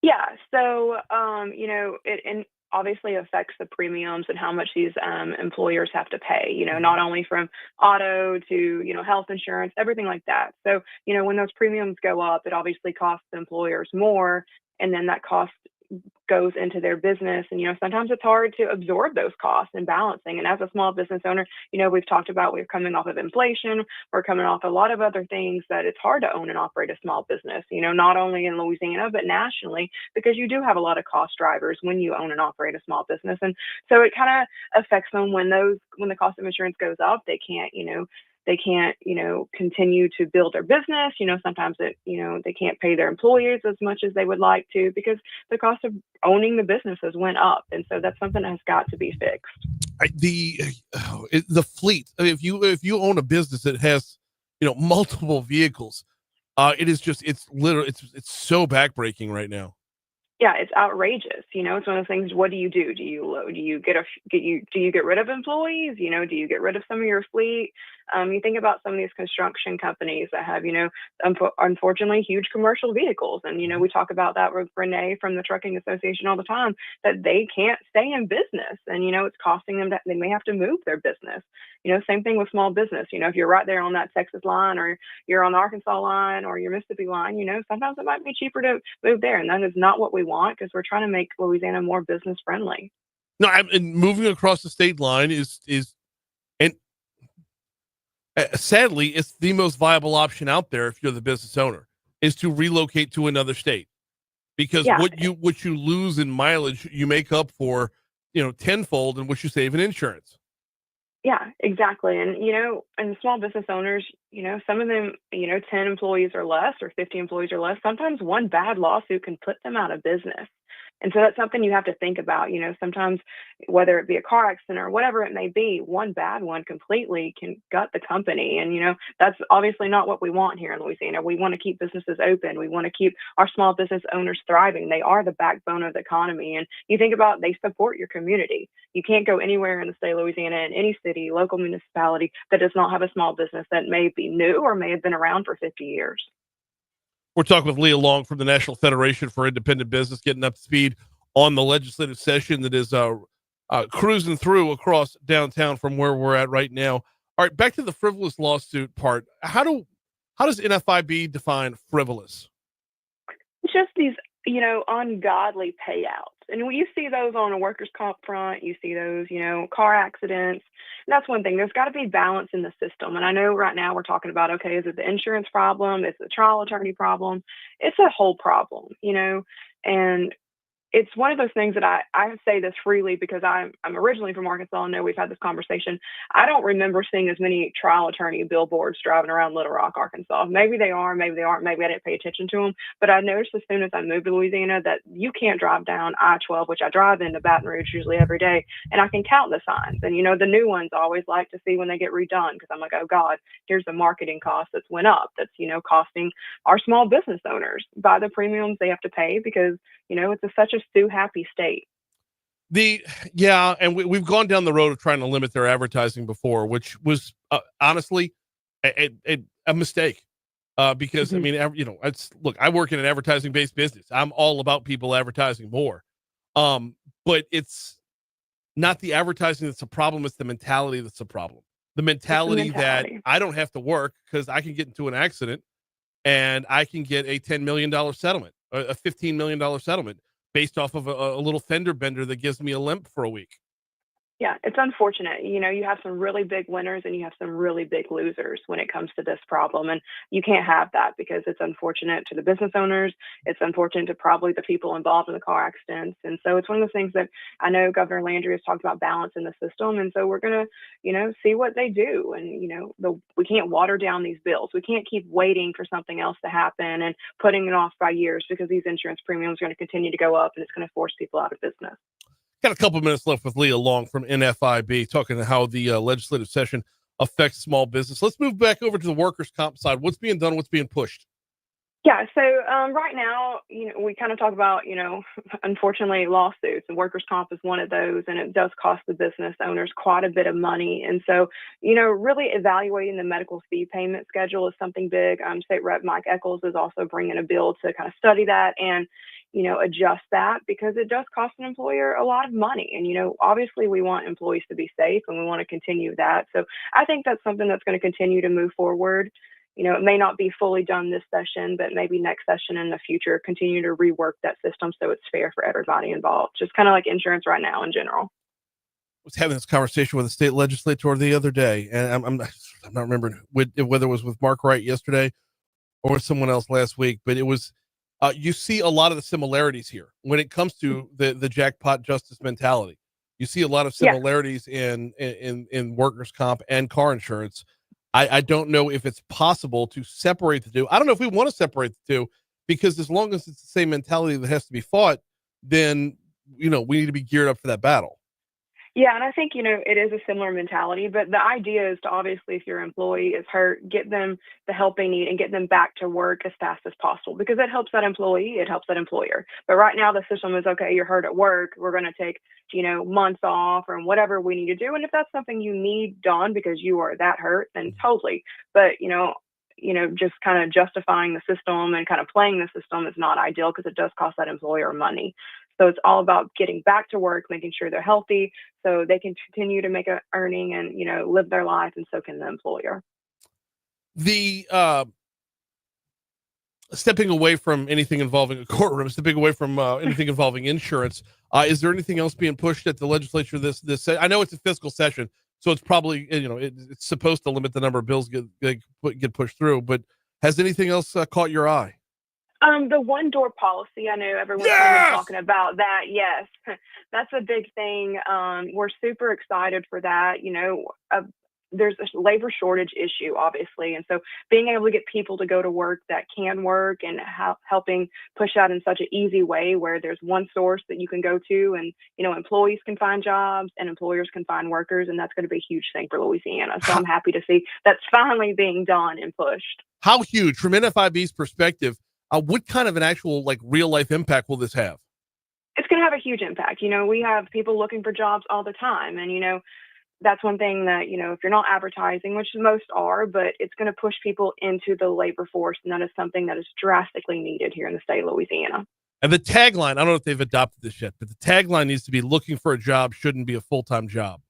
Yeah. So, it obviously affects the premiums and how much these employers have to pay, not only from auto to, health insurance, everything like that. So, when those premiums go up, it obviously costs the employers more, and then that cost goes into their business. And, sometimes it's hard to absorb those costs and balancing. And as a small business owner, we've talked about we're coming off of inflation. We're coming off a lot of other things that it's hard to own and operate a small business, not only in Louisiana, but nationally, because you do have a lot of cost drivers when you own and operate a small business. And so it kind of affects them when the cost of insurance goes up, they can't continue to build their business. Sometimes they can't pay their employees as much as they would like to because the cost of owning the businesses went up. And so that's something that has got to be fixed. The fleet, if you own a business that has, multiple vehicles, it's so backbreaking right now. Yeah, it's outrageous. It's one of those things. What do you do? Do you get rid of employees? Do you get rid of some of your fleet? You think about some of these construction companies that have, unfortunately, huge commercial vehicles. And, we talk about that with Renee from the Trucking Association all the time, that they can't stay in business. And, it's costing them that they may have to move their business. Same thing with small business. If you're right there on that Texas line or you're on the Arkansas line or your Mississippi line, sometimes it might be cheaper to move there. And that is not what we want because we're trying to make Louisiana more business friendly. No, and moving across the state line is sadly, it's the most viable option out there if you're the business owner, is to relocate to another state. Because what you lose in mileage, you make up for, tenfold in what you save in insurance. Yeah, exactly. And, and small business owners, some of them, 10 employees or less or 50 employees or less, sometimes one bad lawsuit can put them out of business. And so that's something you have to think about. Sometimes whether it be a car accident or whatever it may be, one bad one completely can gut the company. And, that's obviously not what we want here in Louisiana. We want to keep businesses open. We want to keep our small business owners thriving. They are the backbone of the economy. And you think about they support your community. You can't go anywhere in the state of Louisiana, in any city, local municipality that does not have a small business that may be new or may have been around for 50 years. We're talking with Leah Long from the National Federation for Independent Business, getting up to speed on the legislative session that is cruising through across downtown from where we're at right now. All right, back to the frivolous lawsuit part. How does NFIB define frivolous? It's just these, ungodly payouts. And when you see those on a workers' comp front, you see those, car accidents. And that's one thing. There's got to be balance in the system. And I know right now we're talking about, okay, is it the insurance problem? Is it the trial attorney problem? It's a whole problem, and it's one of those things that I say this freely because I'm originally from Arkansas. I know we've had this conversation. I don't remember seeing as many trial attorney billboards driving around Little Rock, Arkansas. Maybe they are, maybe they aren't, maybe I didn't pay attention to them. But I noticed as soon as I moved to Louisiana that you can't drive down I-12, which I drive into Baton Rouge usually every day, and I can count the signs. And, the new ones I always like to see when they get redone because I'm like, oh, God, here's the marketing cost that's went up that's, costing our small business owners by the premiums they have to pay because, it's such a sue-happy state. And we've gone down the road of trying to limit their advertising before, which was honestly a mistake. Because I mean, look, I work in an advertising based business. I'm all about people advertising more. But it's not the advertising that's a problem. It's the mentality that's a problem. The mentality that I don't have to work because I can get into an accident and I can get a $10 million settlement, a $15 million settlement based off of a little fender bender that gives me a limp for a week. Yeah, it's unfortunate. You have some really big winners and you have some really big losers when it comes to this problem. And you can't have that because it's unfortunate to the business owners. It's unfortunate to probably the people involved in the car accidents. And so it's one of those things that I know Governor Landry has talked about balance in the system. And so we're going to, see what they do. And, we can't water down these bills. We can't keep waiting for something else to happen and putting it off by years because these insurance premiums are going to continue to go up and it's going to force people out of business. Got a couple minutes left with Leah Long from NFIB talking to how the legislative session affects small business. Let's move back over to the workers' comp side. What's being done? What's being pushed? Yeah. So right now, we kind of talk about, unfortunately, lawsuits, and workers' comp is one of those, and it does cost the business owners quite a bit of money. And so, really evaluating the medical fee payment schedule is something big. State Rep Mike Eccles is also bringing a bill to kind of study that and adjust that because it does cost an employer a lot of money. And, obviously we want employees to be safe and we want to continue that. So I think that's something that's going to continue to move forward. It may not be fully done this session, but maybe next session in the future, continue to rework that system so it's fair for everybody involved, just kind of like insurance right now in general. I was having this conversation with a state legislator the other day, and I'm not remembering whether it was with Mark Wright yesterday or someone else last week, but it was, you see a lot of the similarities here when it comes to the jackpot justice mentality. You see a lot of similarities in workers' comp and car insurance. I don't know if it's possible to separate the two. I don't know if we want to separate the two because as long as it's the same mentality that has to be fought, then, we need to be geared up for that battle. Yeah, and I think, it is a similar mentality, but the idea is to obviously, if your employee is hurt, get them the help they need and get them back to work as fast as possible because it helps that employee, it helps that employer. But right now the system is, okay, you're hurt at work, we're going to take, months off or whatever we need to do. And if that's something you need done because you are that hurt, then totally. But, just kind of justifying the system and kind of playing the system is not ideal because it does cost that employer money. So it's all about getting back to work, making sure they're healthy so they can continue to make an earning and, live their life, and so can the employer. The stepping away from anything involving a courtroom, stepping away from anything involving insurance, is there anything else being pushed at the legislature this I know it's a fiscal session, so it's probably, it's supposed to limit the number of bills get pushed through, but has anything else caught your eye? The one door policy, I know everyone's kind of been talking about that. Yes, that's a big thing. We're super excited for that. There's a labor shortage issue, obviously. And so being able to get people to go to work that can work and helping push out in such an easy way where there's one source that you can go to and, employees can find jobs and employers can find workers. And that's going to be a huge thing for Louisiana. So I'm happy to see that's finally being done and pushed. How huge, from NFIB's perspective, what kind of an actual real life impact will this have? It's going to have a huge impact. We have people looking for jobs all the time. And, that's one thing that, if you're not advertising, which most are, but it's going to push people into the labor force. And that is something that is drastically needed here in the state of Louisiana. And the tagline, I don't know if they've adopted this yet, but the tagline needs to be looking for a job shouldn't be a full-time job.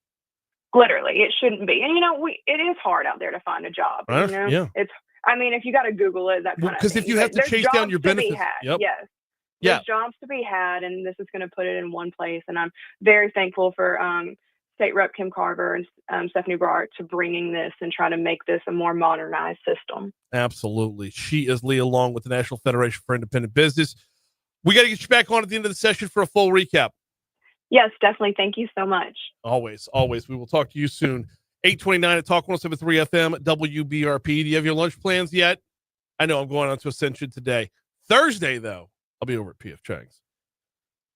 Literally, it shouldn't be. And, it is hard out there to find a job. Yeah. If you got to Google it, that kind of thing. Because if you have to chase down your benefits. Yep. Yes. There's jobs to be had, and this is going to put it in one place. And I'm very thankful for State Rep Kim Carver and Stephanie Bart to bringing this and try to make this a more modernized system. Absolutely. She is Leah Long with the National Federation for Independent Business. We got to get you back on at the end of the session for a full recap. Yes, definitely. Thank you so much. Always. We will talk to you soon. 829 at Talk 107.3 FM, WBRP. Do you have your lunch plans yet? I know I'm going on to Ascension today. Thursday, though, I'll be over at P.F. Chang's.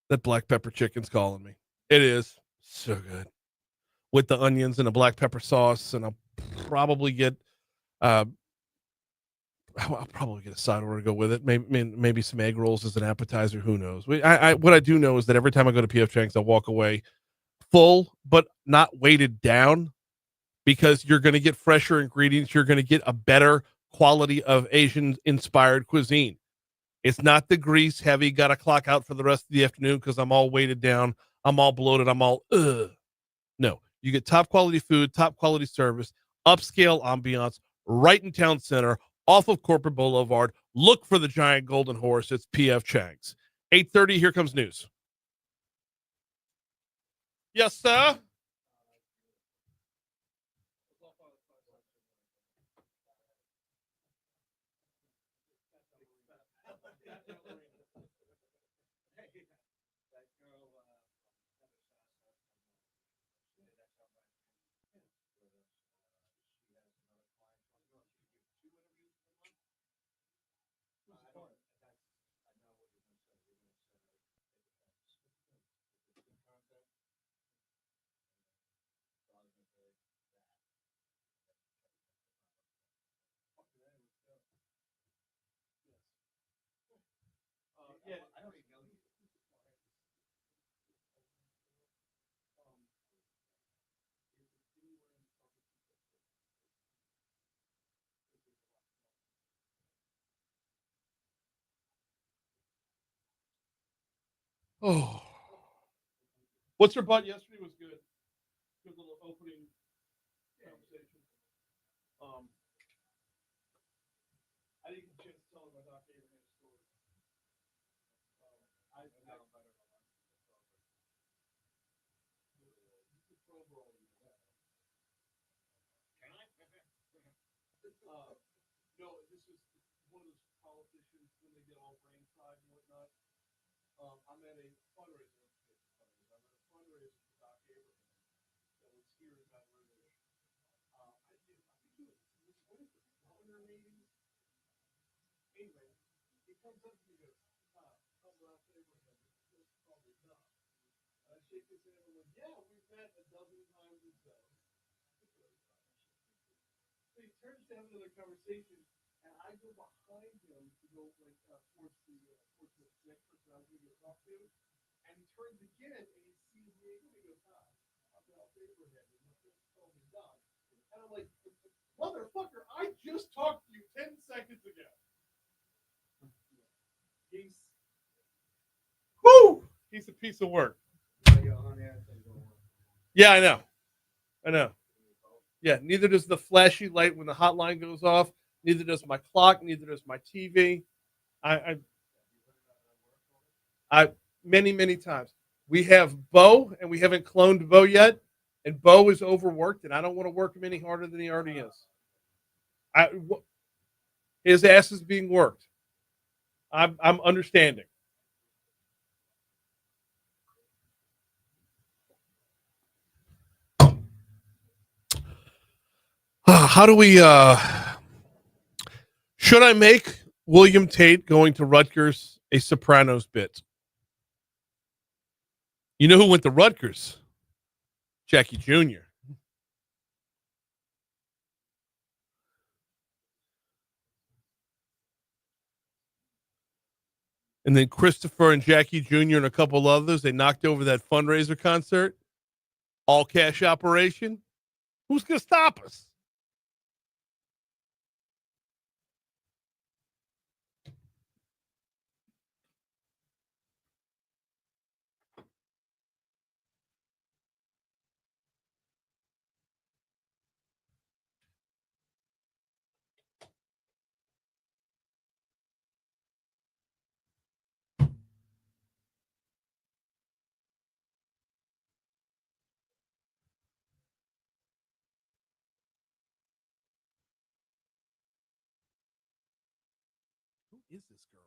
That black pepper chicken's calling me. It is so good. With the onions and the black pepper sauce, and I'll probably get a side order to go with it. Maybe some egg rolls as an appetizer. Who knows? What I do know is that every time I go to P.F. Chang's, I walk away full, but not weighted down, because you're going to get fresher ingredients. You're going to get a better quality of Asian-inspired cuisine. It's not the grease heavy, got to clock out for the rest of the afternoon because I'm all weighted down, I'm all bloated, I'm all, ugh. No. You get top quality food, top quality service, upscale ambiance, right in town center, off of Corporate Boulevard. Look for the giant golden horse. It's P.F. Chang's. 8:30, here comes news. Yes, sir. Oh, what's your butt yesterday was good. Good little opening conversation. I didn't get a chance to tell him about Abraham's story. I know better than that. No, this is one of those politicians when they get all brain fried and whatnot. I'm at a fundraiser. I'm at a fundraiser for Doc Abraham that was here in Baton Rouge. I think it was what is the governor maybe? Anyway, he comes up to me and goes, come Doc Abraham. This is probably not. And I shake his hand and I'm like, yeah, we've met a dozen times or so. So he turns to have another conversation, and I go behind him to go towards the next person I was going to talk to, and he turns again and he sees me and he goes, "Hi, I'm Doc Abraham, and my friend called me Doc." And I'm like, "Motherfucker, I just talked to you 10 seconds ago." He's a piece of work. Yeah, I know. Yeah, neither does the flashy light when the hotline goes off. Neither does my clock. Neither does my TV. I many times. We have Bo, and we haven't cloned Bo yet. And Bo is overworked, and I don't want to work him any harder than he already is. His ass is being worked. I'm understanding. How do we should I make William Tate going to Rutgers a Sopranos bit? You know who went to Rutgers? Jackie Jr. And then Christopher and Jackie Jr. and a couple others, they knocked over that fundraiser concert. All cash operation. Who's going to stop us? Who is this girl?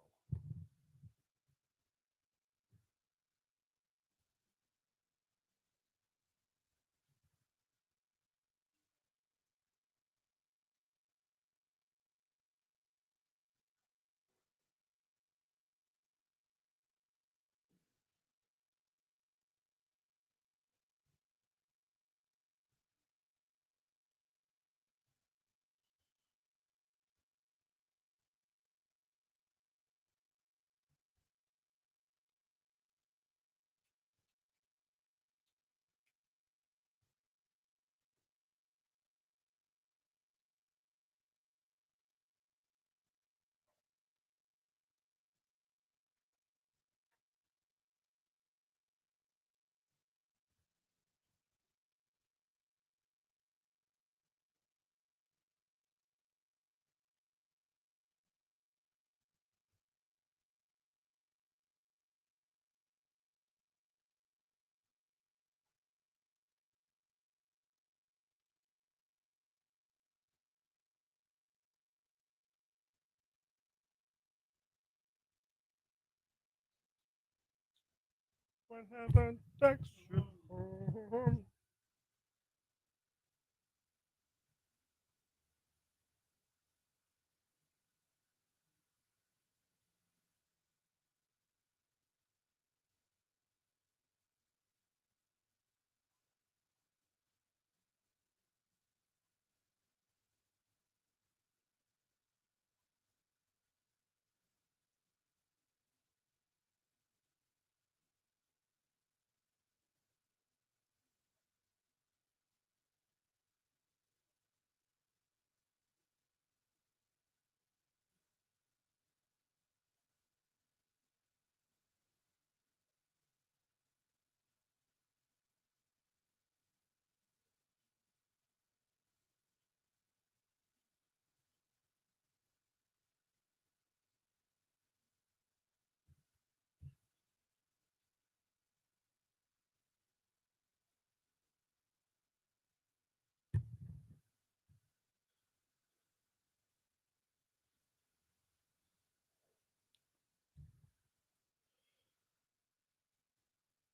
What happened?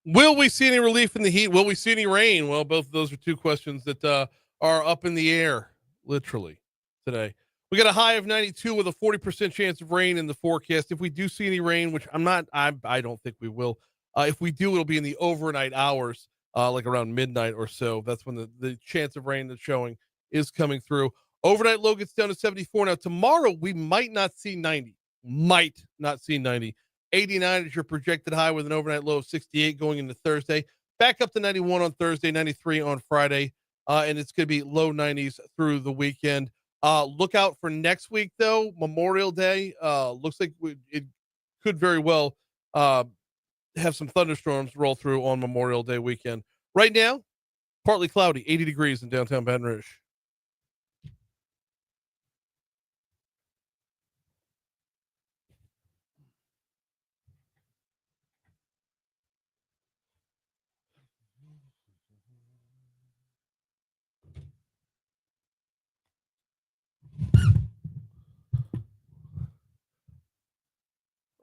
Will we see any relief in the heat? Will we see any rain? Well, both of those are two questions that are up in the air, literally, today. We got a high of 92 with a 40% chance of rain in the forecast. If we do see any rain, which I don't think we will. If we do, it'll be in the overnight hours, like around midnight or so. That's when the chance of rain that's showing is coming through. Overnight low gets down to 74. Now, tomorrow, we might not see 90. Might not see 90. 89 is your projected high with an overnight low of 68 going into Thursday. Back up to 91 on Thursday, 93 on Friday. And it's going to be low 90s through the weekend. Look out for next week, though. Memorial Day. Looks like it could very well have some thunderstorms roll through on Memorial Day weekend. Right now, partly cloudy, 80 degrees in downtown Baton Rouge.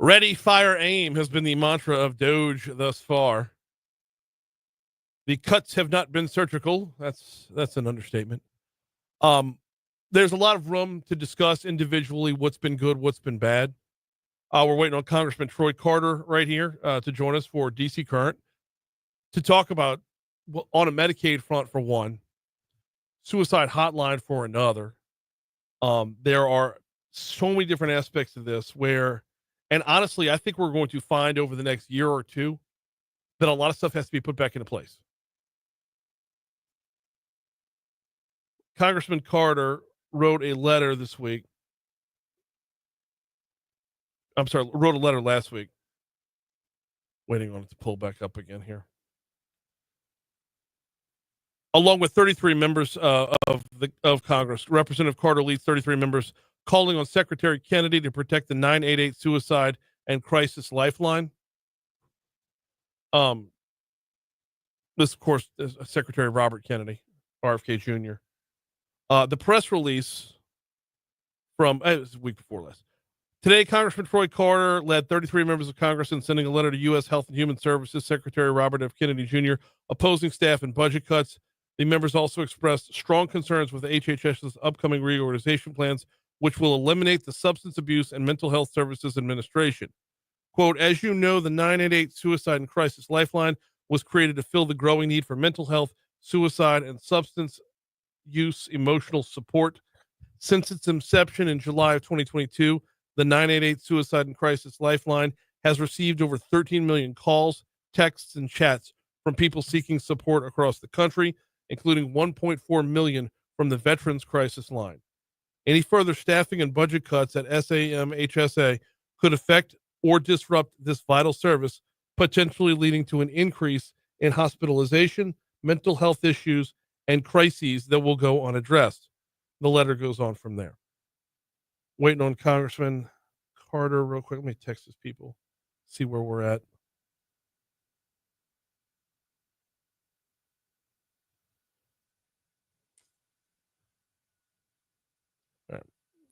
Ready, fire, aim has been the mantra of Doge thus far. The cuts have not been surgical. That's an understatement. There's a lot of room to discuss individually what's been good, what's been bad. We're waiting on Congressman Troy Carter right here to join us for DC Current to talk about, on a Medicaid front for one, suicide hotline for another. There are so many different aspects of this where, and honestly, I think we're going to find over the next year or two that a lot of stuff has to be put back into place. Congressman Carter wrote a letter this week. I'm sorry, wrote a letter last week. Waiting on it to pull back up again here. Along with 33 members of Congress, Representative Carter leads 33 members calling on Secretary Kennedy to protect the 988 suicide and crisis lifeline. This, of course, is Secretary Robert Kennedy, RFK Jr. The press release from it was a week before last. Today, Congressman Troy Carter led 33 members of Congress in sending a letter to U.S. Health and Human Services Secretary Robert F. Kennedy Jr. opposing staff and budget cuts. The members also expressed strong concerns with HHS's upcoming reorganization plans, which will eliminate the Substance Abuse and Mental Health Services Administration. Quote, as you know, the 988 Suicide and Crisis Lifeline was created to fill the growing need for mental health, suicide, and substance use emotional support. Since its inception in July of 2022, the 988 Suicide and Crisis Lifeline has received over 13 million calls, texts, and chats from people seeking support across the country, including 1.4 million from the Veterans Crisis Line. Any further staffing and budget cuts at SAMHSA could affect or disrupt this vital service, potentially leading to an increase in hospitalization, mental health issues, and crises that will go unaddressed. The letter goes on from there. Waiting on Congressman Carter real quick. Let me text his people, see where we're at. All right.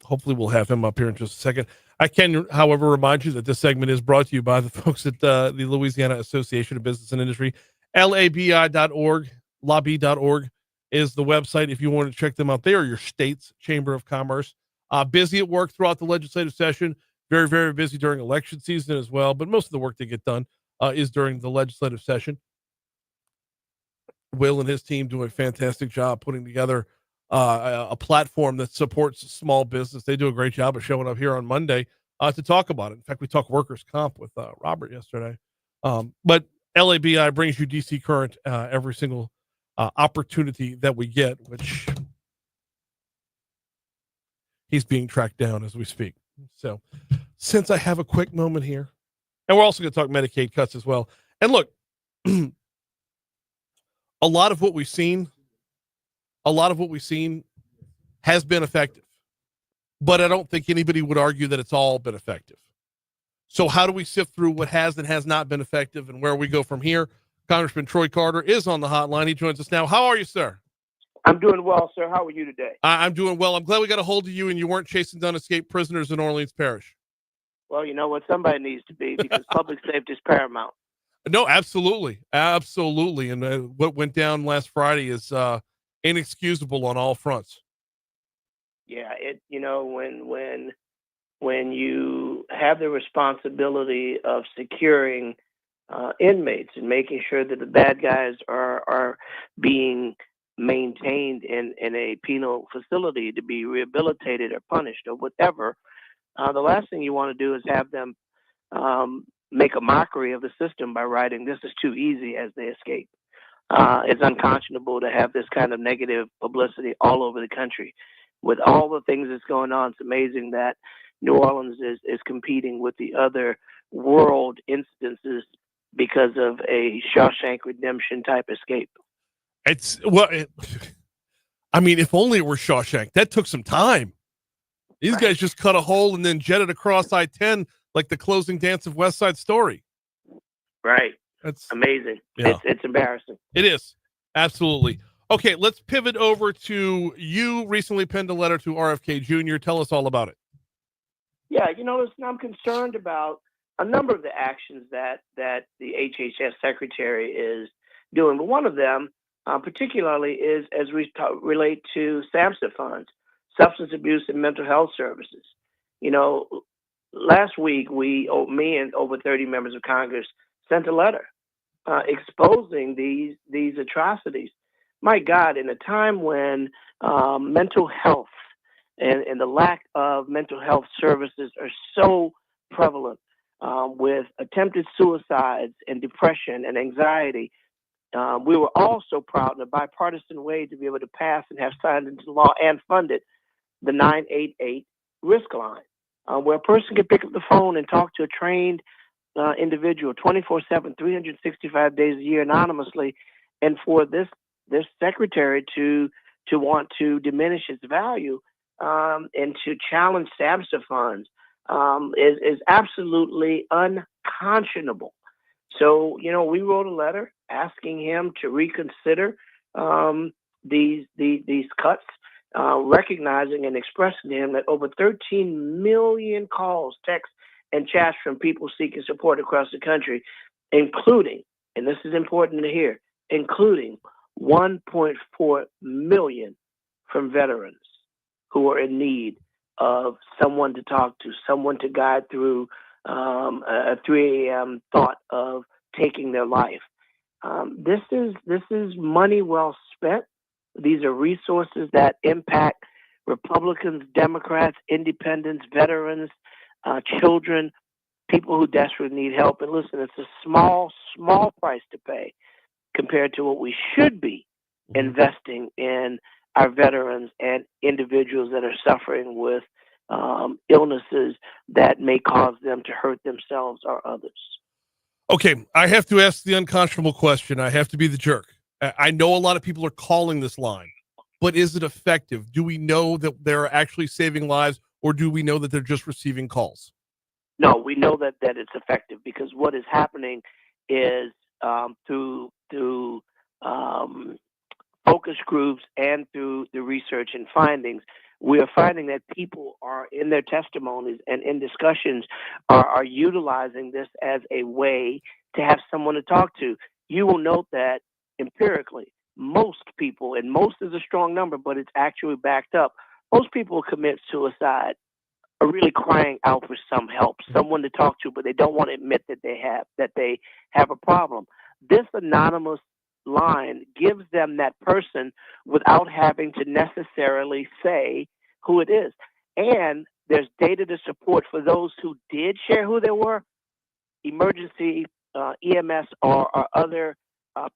Hopefully we'll have him up here in just a second. I can, however, remind you that this segment is brought to you by the folks at the Louisiana Association of Business and Industry. LABI.org, lobby.org is the website if you want to check them out. They are your state's Chamber of Commerce. Busy at work throughout the legislative session. Very, very busy during election season as well. But most of the work they get done is during the legislative session. Will and his team do a fantastic job putting together a platform that supports small business. They do a great job of showing up here on Monday to talk about it. In fact, we talked workers' comp with Robert yesterday. But LABI brings you DC Current every single opportunity that we get, which he's being tracked down as we speak. So since I have a quick moment here, and we're also going to talk Medicaid cuts as well. And look, a lot of what we've seen has been effective, but I don't think anybody would argue that it's all been effective. So how do we sift through what has and has not been effective and where we go from here? Congressman Troy Carter is on the hotline. He joins us now. How are you, sir? I'm doing well, sir. How are you today? I'm doing well. I'm glad we got a hold of you and you weren't chasing down escaped prisoners in Orleans Parish. Well, you know what? Somebody needs to be, because public safety is paramount. No, absolutely. Absolutely. And what went down last Friday is inexcusable on all fronts. Yeah, when you have the responsibility of securing inmates and making sure that the bad guys are being maintained in a penal facility to be rehabilitated or punished or whatever, the last thing you want to do is have them make a mockery of the system by writing, "This is too easy," as they escape. It's unconscionable to have this kind of negative publicity all over the country. With all the things that's going on, it's amazing that New Orleans is competing with the other world instances because of a Shawshank Redemption type escape. If only it were Shawshank. That took some time. These guys just cut a hole and then jetted across I-10 like the closing dance of West Side Story. Right. That's amazing. Yeah. It's embarrassing. It is. Absolutely. Okay, let's pivot over to you recently penned a letter to RFK Jr. Tell us all about it. Yeah, listen, I'm concerned about a number of the actions that the HHS secretary is doing, but one of them, particularly, is as we relate to SAMHSA funds, substance abuse and mental health services. You know, last week me and over 30 members of Congress sent a letter exposing these atrocities. My God, in a time when mental health and the lack of mental health services are so prevalent, with attempted suicides and depression and anxiety, we were all so proud in a bipartisan way to be able to pass and have signed into law and funded the 988 risk line, where a person can pick up the phone and talk to a trained individual 24/7, 365 days a year anonymously. And for this secretary to want to diminish its value and to challenge SAMHSA funds is absolutely unconscionable. So, you know, we wrote a letter asking him to reconsider these cuts, recognizing and expressing to him that over 13 million calls, texts, and chats from people seeking support across the country, including, and this is important to hear, including 1.4 million from veterans who are in need of someone to talk to, someone to guide through a 3 a.m. thought of taking their life. This is money well spent. These are resources that impact Republicans, Democrats, independents, veterans, children, people who desperately need help. And listen, it's a small price to pay compared to what we should be investing in our veterans and individuals that are suffering with illnesses that may cause them to hurt themselves or others. Okay, I have to ask the unconscionable question. I have to be the jerk. I know a lot of people are calling this line, but is it effective? Do we know that they're actually saving lives, or do we know that they're just receiving calls? No, we know that it's effective, because what is happening is through focus groups and through the research and findings, we are finding that people are in their testimonies and in discussions are utilizing this as a way to have someone to talk to. You will note that empirically, most people, and most is a strong number, but it's actually backed up, most people who commit suicide are really crying out for some help, someone to talk to, but they don't want to admit that they have a problem. This anonymous line gives them that person without having to necessarily say who it is. And there's data to support for those who did share who they were. Emergency EMS or other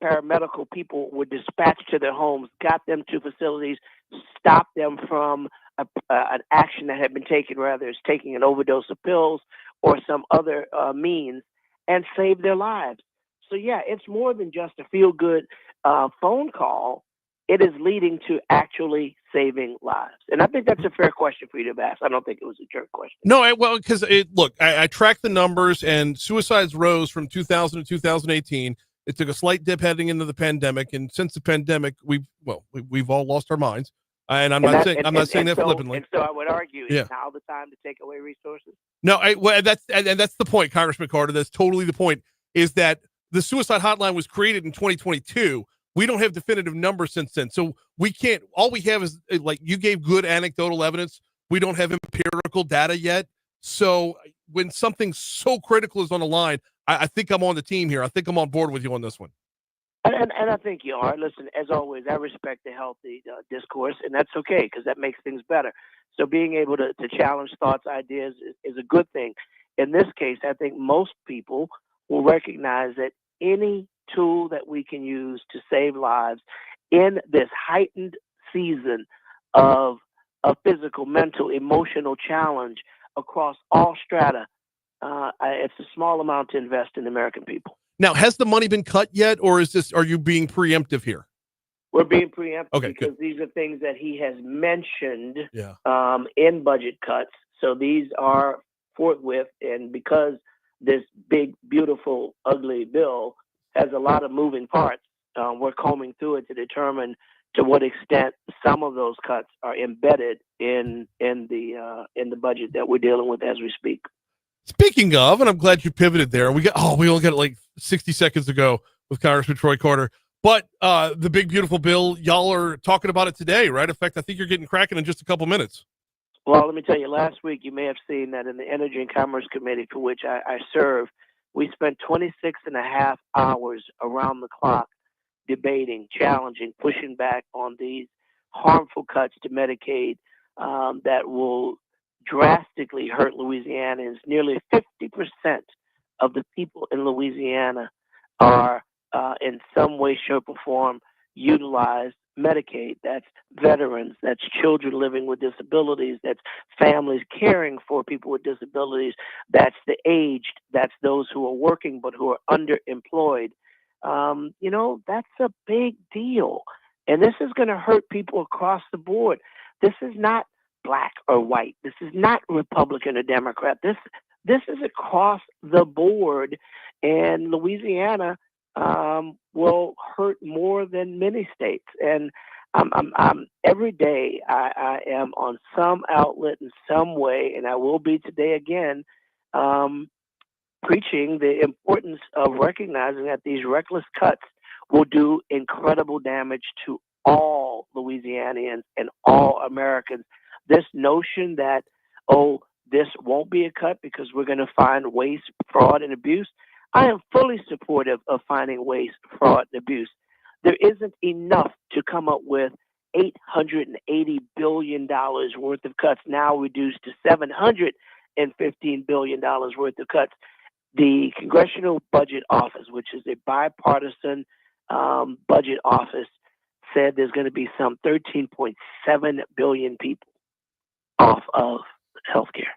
paramedical people were dispatched to their homes, got them to facilities, stopped them from an action that had been taken, whether it's taking an overdose of pills or some other means, and saved their lives. So yeah, it's more than just a feel-good phone call. It is leading to actually saving lives. And I think that's a fair question for you to ask. I don't think it was a jerk question. No, well, because I tracked the numbers, and suicides rose from 2000 to 2018. It took a slight dip heading into the pandemic, and since the pandemic, we've all lost our minds. And I'm not saying that flippantly. And so I would argue, is now the time to take away resources? No, that's the point, Congressman Carter. That's totally the point. Is that the suicide hotline was created in 2022. We don't have definitive numbers since then, so we can't. All we have is, like, you gave good anecdotal evidence. We don't have empirical data yet. So when something so critical is on the line, I think I'm on the team here. I think I'm on board with you on this one. And I think you are. Listen, as always, I respect the healthy discourse, and that's okay, because that makes things better. So being able to challenge thoughts, ideas is a good thing. In this case, I think most people will recognize that any tool that we can use to save lives in this heightened season of physical, mental, emotional challenge across all strata, it's a small amount to invest in the American people. Now, has the money been cut yet, or are you being preemptive here? We're being preemptive good. because these are things that he has mentioned in budget cuts. So these are forthwith, and because this big, beautiful, ugly bill has a lot of moving parts, we're combing through it to determine to what extent some of those cuts are embedded in the budget that we're dealing with as we speak. Speaking of, and I'm glad you pivoted there. We only got it like 60 seconds ago with Congressman Troy Carter. But the big beautiful bill, y'all are talking about it today, right? In fact, I think you're getting cracking in just a couple minutes. Well, let me tell you, last week you may have seen that in the Energy and Commerce Committee, for which I serve, we spent 26 and a half hours around the clock debating, challenging, pushing back on these harmful cuts to Medicaid that will drastically hurt Louisianans. Nearly 50% of the people in Louisiana are in some way, shape, or form utilize Medicaid. That's veterans, that's children living with disabilities, that's families caring for people with disabilities, that's the aged, that's those who are working but who are underemployed. That's a big deal. And this is going to hurt people across the board. This is not black or white. This is not Republican or Democrat. This is across the board. And Louisiana will hurt more than many states. And I'm every day I am on some outlet in some way, and I will be today again, preaching the importance of recognizing that these reckless cuts will do incredible damage to all Louisianians and all Americans. This notion that, this won't be a cut because we're going to find waste, fraud, and abuse. I am fully supportive of finding waste, fraud, and abuse. There isn't enough to come up with $880 billion worth of cuts, now reduced to $715 billion worth of cuts. The Congressional Budget Office, which is a bipartisan budget office, said there's going to be some 13.7 billion people off of healthcare.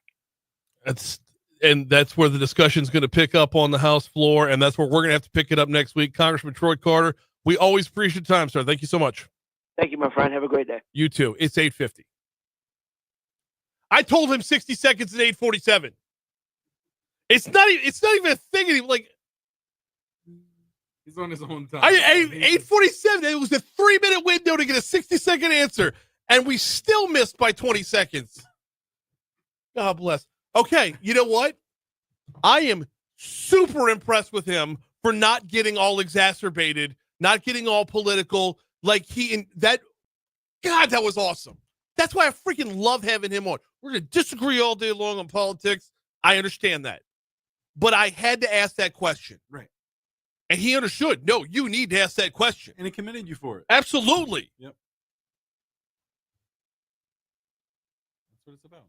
That's where the discussion is going to pick up on the House floor, and that's where we're going to have to pick it up next week. Congressman Troy Carter, we always appreciate your time, sir. Thank you so much. Thank you, my friend. Have a great day. You too. It's 8:50. I told him 60 seconds at 8:47. It's not even a thing. Like, he's on his own time. 8:47. It was a 3-minute window to get a 60-second answer, and we still missed by 20 seconds. God bless. Okay, you know what? I am super impressed with him for not getting all exacerbated, not getting all political. Like that was awesome. That's why I freaking love having him on. We're going to disagree all day long on politics. I understand that. But I had to ask that question. Right. And he understood. No, you need to ask that question. And he commended you for it. Absolutely. Yep. That's what it's about, man.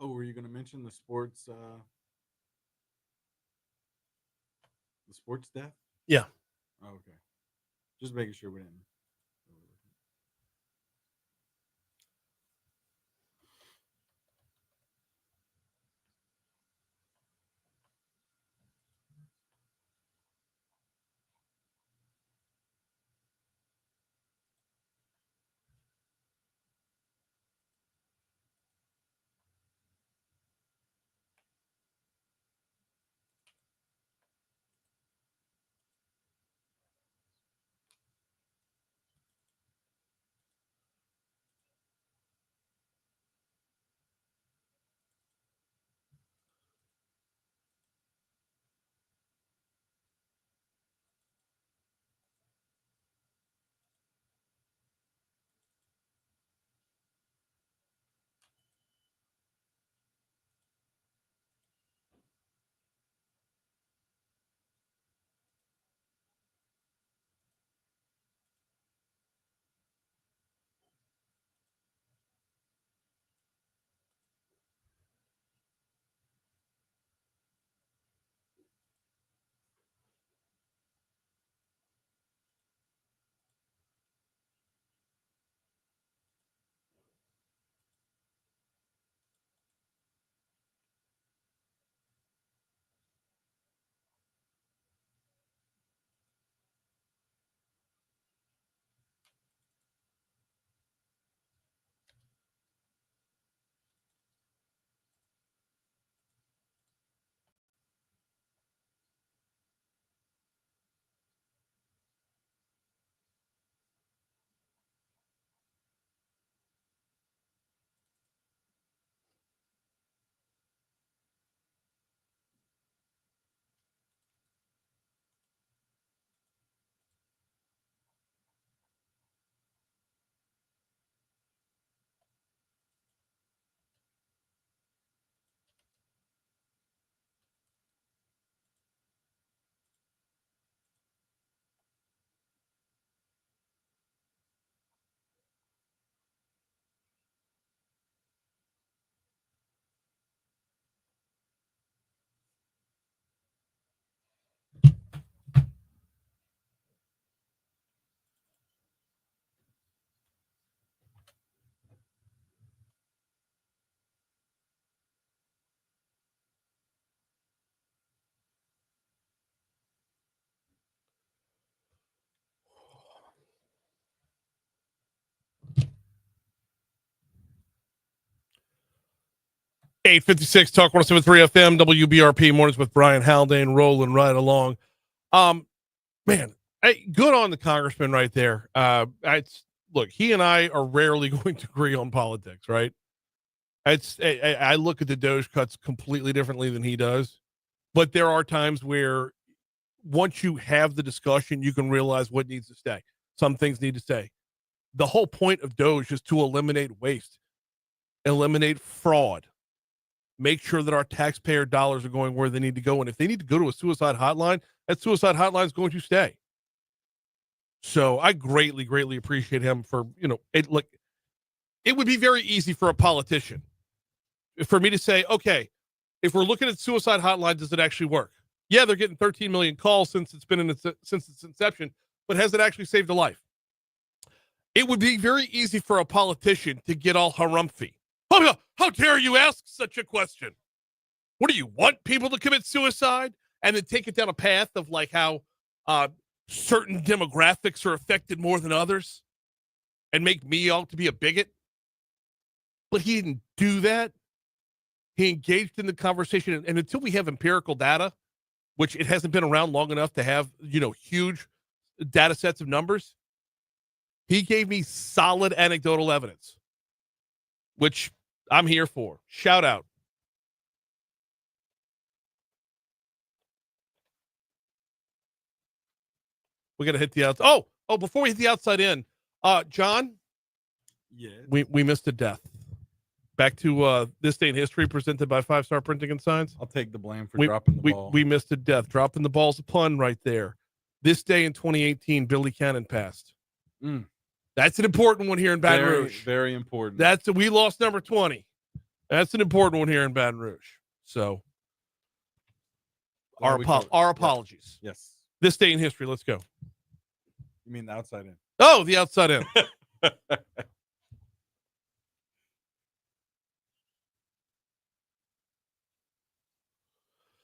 Oh, were you going to mention the sports death? Yeah. Oh, okay. Just making sure we didn't. Eight 56 Talk 107.3 FM WBRP mornings with Brian Haldane rolling right along. Man, hey, good on the congressman right there. Look, he and I are rarely going to agree on politics, right? I look at the Doge cuts completely differently than he does, but there are times where once you have the discussion, you can realize what needs to stay. Some things need to stay. The whole point of Doge is to eliminate waste, eliminate fraud, make sure that our taxpayer dollars are going where they need to go. And if they need to go to a suicide hotline, that suicide hotline is going to stay. So I greatly, greatly appreciate him for, it would be very easy for a politician for me to say, okay, if we're looking at suicide hotline, does it actually work? Yeah, they're getting 13 million calls since its inception, but has it actually saved a life? It would be very easy for a politician to get all harumphy. Oh, how dare you ask such a question? What do you want people to commit suicide and then take it down a path of like how certain demographics are affected more than others and make me out to be a bigot? But he didn't do that. He engaged in the conversation. And until we have empirical data, which it hasn't been around long enough to have, huge data sets of numbers, he gave me solid anecdotal evidence, which I'm here for. Shout out. We got to hit the outside. Oh, before we hit the outside in, John. Yeah. We missed a death. Back to this day in history presented by 5 Star Printing and Signs. I'll take the blame for dropping the ball. We missed a death. Dropping the ball's a pun right there. This day in 2018, Billy Cannon passed. That's an important one here in Baton Rouge. Very important. We lost number 20. That's an important one here in Baton Rouge. So Glad we covered it. our apologies. Yes. This day in history. Let's go. You mean the outside in? Oh, the outside in.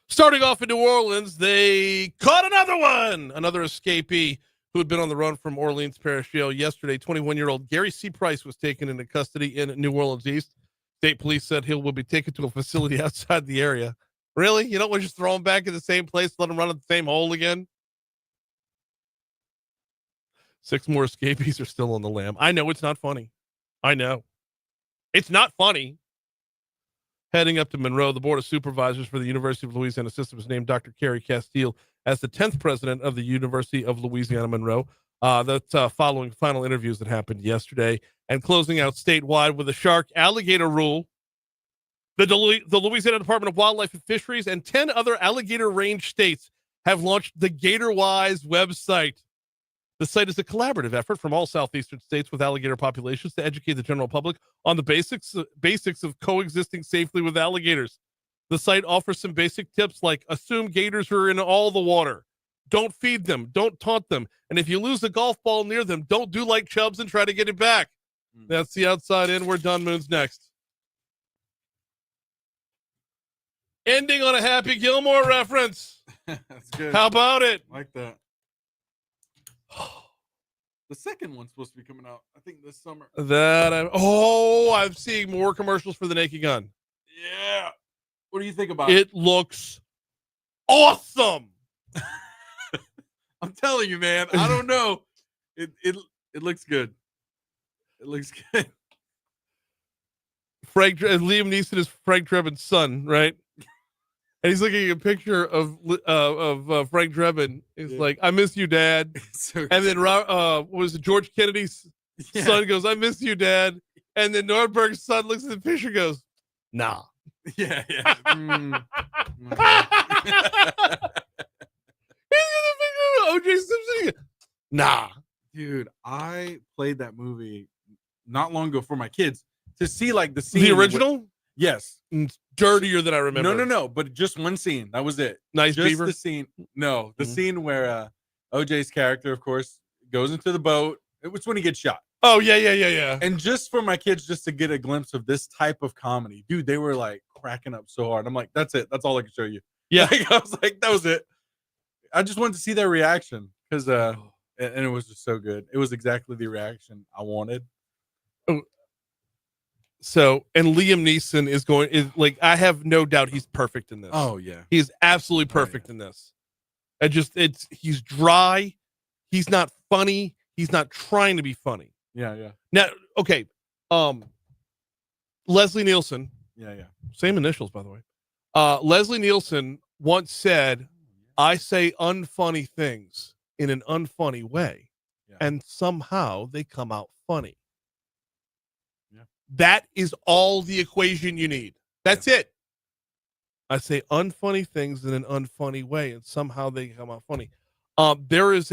Starting off in New Orleans, they caught another escapee who had been on the run from Orleans Parish Jail yesterday. 21-year-old Gary C. Price was taken into custody in New Orleans East. State police said he will be taken to a facility outside the area. Really? You don't want to just throw him back in the same place, let him run at the same hole again? 6 more escapees are still on the lam. I know it's not funny. I know. It's not funny. Heading up to Monroe, the Board of Supervisors for the University of Louisiana System has named Dr. Carrie Castile as the 10th president of the University of Louisiana Monroe. That's following final interviews that happened yesterday. And closing out statewide with the shark alligator rule, the Louisiana Department of Wildlife and Fisheries and 10 other alligator range states have launched the GatorWise website. The site is a collaborative effort from all southeastern states with alligator populations to educate the general public on the basics of coexisting safely with alligators. The site offers some basic tips like assume gators are in all the water. Don't feed them. Don't taunt them. And if you lose a golf ball near them, don't do like Chubbs and try to get it back. That's the outside in. We're done. Moon's next. Ending on a Happy Gilmore reference. That's good. How about it? Like that. The second one's supposed to be coming out, I think, this summer. I'm seeing more commercials for the Naked Gun. Yeah. What do you think about it? It looks awesome. I'm telling you, man. I don't know. It looks good. It looks good. Liam Neeson is Frank Drebin's son, right? And he's looking at a picture of Frank Drebin. He's like, "I miss you, Dad." So and then was it George Kennedy's son goes, "I miss you, Dad." And then Nordberg's son looks at the picture and goes, "Nah." Yeah. O.J. Simpson. Nah. Dude, I played that movie not long ago for my kids to see like the scene. The original? Yes. Dirtier than I remember. No. But just one scene. That was it. Nice just beaver? The scene. No, the scene where OJ's character, of course, goes into the boat. It's when he gets shot. Oh, yeah. And just for my kids, just to get a glimpse of this type of comedy, dude, they were like cracking up so hard. I'm like, that's it. That's all I can show you. Yeah. Like, I was like, that was it. I just wanted to see their reaction because, and it was just so good. It was exactly the reaction I wanted. So, and Liam Neeson is like, I have no doubt he's perfect in this. Oh, yeah. He's absolutely perfect in this. He's dry. He's not funny. He's not trying to be funny. Yeah. Now, okay. Leslie Nielsen. Yeah. Same initials, by the way. Leslie Nielsen once said, I say unfunny things in an unfunny way, and somehow they come out funny. Yeah. That is all the equation you need. That's it. I say unfunny things in an unfunny way, and somehow they come out funny. There is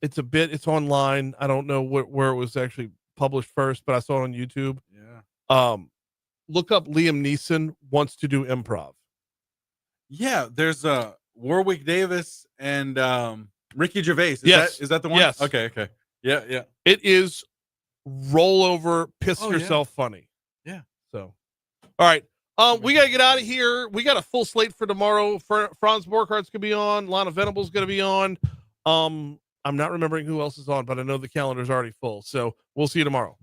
it's online. I don't know where it was actually published first, but I saw it on YouTube. Yeah. Look up Liam Neeson wants to do improv. Yeah, there's Warwick Davis and Ricky Gervais. Is that the one? Yes. Okay. Yeah. It is roll over, piss yourself funny. Yeah. So, all right. We got to get out of here. We got a full slate for tomorrow. Franz Borkhardt's going to be on. Lana Venable's going to be on. I'm not remembering who else is on, but I know the calendar's already full. So we'll see you tomorrow.